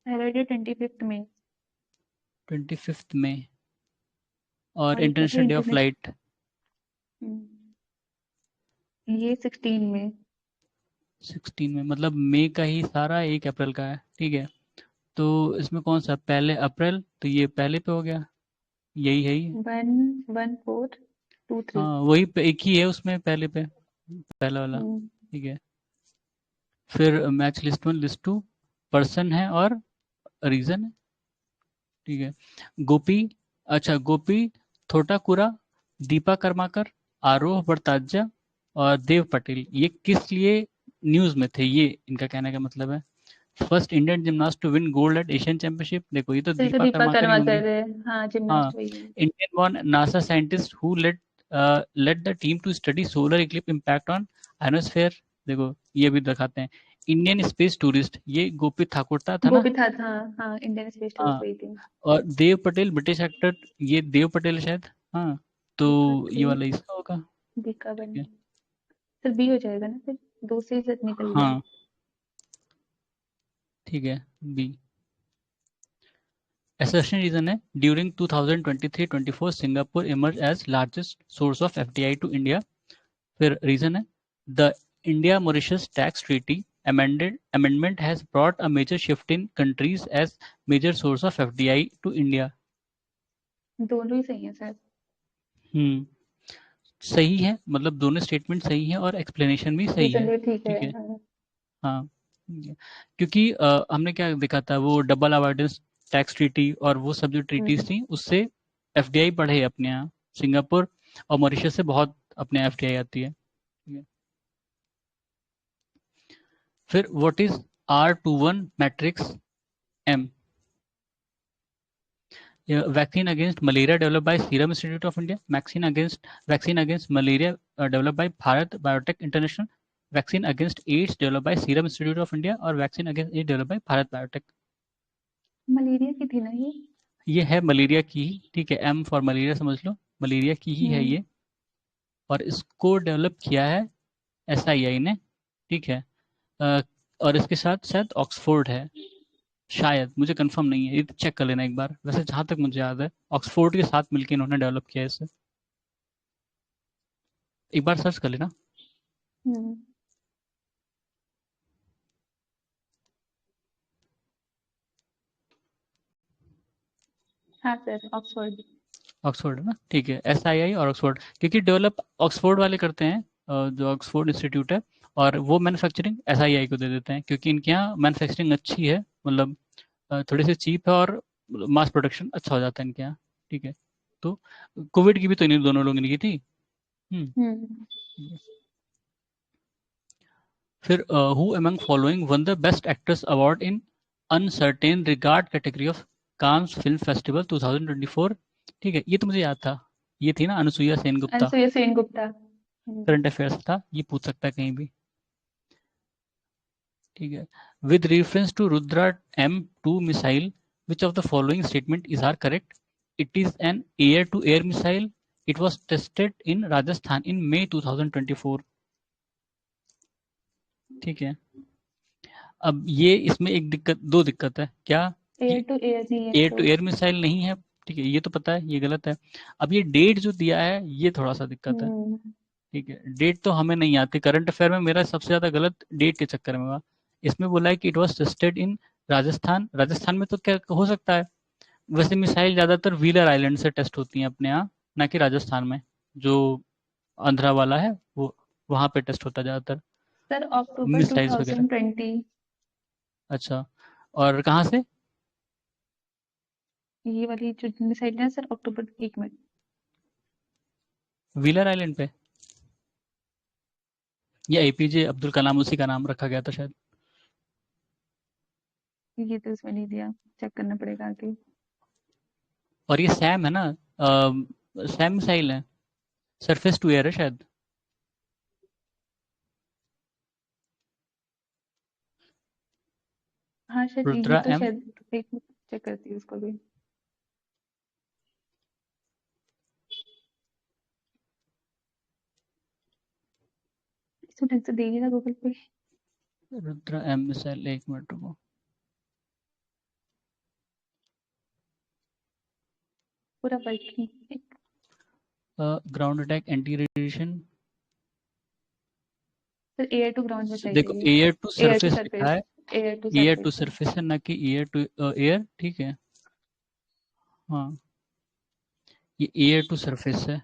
थायराइड डे 25 में। 25 में, और और एक था इंटरनेशनल डे ऑफ लाइट ये 16 में। 16 में, मतलब मई का ही सारा 1 अप्रैल का है। ठीक है, तो इसमें कौन सा पहले? अप्रैल, तो ये पहले पे हो गया, यही है ये। 11423। हाँ वही एक ही है उसमें पहले पे, पहला वाला। ठीक है। फिर मैच लिस्ट 1 लिस्ट 2 पर्सन है और रीजन है। ठीक है। गोपी, अच्छा गोपी थोटाकुरा, दीपा कर्माकर, आरोह भट्टाचार्य और देव पटेल, ये किस लिए न्यूज में थे, ये इनका कहने का मतलब है। First Indian gymnast to win gold at Asian championship, देखो ये तो फिर से दीपा दीपा कर्माकर ही कर्मा होंगी। कर रहे। हाँ, हाँ। जिमनास्ट वही है। Indian born NASA scientist who led the team to study solar eclipse impact on ionosphere, देखो ये भी दिखाते हैं। इंडियन स्पेस टूरिस्ट, ये गोपी ठाकुर था ना। गोपी था। हाँ हाँ, इंडियन स्पेस टूरिस्ट हाँ। वही थी। और देव पटेल ब्रिटिश एक्टर, ये देव पटेल शायद। हाँ तो ये 2 वाला इसका होगा। बीका ठीक बन। है। फिर बी हो जाएगा ना, फिर 2 से ही निकल गया। हाँ ठीक है बी। Assertion reason है during 2023-24 Singapore emerged as largest source of FDI to India। फिर रीजन है the India Mauritius tax treaty amendment has brought a major shift in countries as major source of FDI to India। दोनों ही सही है sir. हम्म सही है, मतलब दोनों स्टेटमेंट सही है और एक्सप्लेनेशन भी सही रीजन है। भी ठीक है। ठीक है। हाँ। हाँ क्योंकि हमने क्या देखा था, वो डबल अवॉइडेंस टैक्स ट्रीटी और वो सब जो ट्रीटीज थी उससे एफडीआई बढ़े अपने यहाँ। सिंगापुर और मॉरिशस से बहुत अपने एफडीआई आती है। ठीक है। फिर what is R21 matrix M, vaccine against malaria develop by Serum Institute of India, vaccine against malaria develop by Bharat Biotech International, vaccine against AIDS develop by Serum Institute of India और vaccine against AIDS develop by Bharat Biotech. Malaria की थी ना ये है malaria की ही। ठीक है, M for malaria समझ लो, मलेरिया की ही है ये। और इसको डेवलप किया है SII ने। ठीक है। अ, और इसके साथ शायद ऑक्सफोर्ड है, शायद, मुझे कंफर्म नहीं है, ये चेक कर लेना एक बार। वैसे जहाँ तक मुझे याद है ऑक्सफोर्ड के साथ मिलकर इन्होंने डेवलप किया है इसे, एक बार सर्च कर लेना। हाँ सर, ऑक्सफोर्ड। ऑक्सफोर्ड है ना। ठीक है, SII और ऑक्सफोर्ड, क्योंकि डेवलप ऑक्सफोर्ड वाले करते हैं, जो ऑक्सफोर्ड इंस्टीट्यूट है, और वो मैन्युफैक्चरिंग SII को दे देते हैं क्योंकि इनके यहाँ मैन्युफैक्चरिंग अच्छी है, मतलब थोड़ी सी चीप है और मास प्रोडक्शन अच्छा हो जाता है इनके यहाँ। ठीक है। तो कोविड की भी तो इन्हीं दोनों लोगों ने की थी। फिर who among following one the best actress award in uncertain regard category of Cannes film festival 2024। ठीक है, ये तो मुझे याद था, ये थी ना अनुसुईया सेन गुप्ता। अनुसुईया सेन गुप्ता। करंट अफेयर्स था, ये पूछ सकता है कहीं भी। ठीक है। With reference to Rudra M2 missile, which of the following statement is are correct. It is an air to air missile, it was tested in Rajasthan in May 2024। ठीक है। अब ये इसमें एक दिक्कत, दो दिक्कत है क्या, एयर टू एयर नहीं है एयर तो। टू एयर मिसाइल नहीं है। ठीक है, ये तो पता है, ये गलत है। अब ये डेट जो दिया है ये थोड़ा सा दिक्कत है। ठीक है, डेट तो हमें नहीं आती, करंट अफेयर में मेरा सबसे ज्यादा गलत डेट के चक्कर में हुआ। इसमें बोला है कि it was tested in Rajasthan, Rajasthan में तो क्या हो सकता है। वैसे मिसाइल ज्यादातर व्हीलर आइलैंड से टेस्ट होती हैं अपने यहाँ, ना कि राजस्थान में, जो आंध्रा वाला है वो, वहां पे टेस्ट होता है ज्यादातर सर अक्टूबर मिसाइल्स वगैरह। 2020। अच्छा, और कहाँ से। ये वाली जो मिसाइल है सर, अक्टूबर 1 में। व्हीलर आइलैंड पे, या APJ अब्दुल कलाम उसी का नाम रखा गया था शायद। ये तो इसमें नहीं दिया, चेक करना पड़ेगा आगे। और ये सैम है ना, सैम मिसाइल है, सरफेस टू एयर है शायद। हाँ शायद ये रुद्रा तो M। शायद, एक चेक करती हूँ उसको भी। इसको ढंग से देखिए ना गूगल पे। रुद्रा M मिसाइल, एक मिनट रुको। पूरा working. Ground attack anti radiation, sir air to ground में देखो चाहिए। Air to air to surface लिखा सरफेस। है, air to air to surface. Surface है ना कि एयर टू एयर। ठीक है। हाँ ये एयर टू सरफेस है।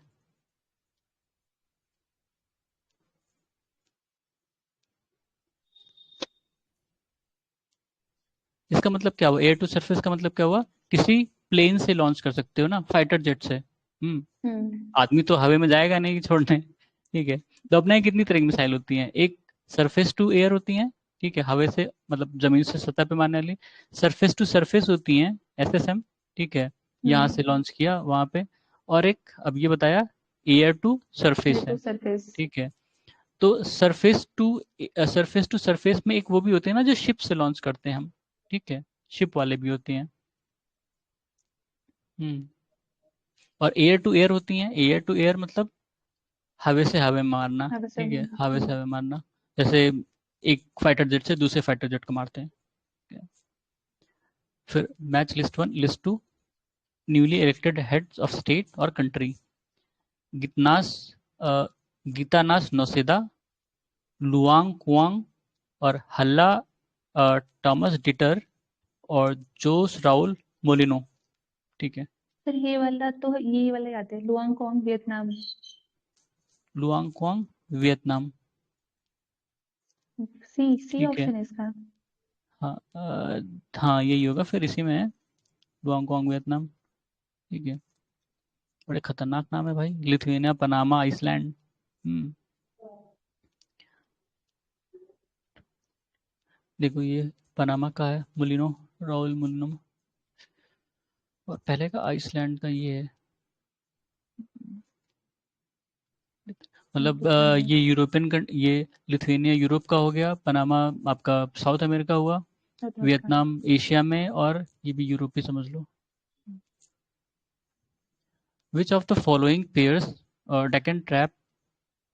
इसका मतलब क्या हुआ? एयर टू सरफेस का मतलब क्या हुआ? किसी प्लेन से लॉन्च कर सकते हो ना, फाइटर जेट से। आदमी तो हवा में जाएगा नहीं छोड़ने, ठीक है। तो अपने यहाँ कितनी तरह की मिसाइल होती हैं? एक सरफेस टू एयर होती हैं, ठीक है, हवा से मतलब जमीन से सतह पे मारने वाली। सरफेस टू सरफेस होती हैं, एसएसएम, ठीक है, यहाँ से लॉन्च किया वहां पे। और एक अब ये बताया एयर टू सरफेस है, सरफेस। ठीक है। तो सरफेस टू सरफेस में एक वो भी होते हैं ना जो शिप से लॉन्च करते हैं हम, ठीक है, शिप वाले भी होते हैं। हम्म। और एयर टू एयर होती हैं, एयर टू एयर मतलब हवा से हवा में मारना, हवा से ठीक है, हवा हवा में। से हवा में मारना। जैसे एक फाइटर जेट से दूसरे फाइटर जेट को मारते हैं, ठीक है। फिर match list one, list two newly elected heads of state और country. Gitanas Gitanas Nauseda, Luong Cuong और हल्ला थॉमस डिटर और जोस राउल मोलिनो, ठीक है। सर ये वाला तो ये वाला याद है, Luang Kong Vietnam. Luang Kuang Vietnam, C ठीक है। ऑप्शन है इसका। हाँ हाँ यही होगा फिर, इसी में है, लुआंग कुआंग वियतनाम, ठीक है। बड़े खतरनाक नाम है भाई, लिथुआनिया, पनामा, आइसलैंड। देखो ये पनामा का है मुलिनो, राउल मुलिनो, और पहले का आइसलैंड का ये है। मतलब ये यूरोपियन, ये लिथुआनिया यूरोप का हो गया, पनामा आपका साउथ अमेरिका हुआ, वियतनाम एशिया में, और ये भी यूरोप ही समझ लो। Which of the following pairs Deccan trap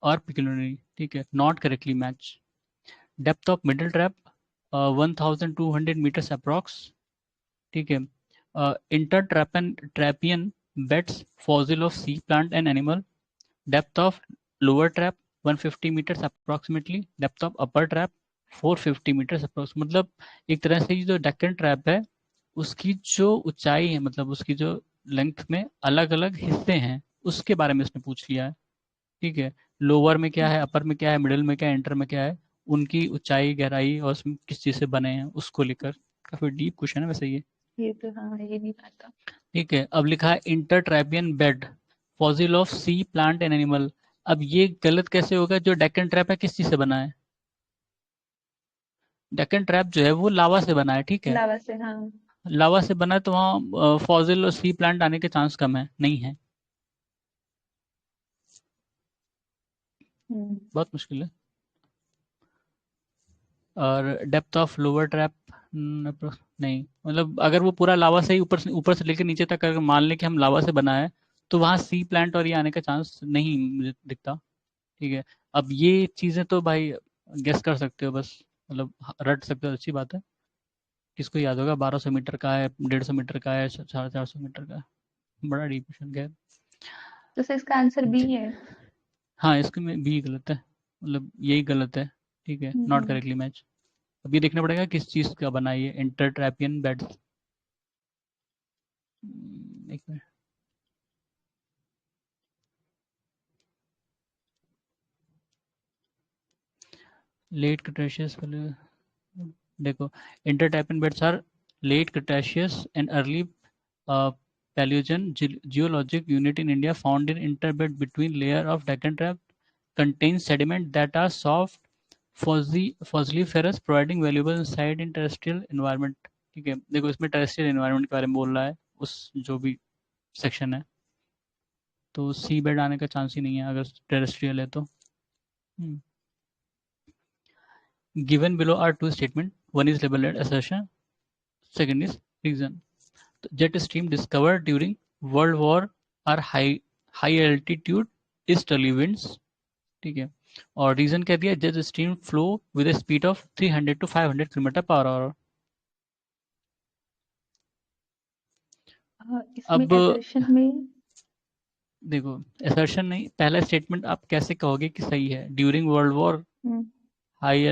और पिकुलिनरी, ठीक है, not correctly match. Depth of middle trap 1200 metres approx, ठीक है। Inter trappean beds fossil of sea plant and animal. Depth of lower trap 150 metres approximately. Depth of upper trap 450 metres approx. मतलब एक तरह से ये जो डेक्कन ट्रैप है उसकी जो ऊंचाई है, मतलब उसकी जो लेंथ में अलग अलग हिस्से हैं, उसके बारे में इसने पूछ लिया है, ठीक है। लोअर में क्या है, अपर में क्या है, मिडिल में क्या है, इंटर में क्या है, उनकी ऊंचाई, गहराई और उसमें किस चीज़ से बने हैं उसको लेकर। काफ़ी डीप क्वेश्चन है वैसे ये तो हाँ, ये नहीं पता। ठीक है। अब लिखा है intertrappean bed fossil of sea plant and animal. अब ये गलत कैसे होगा? जो डेक्कन ट्रैप है किस चीज़ से बना है? डेक्कन ट्रैप जो है वो लावा से बना है, ठीक है। लावा से, हाँ। लावा से बना है तो वहाँ फॉसिल और सी प्लांट आने के चांस कम है, नहीं है, बहुत मुश्किल है। और डेप्थ ऑफ लोअर ट्रैप नहीं, मतलब अगर वो पूरा लावा से ही ऊपर से लेकर नीचे तक अगर मान लें कि हम लावा से बना है तो वहाँ सी प्लांट और ये आने का चांस नहीं मुझे दिखता, ठीक है। अब ये चीज़ें तो भाई गेस कर सकते हो बस, मतलब रट सकते हो, अच्छी बात है। किसको याद होगा 1200 मीटर का है, 150 मीटर का है, 450 मीटर का है, बड़ा डीप क्वेश्चन है। तो सर इसका आंसर बी है। हाँ इसके में भी गलत है, मतलब यही गलत है, ठीक है, नॉट करेक्टली मैच। अब ये देखना पड़ेगा किस चीज़ का बना है ये इंटरट्रैपियन बेड। एक मिनट, लेट क्रेटेशियस वाले देखो, intertrappean beds are late Cretaceous and early Paleogen geologic unit in India found in interbed between layer of Deccan Trap contains sediment that are soft fossiliferous providing valuable insight in terrestrial environment, ठीक है। देखो इसमें terrestrial environment के बारे में बोल रहा है उस जो भी सेक्शन है, तो सी बेड आने का चांस ही नहीं है अगर टेरेस्ट्रियल है तो। Given below are two statement, one is labelled assertion, second is reason। jet stream discovered during World War are high altitude easterly winds, ठीक है। और रीजन कह दिया jet stream flow with a speed of 300 to 500 kilometre per hour. इसमें अब assertion में देखो assertion नहीं, पहला स्टेटमेंट आप कैसे कहोगे कि सही है? During world war high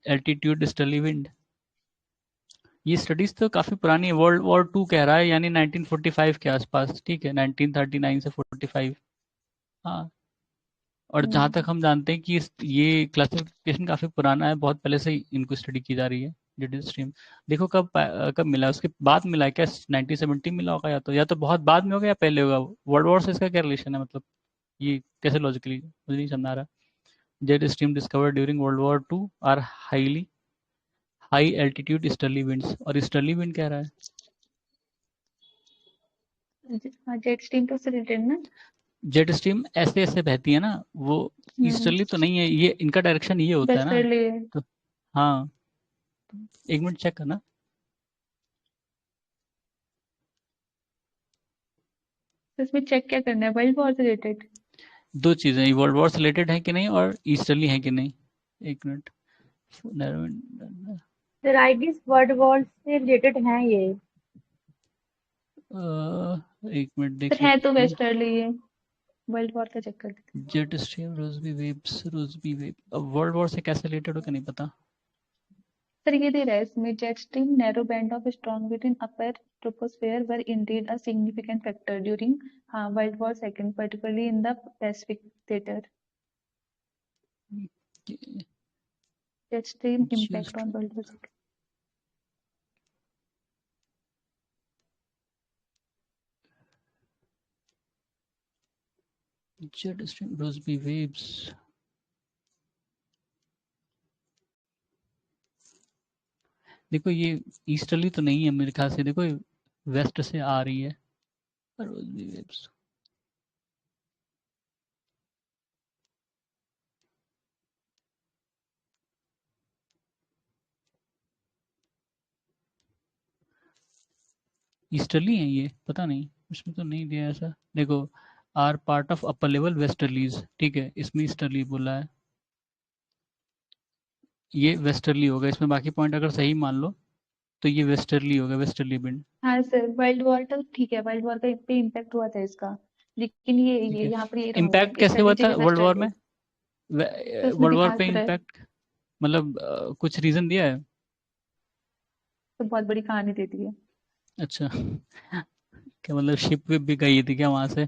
altitude easterly wind, ये स्टडीज तो काफी पुरानी है, वर्ल्ड वॉर 2 कह रहा है, यानी 1945 के आसपास, ठीक है, 1939 से 45। हाँ, और जहाँ तक हम जानते हैं कि ये क्लासिफिकेशन काफी पुराना है, बहुत पहले से ही इनको स्टडी की जा रही है जेड स्ट्रीम। देखो कब मिला, उसके बाद मिला है क्या? 1970 मिला होगा, या तो बहुत बाद में होगा या पहले होगा। वर्ल्ड वॉर से इसका क्या रिलेशन है, मतलब ये कैसे लॉजिकली, मुझे नहीं समझ आ रहा। Jet stream discovered during world war 2 are high altitude easterly winds, और ईस्टर्ली विंड कह रहा है। जेट स्ट्रीम तो से रिलेटेड ना। जेट स्ट्रीम ऐसे ऐसे बहती है ना, वो ईस्टर्ली तो नहीं है, ये इनका डायरेक्शन ये होता है ना। वेस्टर्ली। तो हाँ, एक मिनट चेक करना। तो इसमें चेक क्या करना है, वर्ल्ड वॉर से रिलेटेड? दो चीजें, ये वर्ल्ड वॉर से रिलेटेड है कि नहीं और ईस्टर्ली है कि नहीं। एक मिनट। Sir I guess world war से रिलेटेड हैं ये। एक मिनट फिर देख है तो लेते हैं। वेस्टर्ली है, वर्ल्ड वॉर का चेक कर लेते हैं। जेट स्ट्रीम रोजबी वेव, अब वर्ल्ड वॉर से कैसे रिलेटेड हो क्या नहीं पता। सर ये दे रहा है इसमें, jet stream narrow band of strong wind in upper troposphere were indeed a significant factor during world war second, particularly in the Pacific theatre. Jet stream impact on world war second. Jet stream Rossby waves, देखो ये easterly तो नहीं है मेरे ख्याल से, देखो waste से आ रही है रोजबी वेव्स। ईस्टर्ली है ये, पता नहीं, इसमें तो नहीं दिया ऐसा। देखो, R part of upper level westerlies, ठीक है, इसमें ईस्टर्ली बोला है, ये वेस्टर्ली होगा इसमें। बाकी पॉइंट अगर सही मान लो तो ये वेस्टर्ली होगा, वेस्टर्ली विंड। हाँ सर, वर्ल्ड वॉर तो ठीक है, वर्ल्ड वॉर का पे इम्पैक्ट हुआ था इसका, लेकिन ठीक ये है, यहाँ पर ये रहा हुआ है इम्पैक्ट कैसे हुआ ईस्टर्ली था जगह वर्ल्ड वॉर वेस्टर्ली। में? तो इसमें वर्ल्ड वॉर दिखा पे तो रहा है, इम्पैक्ट, मतलब कुछ रीजन दिया है? तो बहुत बड़ी कहानी दे दी है। अच्छा क्या मतलब शिप विप भी गई थी क्या वहां से?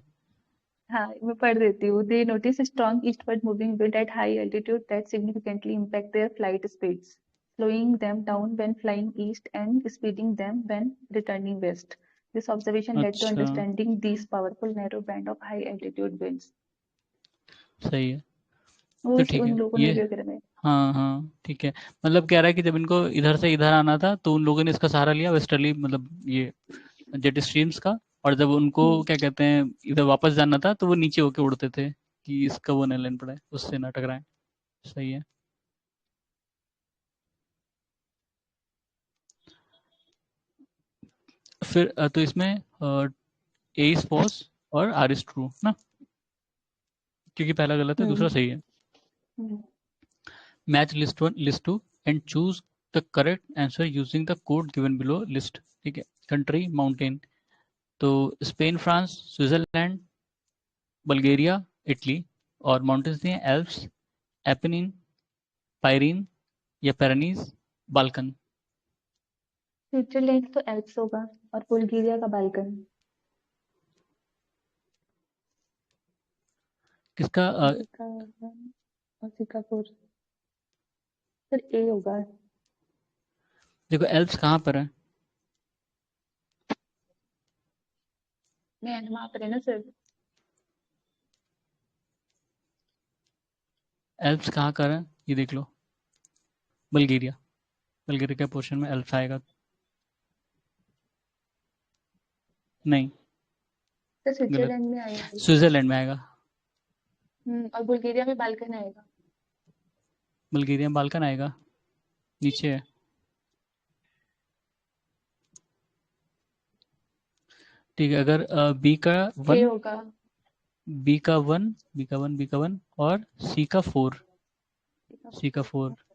हाँ मैं पढ़ देती हूँ। दे notice strong eastward moving wind at high altitude that significantly impact their flight speeds, slowing them down when flying east and speeding them when returning west. This observation led to अच्छा, understanding these powerful narrow band of high altitude winds. सही है, वो तो ठीक उन है लोगों ये। ने भी करा है। हाँ हाँ ठीक है, मतलब कह रहा है कि जब इनको इधर से इधर आना था तो उन लोगों ने इसका सहारा लिया, वेस्टर्ली मतलब ये जेट स्ट्रीम्स का। और जब उनको क्या कहते हैं इधर वापस जाना था तो वो नीचे होके उड़ते थे कि इसका वो न लेन पड़े, उससे ना टकराए। सही है। फिर तो इसमें ए इज फॉल्स और आर इज ट्रू ना, क्योंकि पहला गलत है, दूसरा सही है। Hmm. Match list two and choose the correct answer using the code given below list, ठीक है। कंट्री माउंटेन, तो Spain, France, Switzerland, Bulgaria, Italy, और माउंटेन्स दिए एल्प्स, एपेनिन, पायरीन या पेरेनीज, बाल्कन। स्विट्जरलैंड तो एल्प्स होगा, और बुल्गारिया का बाल्कन। किसका और सिंगापुर। सर ए होगा। देखो एल्प्स कहाँ पर है? म्यांमार पर है ना सर? एल्प्स कहाँ कर है ये देख लो, बल्गेरिया। बल्गेरिया के पोर्शन में एल्प्स आएगा? नहीं, सर गलत। स्विट्जरलैंड में आएगा। स्विट्जरलैंड में आएगा। और बुल्गारिया में बाल्कन आएगा। बल्गेरिया में बाल्कन आएगा, नीचे है। ठीक है, अगर बी का ए 1, होगा। बी का 1, बी का 1 और सी का 4,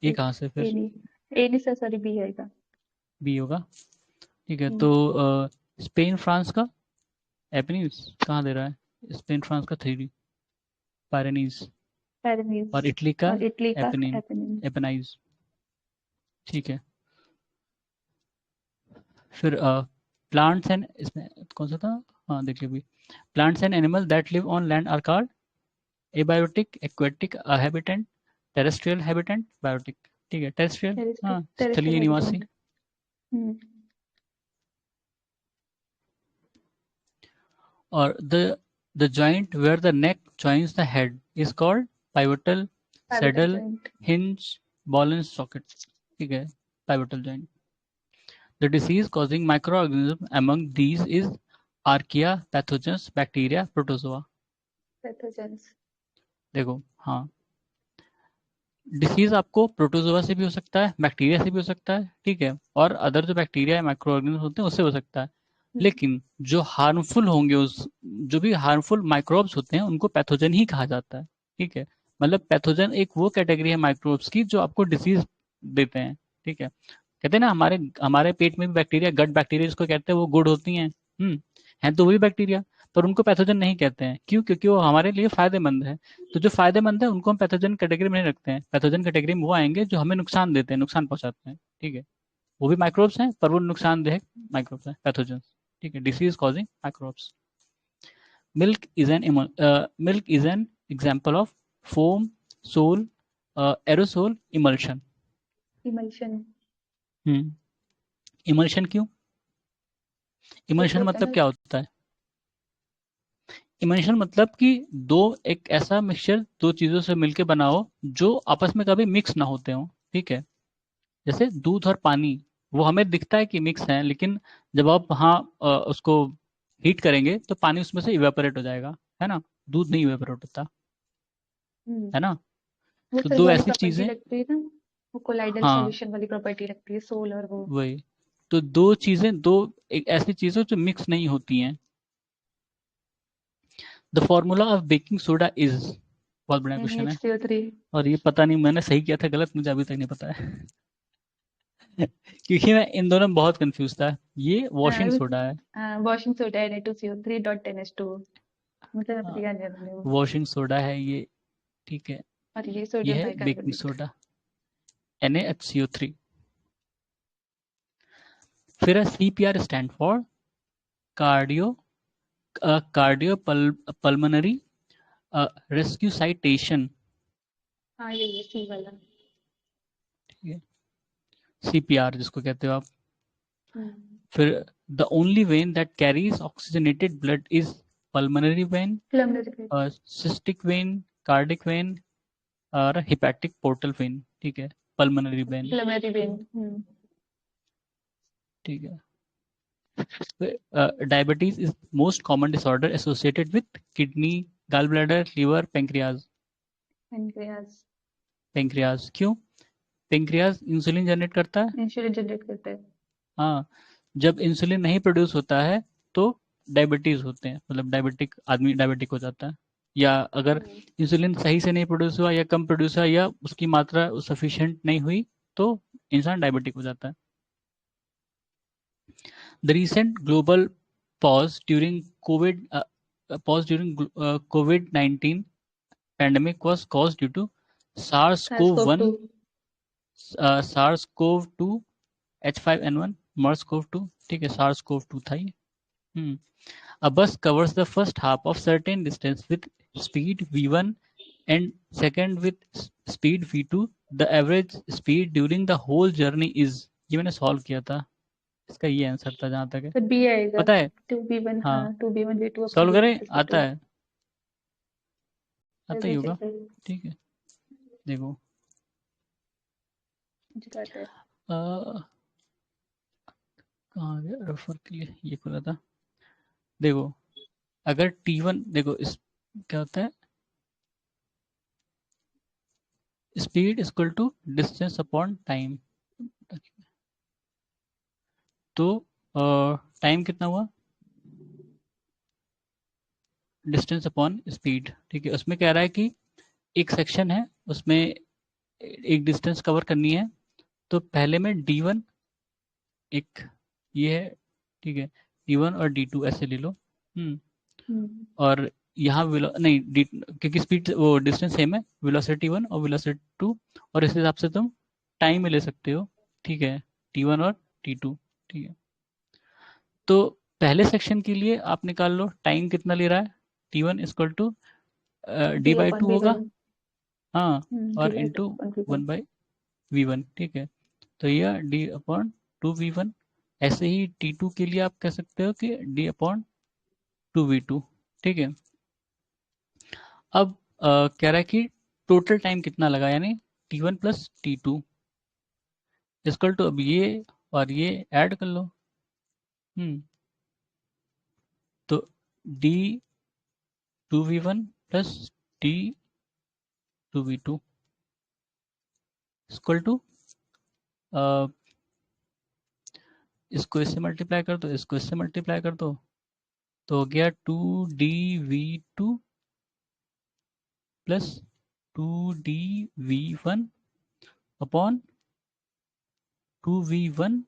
ये कहाँ से ए फिर? नहीं, ए नहीं सर, सॉरी बी आएगा। बी होगा, ठीक है। तो स्पेन फ्रांस का एपनीज कहाँ दे रहा है? स्पेन फ्रांस का 3, पायरेनीज, और पेरेनीज। इटली का और इटली का एपेनिन, एपेनिन। एपेनाइज, ठीक है। फिर प्लांट्स एंड, इसमें कौन सा था, हाँ देख लीजिए, plants and animal that live on land are called abiotic, aquatic, habitant, terrestrial habitant, biotic. ठीक है, टेरेस्ट्रियल, हाँ terrestrial स्थलीय निवासी। habitat. Hmm. और the joint where the neck joins the head is called pivotal Pivotal saddle joint. hinge ball and socket। ठीक है, pivotal joint। The disease causing microorganism among these is archaea, pathogens, bacteria, protozoa। Pathogens. देखो हाँ, disease आपको protozoa से भी हो सकता है, बैक्टीरिया से भी हो सकता है, ठीक है, और अदर जो बैक्टीरिया या माइक्रो ऑर्गेनिज्म होते हैं उससे हो सकता है। लेकिन जो हार्मफुल होंगे, उस जो भी हार्मफुल माइक्रोब्स होते हैं उनको पैथोजन ही कहा जाता है। ठीक है, मतलब पैथोजन एक वो कैटेगरी है माइक्रोब्स की जो आपको डिसीज देते हैं। ठीक है, कहते हैं ना हमारे हमारे पेट में भी बैक्टीरिया, गट बैक्टीरिया जिसको कहते हैं, वो गुड होती हैं, हैं तो वही बैक्टीरिया, पर उनको पैथोजन नहीं कहते हैं। क्यों? क्योंकि वो हमारे लिए फायदेमंद है। तो जो फायदेमंद है उनको हम पैथोजन कैटेगरी में नहीं रखते हैं। पैथोजन कैटेगरी में वो आएंगे जो हमें नुकसान देते हैं, नुकसान पहुंचाते हैं। ठीक है, वो भी माइक्रोब्स हैं पर वो नुकसानदेह माइक्रोब्स हैं, पैथोजन। ठीक है, disease causing microbes. Milk is an example of foam, sol, aerosol, emulsion. Emulsion. Emulsion क्यों? इमल्शन होता है मतलब ना, क्या होता है? इमल्शन मतलब कि एक ऐसा मिक्सचर दो चीजों से मिलके बना हो जो आपस में कभी मिक्स ना होते हो। ठीक है, जैसे दूध और पानी, वो हमें दिखता है कि मिक्स है, लेकिन जब आप वहाँ उसको हीट करेंगे तो पानी उसमें से इवेपोरेट हो जाएगा, है ना, दूध नहीं इवेपोरेट होता, है ना। वो तो फिर दो वाली ऐसी प्रॉपर्टी चीजें, लगती है ना, वो कोलाइडल हाँ सॉल्यूशन वाली प्रॉपर्टी लगती है, सोल और वो। वही, तो दो चीजें, एक ऐसी चीजें जो मिक्स नहीं होती हैं। The formula of baking soda is, बहुत बड़ा क्वेश्चन है, NaHCO3. और ये पता नहीं मैंने सही किया था गलत, मुझे अभी तक नहीं पता है क्योंकि मैं इन दोनों में बहुत कंफ्यूज था। ये वॉशिंग सोडा है, वॉशिंग सोडा है Na2CO3.NH2, मतलब हाँ, याद है अपने वो। वॉशिंग सोडा है ये। ठीक है, और ये ये सोडियम है बेकिंग बाइकार्बोनेट। Soda, NaHCO3। फिर है CPR stand for cardio pulmonary resuscitation. हाँ ये सी वाला। ठीक है, CPR जिसको कहते हो आप। हम्म, फिर the only vein that carries oxygenated blood is pulmonary vein, Pulmonary. Systemic vein, cardiac vein और हिपैटिक पोर्टल वेन। ठीक है, पल्मोनरी वेन। Pulmonary vein. ठीक है, diabetes is most common disorder associated with kidney, gall bladder, liver, pancreas. Pancreas. Pancreas क्यों? Pancreas insulin generate करता है। Insulin generate करता है। हाँ, जब इंसुलिन नहीं प्रोड्यूस होता है तो डायबिटीज होते हैं, मतलब डायबिटिक आदमी डायबिटिक हो जाता है। या अगर इंसुलिन सही से नहीं प्रोड्यूस हुआ या कम प्रोड्यूस हुआ या उसकी मात्रा सफिशिएंट नहीं हुई तो इंसान डायबिटिक हो जाता है। The recent global pause during COVID-19 pandemic was caused due to SARS-CoV-1, SARS-CoV-2. SARS-CoV-2, H5N1, MERS-CoV-2। ठीक है, SARS-CoV-2 था ये। A bus covers the first half of certain distance with speed v1 and second with speed v2. The average speed during the whole journey is, ये मैंने solve किया था, इसका ये आंसर था जहां तक है फिर बी आएगा। पता है। 2B1, हाँ, हाँ 2B1 V2 अपॉन सॉल्व करें, V1 आता V2। है, आता ही होगा। ठीक है, देखो मुझे पता है। कहाँ गया रेफर के लिए, ये खुला था। देखो अगर T1, देखो इस क्या होता है, speed equal to distance upon time. तो टाइम कितना हुआ, डिस्टेंस अपॉन स्पीड। ठीक है, उसमें कह रहा है कि एक सेक्शन है उसमें एक डिस्टेंस कवर करनी है, तो पहले में D1 एक ये है, ठीक है, D1 और D2 ऐसे ले लो। और यहाँ नहीं क्योंकि स्पीड वो डिस्टेंस सेम है, वेलोसिटी 1 और वेलोसिटी 2, और इस हिसाब से तुम टाइम में ले सकते हो। ठीक है, T1 और T2। ठीक है, तो पहले सेक्शन के लिए आप निकाल लो टाइम कितना ले रहा है, T1 equal to D by two होगा, हाँ, और इंटू 1/V1, ठीक है। तो यह d अपॉन 2V1। ऐसे ही T2 के लिए आप कह सकते हो कि d अपॉन 2V2, ठीक है। अब कह रहा है कि टोटल टाइम कितना लगा, यानी T1 plus T2 equal to, अब ये और ये ऐड कर लो, तो d 2V1 plus d 2V2 equal to, इसको इससे मल्टीप्लाई कर दो, इसको इससे मल्टीप्लाई कर दो, तो हो गया 2dV2 plus 2dV1 upon 2V1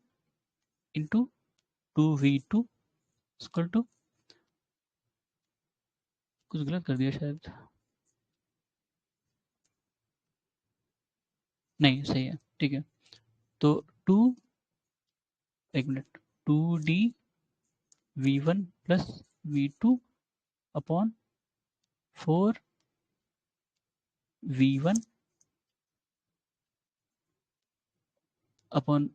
into 2V2 equal to, कुछ गलत कर दिया शायद, नहीं सही है, ठीक है। तो 2D V1 plus V2 upon 4V1 upon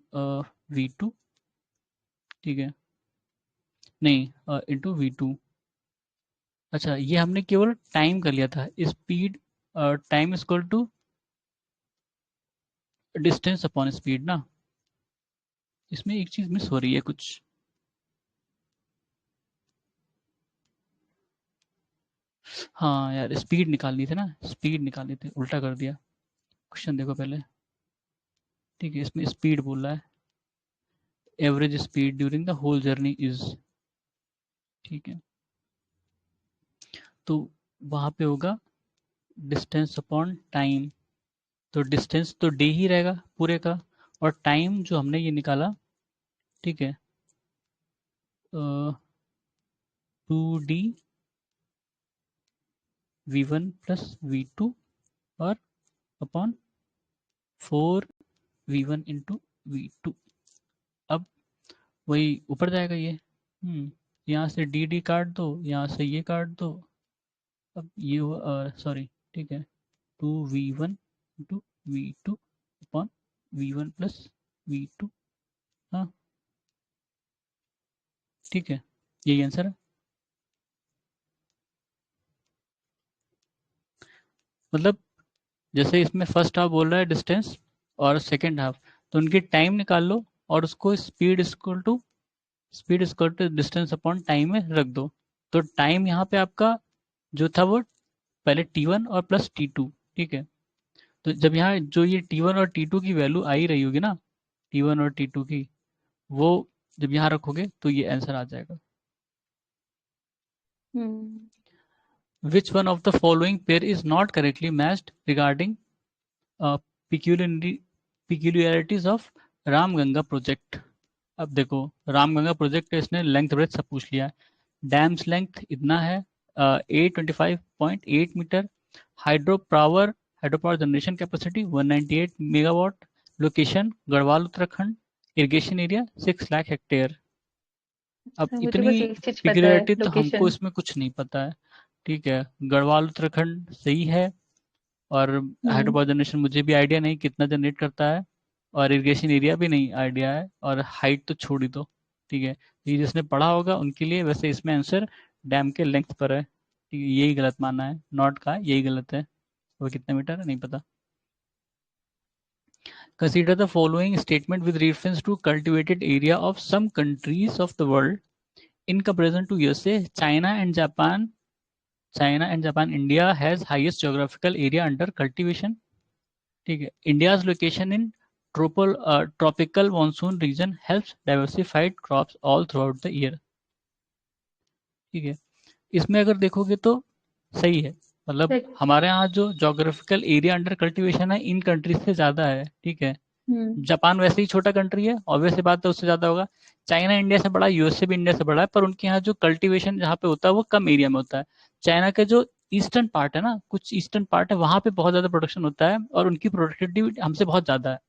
V2, ठीक है, नहीं इंटू V2। अच्छा, ये हमने केवल टाइम कर लिया था, speed time equal to distance upon speed ना। इसमें एक चीज मिस हो रही है कुछ, हाँ यार, स्पीड निकालनी थी ना, स्पीड निकालनी थी, उल्टा कर दिया। क्वेश्चन देखो पहले, ठीक है, इसमें स्पीड बोल रहा है, average speed during the whole journey is, ठीक है। तो वहां पे होगा डिस्टेंस अपॉन टाइम, तो डिस्टेंस तो d ही रहेगा पूरे का, और टाइम जो हमने ये निकाला, ठीक है, 2dV1 प्लस V2 और अपॉन 4V1 इंटू V2। अब वही ऊपर जाएगा ये, यहाँ से डी काट दो, यहाँ से ये काट दो, अब ये सॉरी, ठीक है, 2V1 into V2 upon V1 plus V2, हाँ, ठीक है, यही आंसर है। मतलब जैसे इसमें फर्स्ट हाफ बोल रहा है डिस्टेंस और सेकेंड हाफ, तो उनकी टाइम निकाल लो और उसको speed equal to distance upon time में रख दो। तो टाइम यहाँ पे आपका जो था वो पहले T1 और प्लस T2, ठीक है। तो जब यहाँ जो ये T1 और T2 की वैल्यू आई रही होगी ना, T1 और T2 की, वो जब यहाँ रखोगे तो ये आंसर आ जाएगा। Which one of the following pair is not correctly matched regarding peculiarities of Ramganga project? अब देखो, रामगंगा प्रोजेक्ट है, इसने लेंथ ब्रेथ सब पूछ लिया है। डैम्स लेंथ इतना है 825.8 metre, hydro power generation capacity 198 megawatt, location Garhwal Uttarakhand, irrigation area 6 lakh hectare. अब मुझे इतनी बस एक चीज पता है, पिक्यूलियरिटी तो हमको लोकेशन। इसमें कुछ नहीं पता है, ठीक है। गढ़वाल उत्तराखंड सही है, और हाइड्रो पावर जनरेशन मुझे भी आइडिया नहीं कितना जनरेट करता है, और इरिगेशन एरिया भी नहीं आइडिया है, और हाइट तो छोड़ ही दो, ठीक है। ये जिसने पढ़ा होगा उनके लिए, वैसे इसमें आंसर डैम के लेंथ पर है, ठीक है, यही गलत माना है, नॉट का यही गलत है। वो कितना मीटर है नहीं पता। Consider the following statement with reference to cultivated area of some countries of the world in comparison to USA. China and Japan, India has highest geographical area under cultivation. ठीक है, India's location in tropical monsoon region helps diversified crops all throughout the year. ठीक है, इसमें अगर देखोगे तो सही है, मतलब हमारे यहाँ जो जोग्राफिकल एरिया अंडर कल्टीवेशन है इन कंट्रीज से ज्यादा है, ठीक है। जापान वैसे ही छोटा कंट्री है, ऑब्वियस बात है, उससे ज्यादा होगा। चाइना इंडिया से बड़ा, यूएसए भी इंडिया से बड़ा है, पर उनके यहाँ जो कल्टीवेशन जहाँ पे होता है वो कम एरिया में होता है। चाइना के जो ईस्टर्न पार्ट है ना, कुछ ईस्टर्न पार्ट है, वहां पे बहुत ज्यादा प्रोडक्शन होता है, और उनकी प्रोडक्टिविटी हमसे बहुत ज्यादा है।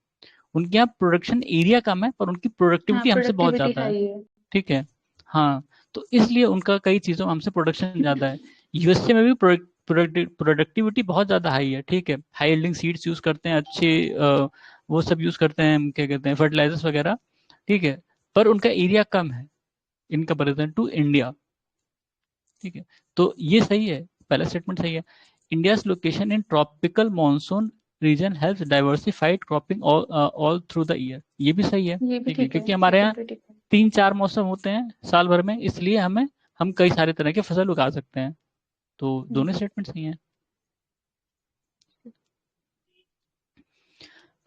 उनके यहाँ प्रोडक्शन एरिया कम है, पर उनकी प्रोडक्टिविटी हमसे बहुत ज्यादा है, ठीक है। हाँ, तो इसलिए उनका कई चीज़ों में हमसे प्रोडक्शन ज़्यादा है। यूएसए में भी प्रोडक्टिविटी बहुत ज़्यादा हाई है, ठीक है। हाई यील्डिंग सीड्स यूज़ करते हैं, अच्छे वो सब यूज़ करते हैं, क्या कहते हैं, फर्टिलाइजर्स वगैरह, ठीक है। पर उनका एरिया कम है इन कंपैरिजन टू इंडिया, ठीक है। तो ये सही है, पहला स्टेटमेंट सही है। India's location in tropical monsoon region helps diversified cropping all through the year, ये भी सही है, ये भी ठीक है, ठीक है, क्योंकि हमारे यहाँ सेकंड भी ठीक है। 3-4 मौसम होते हैं साल भर में, इसलिए हम कई सारे तरह के फसल उगा सकते हैं। तो दोनों स्टेटमेंट सही हैं।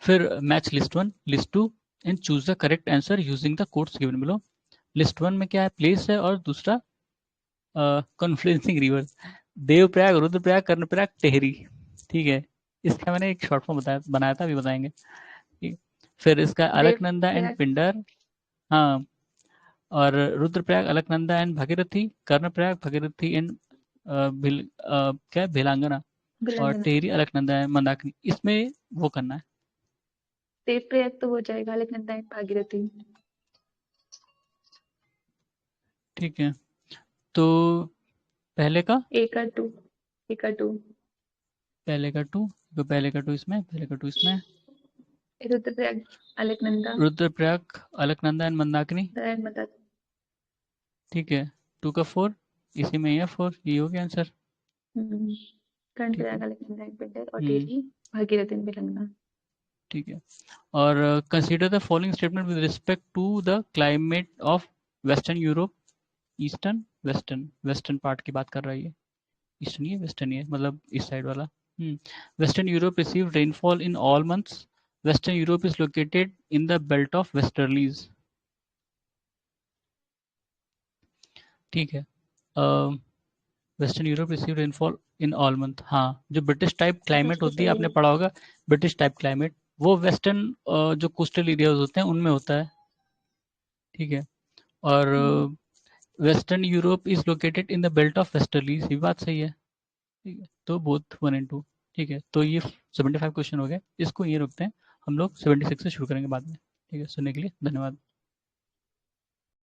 फिर match list 1, list 2 and choose the correct answer using the codes given below. List 1 में क्या है, प्लेस है, और दूसरा कॉन्फ्लुएंसिंग रिवर, देवप्रयाग, रुद्रप्रयाग, कर्णप्रयाग, टेहरी, ठीक है। इसका मैंने एक शॉर्ट फॉर्म बनाया था, अभी बताएंगे, ठीक। फिर इसका अलकनंदा एंड देवप्रयाग, पिंडर, हाँ, और रुद्रप्रयाग, अलकनंदा एंड भागीरथी, कर्णप्रयाग, भागीरथी एंड क्या है, भिलांगना, और भिलंगना। टेहरी, अलकनंदा एंड मंदाकिनी, इसमें वो करना है, देवप्रयाग तो हो जाएगा, अलकनंदा एंड भागीरथी। ठीक है। तो पहले का ए का 2, ए का 2, पहले का 2, तो पहले का 2 इसमें, पहले का 2 इसमें, रुद्रप्रयाग, अलकनंदा रुद्रप्रयाग, अलकनंदा एंड मंदाकिनी, एंड मदद। ठीक है। 2 का 4 इसी में ही है, 4, ये हो गया आंसर, ठीक कर्णप्रयाग, है। अलकनंदा एंड पिंडर, और हम्म, टेहरी, भागीरथी एंड भिलंगना। ठीक है। और consider the following statement with respect to the climate of western Europe, eastern, western part की बात कर रहा है ये, ईस्टर्न ही है, वेस्टर्न ही है, मतलब इस साइड वाला। Western Europe receive rainfall in all months, western Europe is located in the belt of westerlies, ठीक है। Western Europe receive rainfall in all month, हाँ, जो ब्रिटिश टाइप क्लाइमेट तो होती है, सही आपने है। पढ़ा होगा, ब्रिटिश टाइप क्लाइमेट, वो वेस्टर्न जो कोस्टल एरियाज होते हैं उनमें होता है, ठीक है। और western Europe is located in the belt of westerlies, ये बात सही है, ठीक है। तो बोथ 1 एंड 2, ठीक है। तो ये 75 क्वेश्चन हो गए, इसको ये रखते हैं, हम लोग 76 से शुरू करेंगे बाद में, ठीक है। सुनने के लिए धन्यवाद।